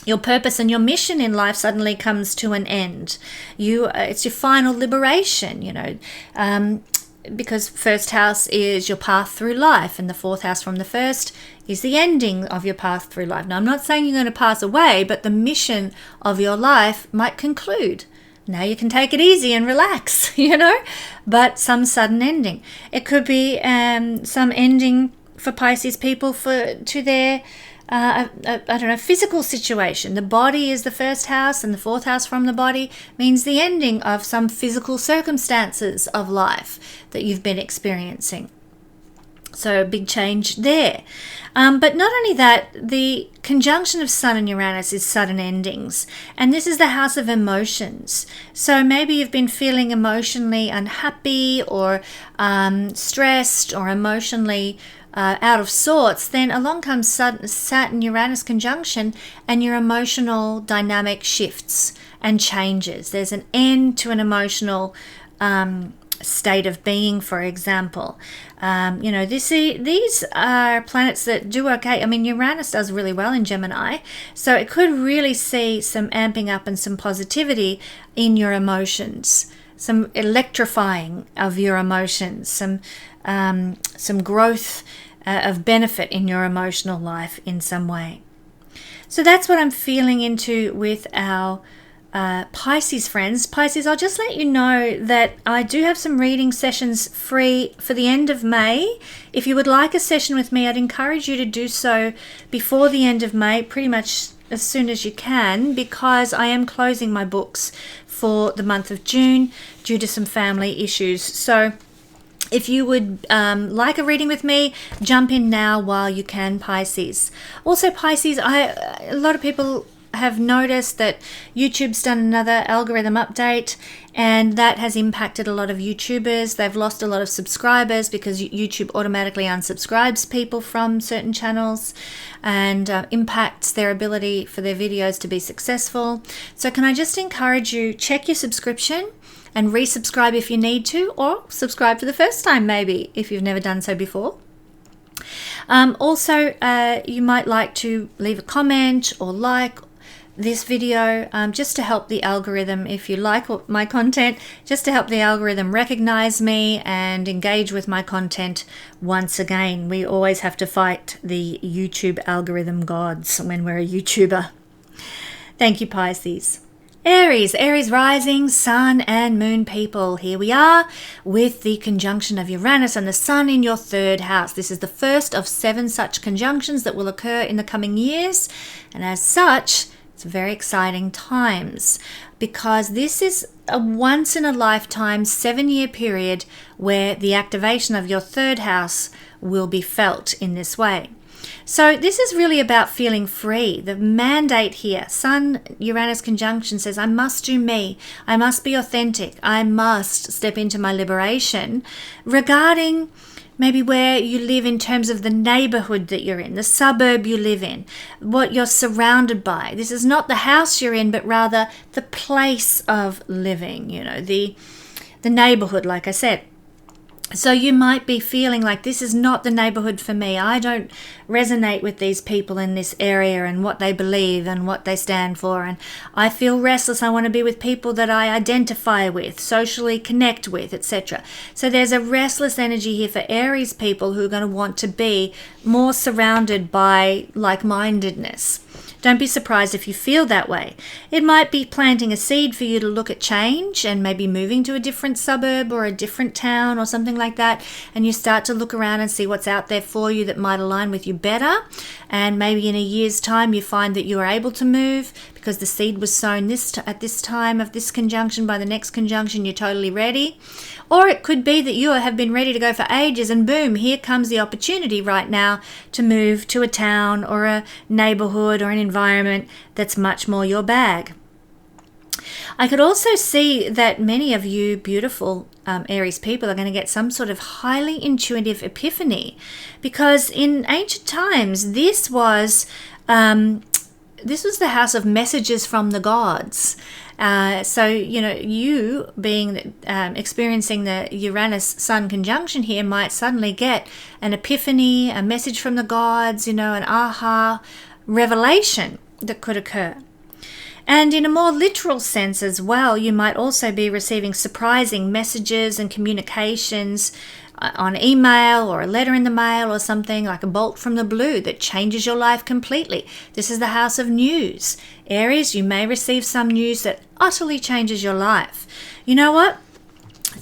your purpose and your mission in life suddenly comes to an end. It's your final liberation, because first house is your path through life, and the fourth house from the first is the ending of your path through life. Now, I'm not saying you're going to pass away, but the mission of your life might conclude. Now you can take it easy and relax, but some sudden ending. It could be some ending for Pisces people to their physical situation. The body is the first house, and the fourth house from the body means the ending of some physical circumstances of life that you've been experiencing. So a big change there. But not only that, the conjunction of Sun and Uranus is sudden endings. And this is the house of emotions. So maybe you've been feeling emotionally unhappy or stressed or emotionally out of sorts. Then along comes Saturn-Uranus conjunction, and your emotional dynamic shifts and changes. There's an end to an emotional state of being, for example. These are planets that do okay. I mean, Uranus does really well in Gemini, so it could really see some amping up and some positivity in your emotions, some electrifying of your emotions, some growth of benefit in your emotional life in some way. So that's what I'm feeling into with our Pisces friends. Pisces, I'll just let you know that I do have some reading sessions free for the end of May. If you would like a session with me, I'd encourage you to do so before the end of May, pretty much as soon as you can, because I am closing my books for the month of June due to some family issues. So if you would like a reading with me, jump in now while you can, Pisces. Also, Pisces, a lot of people have noticed that YouTube's done another algorithm update, and that has impacted a lot of YouTubers. They've lost a lot of subscribers because YouTube automatically unsubscribes people from certain channels and impacts their ability for their videos to be successful. So can I just encourage you, check your subscription and resubscribe if you need to, or subscribe for the first time maybe if you've never done so before. Also, you might like to leave a comment or like this video just to help the algorithm, if you like my content, just to help the algorithm recognize me and engage with my content once again. We always have to fight the YouTube algorithm gods when we're a YouTuber. Thank you, Pisces. Aries rising, sun and moon people. Here we are with the conjunction of Uranus and the sun in your third house. This is the first of 7 such conjunctions that will occur in the coming years. And as such, it's very exciting times, because this is a once in a lifetime 7-year period where the activation of your third house will be felt in this way. So this is really about feeling free. The mandate here, Sun-Uranus conjunction, says I must do me. I must be authentic. I must step into my liberation regarding maybe where you live in terms of the neighborhood that you're in, the suburb you live in, what you're surrounded by. This is not the house you're in, but rather the place of living, the neighborhood, like I said. So you might be feeling like this is not the neighborhood for me. I don't resonate with these people in this area and what they believe and what they stand for. And I feel restless. I want to be with people that I identify with, socially connect with, etc. So there's a restless energy here for Aries people who are going to want to be more surrounded by like-mindedness. Don't be surprised if you feel that way. It might be planting a seed for you to look at change and maybe moving to a different suburb or a different town or something like that, and you start to look around and see what's out there for you that might align with you better, and maybe in a year's time you find that you are able to move because the seed was sown at this time of this conjunction. By the next conjunction you're totally ready. Or it could be that you have been ready to go for ages, and boom, here comes the opportunity right now to move to a town or a neighborhood or an environment that's much more your bag. I could also see that many of you beautiful Aries people are going to get some sort of highly intuitive epiphany, because in ancient times this was the house of messages from the gods. So you being experiencing the Uranus-Sun conjunction here might suddenly get an epiphany, a message from the gods, an aha revelation that could occur. And in a more literal sense as well, you might also be receiving surprising messages and communications on email or a letter in the mail or something, like a bolt from the blue that changes your life completely. This is the house of news. Aries, you may receive some news that utterly changes your life. You know what?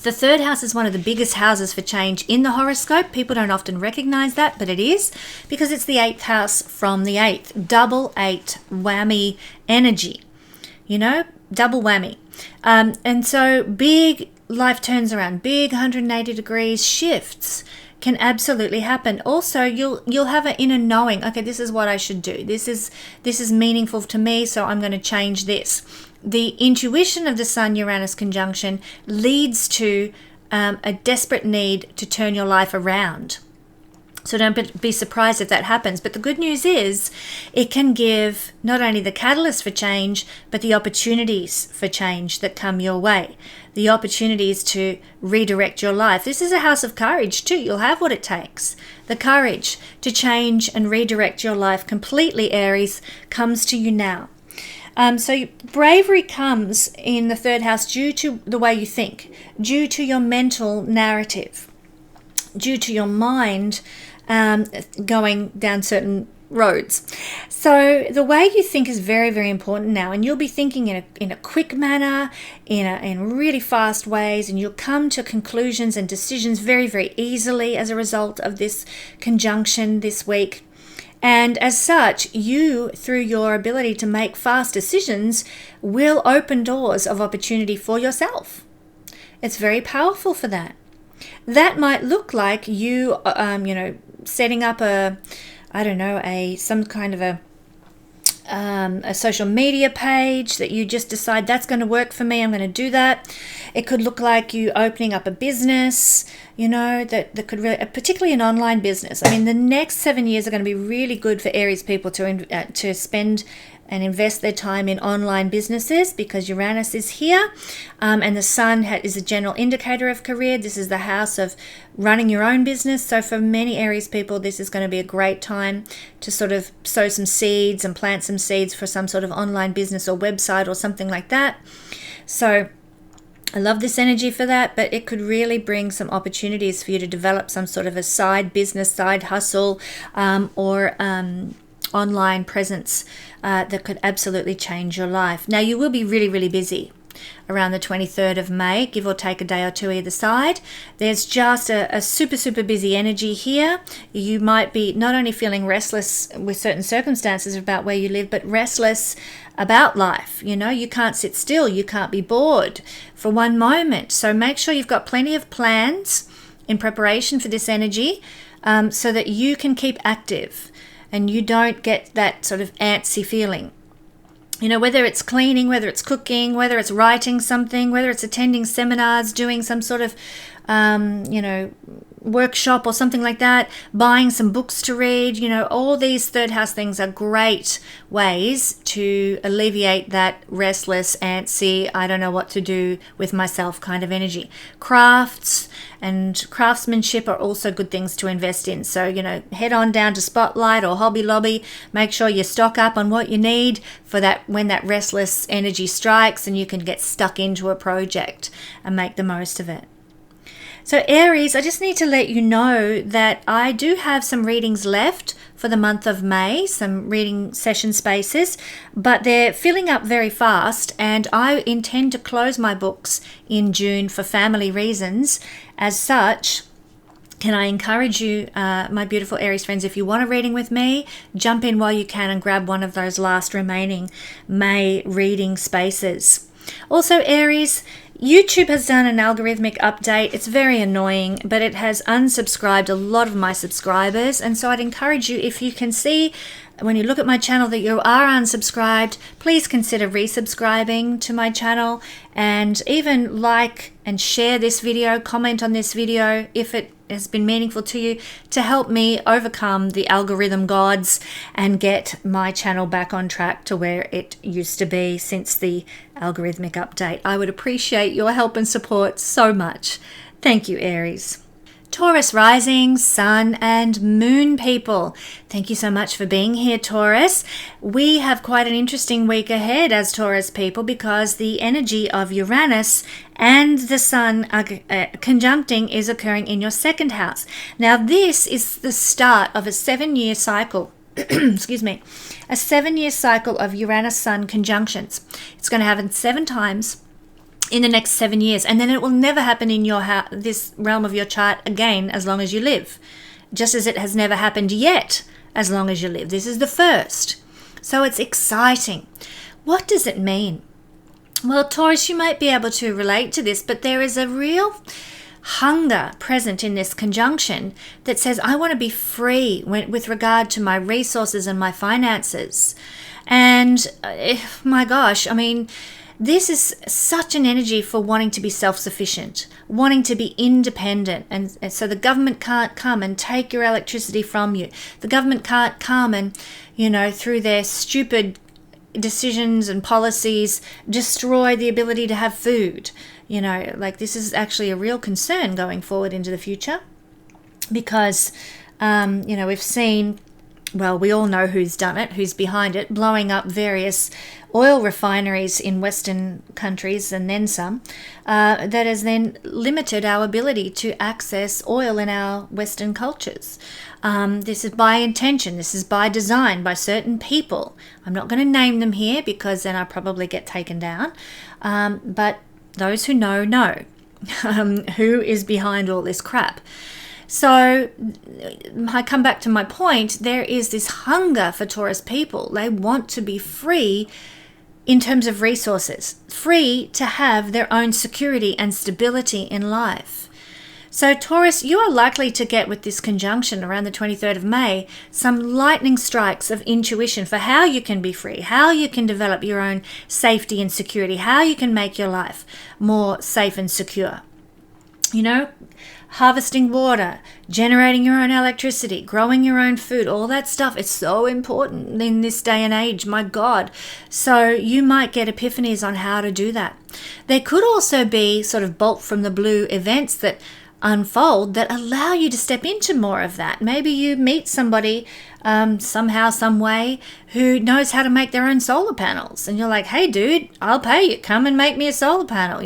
The third house is one of the biggest houses for change in the horoscope. People don't often recognize that, but it is, because it's the 8th house from the 8th. Double 8 whammy energy. Double whammy. And so big life turns around, big 180 degrees shifts can absolutely happen. Also, you'll have an inner knowing, okay, this is what I should do. This is meaningful to me, so I'm going to change this. The intuition of the Sun-Uranus conjunction leads to a desperate need to turn your life around. So don't be surprised if that happens. But the good news is it can give not only the catalyst for change, but the opportunities for change that come your way. The opportunities to redirect your life. This is a house of courage too. You'll have what it takes. The courage to change and redirect your life completely, Aries, comes to you now. So bravery comes in the third house due to the way you think, due to your mental narrative, due to your mind going down certain roads. So the way you think is very, very important now, and you'll be thinking in a quick manner, in really fast ways, and you'll come to conclusions and decisions very, very easily as a result of this conjunction this week. And as such, you, through your ability to make fast decisions, will open doors of opportunity for yourself. It's very powerful for that. That might look like you, setting up some kind of a social media page that you just decide that's going to work for me. I'm going to do that. It could look like you opening up a business, that could really, particularly an online business. I mean, the next 7 years are going to be really good for Aries people to spend and invest their time in online businesses, because Uranus is here, and the Sun is a general indicator of career. This is the house of running your own business. So for many Aries people, this is going to be a great time to sort of sow some seeds and plant some seeds for some sort of online business or website or something like that. So I love this energy for that, but it could really bring some opportunities for you to develop some sort of a side business, side hustle, or online presence that could absolutely change your life. Now, you will be really, really busy around the 23rd of May, give or take a day or two either side. There's just a super, super busy energy here. You might be not only feeling restless with certain circumstances about where you live, but restless about life. You can't sit still. You can't be bored for one moment. So make sure you've got plenty of plans in preparation for this energy, so that you can keep active and you don't get that sort of antsy feeling. Whether it's cleaning, whether it's cooking, whether it's writing something, whether it's attending seminars, doing some sort of, workshop or something like that, buying some books to read, all these third house things are great ways to alleviate that restless, antsy, I don't know what to do with myself kind of energy. Crafts and craftsmanship are also good things to invest in. So, head on down to Spotlight or Hobby Lobby, make sure you stock up on what you need for that when that restless energy strikes and you can get stuck into a project and make the most of it. So Aries, I just need to let you know that I do have some readings left for the month of May, some reading session spaces, but they're filling up very fast, and I intend to close my books in June for family reasons. As such, can I encourage you, my beautiful Aries friends, if you want a reading with me, jump in while you can and grab one of those last remaining May reading spaces. Also, Aries, YouTube has done an algorithmic update. It's very annoying, but it has unsubscribed a lot of my subscribers. And so I'd encourage you, if you can see when you look at my channel that you are unsubscribed, please consider resubscribing to my channel, and even like and share this video, comment on this video if it has been meaningful to you, to help me overcome the algorithm gods and get my channel back on track to where it used to be since the algorithmic update. I would appreciate your help and support so much. Thank you, Aries. Taurus rising, sun and moon people. Thank you so much for being here, Taurus. We have quite an interesting week ahead as Taurus people, because the energy of Uranus and the sun conjuncting is occurring in your second house. Now, this is the start of a 7-year cycle. Excuse me. A 7-year cycle of Uranus-Sun conjunctions. It's going to happen 7 times in the next 7 years, and then it will never happen in your this realm of your chart again as long as you live, just as it has never happened yet as long as you live. This is the first, so it's exciting. What does it mean? Well, Taurus, you might be able to relate to this, but there is a real hunger present in this conjunction that says, I want to be free with regard to my resources and my finances. And my gosh, I mean, this is such an energy for wanting to be self-sufficient, wanting to be independent. And so the government can't come and take your electricity from you. The government can't come and, through their stupid decisions and policies, destroy the ability to have food. This is actually a real concern going forward into the future, because, we've seen, well, we all know who's done it, who's behind it, blowing up various oil refineries in Western countries and then some, that has then limited our ability to access oil in our Western cultures. This is by intention. This is by design, by certain people. I'm not going to name them here because then I'll probably get taken down. But those who know who is behind all this crap. So I come back to my point. There is this hunger for Taurus people. They want to be free in terms of resources, free to have their own security and stability in life. So Taurus, you are likely to get, with this conjunction around the 23rd of May, some lightning strikes of intuition for how you can be free, how you can develop your own safety and security, how you can make your life more safe and secure. Harvesting water, generating your own electricity, growing your own food, all that stuff is so important in this day and age, my God. So you might get epiphanies on how to do that. There could also be sort of bolt from the blue events that unfold that allow you to step into more of that. Maybe you meet somebody somehow, some way, who knows how to make their own solar panels, and you're like, hey dude, I'll pay you, come and make me a solar panel.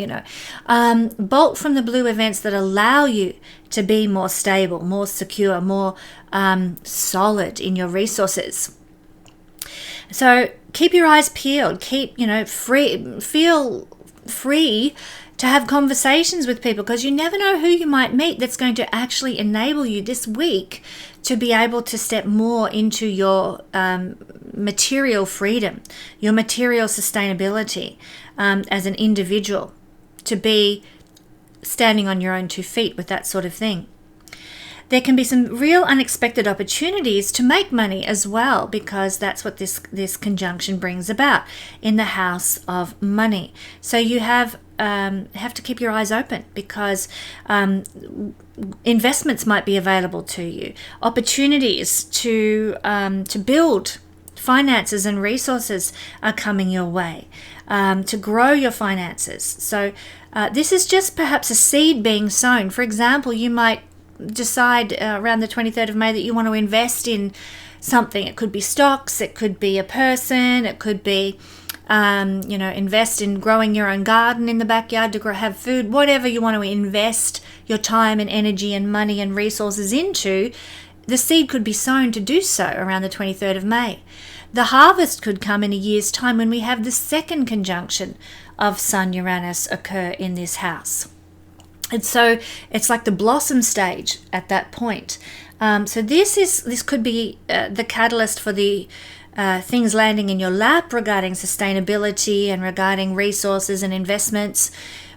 Bolt from the blue events that allow you to be more stable, more secure, more solid in your resources. So keep your eyes peeled, keep feel free to have conversations with people, because you never know who you might meet that's going to actually enable you this week to be able to step more into your material freedom, your material sustainability as an individual, to be standing on your own 2 feet with that sort of thing. There can be some real unexpected opportunities to make money as well, because that's what this conjunction brings about in the house of money. So you have to keep your eyes open, because investments might be available to you, opportunities to build finances and resources are coming your way, to grow your finances. So this is just perhaps a seed being sown. For example, you might decide around the 23rd of May that you want to invest in something. It could be stocks, it could be a person, it could be invest in growing your own garden in the backyard to have food. Whatever you want to invest your time and energy and money and resources into, the seed could be sown to do so around the 23rd of May. The harvest could come in a year's time when we have the second conjunction of Sun Uranus occur in this house. And so it's like the blossom stage at that point. So this could be the catalyst for the things landing in your lap regarding sustainability and regarding resources and investments.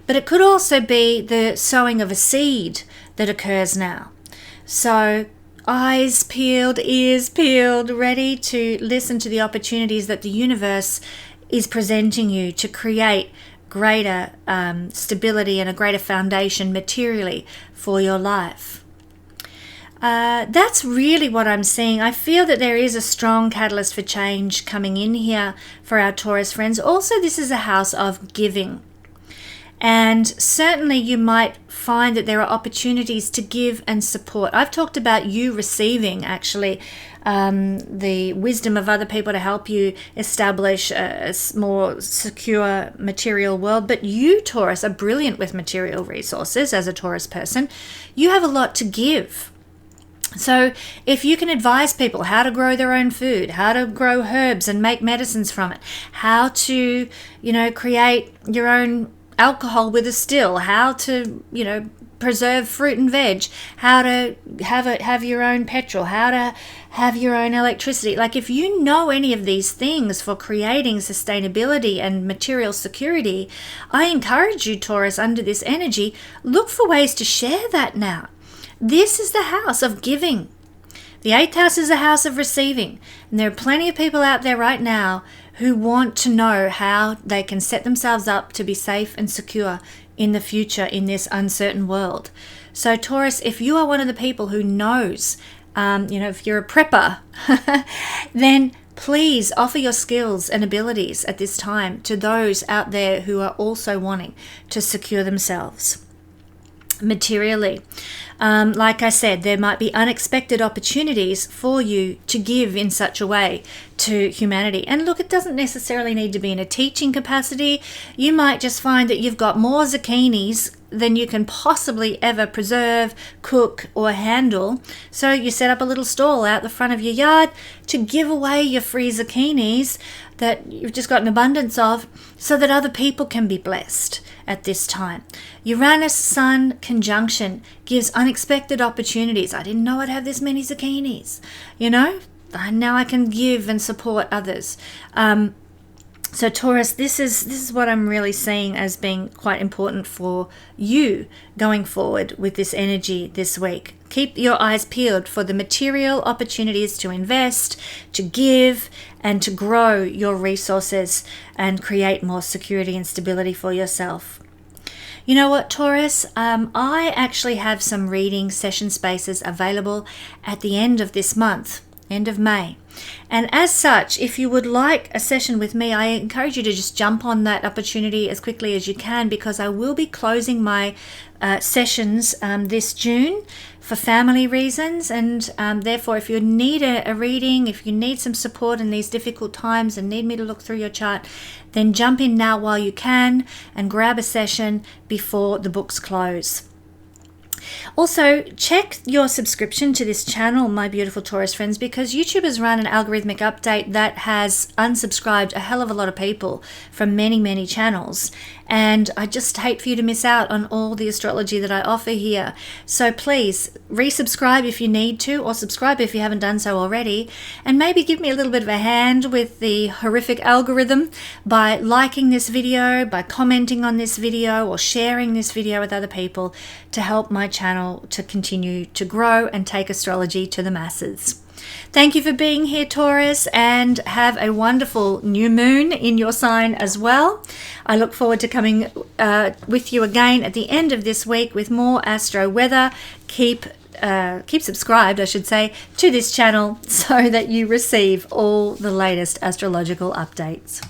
But it could also be the sowing of a seed that occurs now. So eyes peeled, ears peeled, ready to listen to the opportunities that the universe is presenting you to create greater stability and a greater foundation materially for your life. That's really what I'm seeing. I feel that there is a strong catalyst for change coming in here for our Taurus friends. Also, this is a house of giving. And certainly you might find that there are opportunities to give and support. I've talked about you receiving, actually, the wisdom of other people to help you establish a more secure material world. But you, Taurus, are brilliant with material resources as a Taurus person. You have a lot to give. So if you can advise people how to grow their own food, how to grow herbs and make medicines from it, how to, create your own alcohol with a still, how to, preserve fruit and veg, how to have your own petrol, how to have your own electricity. Like, if you know any of these things for creating sustainability and material security, I encourage you, Taurus, under this energy, look for ways to share that now. This is the house of giving. The 8th house is a house of receiving. And there are plenty of people out there right now who want to know how they can set themselves up to be safe and secure in the future in this uncertain world. So Taurus, if you are one of the people who knows, if you're a prepper, then please offer your skills and abilities at this time to those out there who are also wanting to secure themselves materially. Like I said, there might be unexpected opportunities for you to give in such a way to humanity. And look, it doesn't necessarily need to be in a teaching capacity. You might just find that you've got more zucchinis than you can possibly ever preserve, cook, or handle. So you set up a little stall out the front of your yard to give away your free zucchinis that you've just got an abundance of, so that other people can be blessed at this time. Uranus-Sun conjunction gives unexpected opportunities. I didn't know I'd have this many zucchinis. Now I can give and support others. So Taurus, this is what I'm really seeing as being quite important for you going forward with this energy this week. Keep your eyes peeled for the material opportunities to invest, to give, and to grow your resources and create more security and stability for yourself. You know what, Taurus? I actually have some reading session spaces available at the end of this month, end of May. And as such, if you would like a session with me, I encourage you to just jump on that opportunity as quickly as you can, because I will be closing my sessions this June for family reasons. And therefore, if you need a reading, if you need some support in these difficult times and need me to look through your chart, then jump in now while you can and grab a session before the books close. Also, check your subscription to this channel, my beautiful Taurus friends, because YouTube has run an algorithmic update that has unsubscribed a hell of a lot of people from many, many channels. And I just hate for you to miss out on all the astrology that I offer here. So please resubscribe if you need to, or subscribe if you haven't done so already. And maybe give me a little bit of a hand with the horrific algorithm by liking this video, by commenting on this video, or sharing this video with other people to help my channel to continue to grow and take astrology to the masses. Thank you for being here, Taurus, and have a wonderful new moon in your sign as well. I look forward to coming with you again at the end of this week with more astro weather. Keep subscribed, I should say, to this channel so that you receive all the latest astrological updates.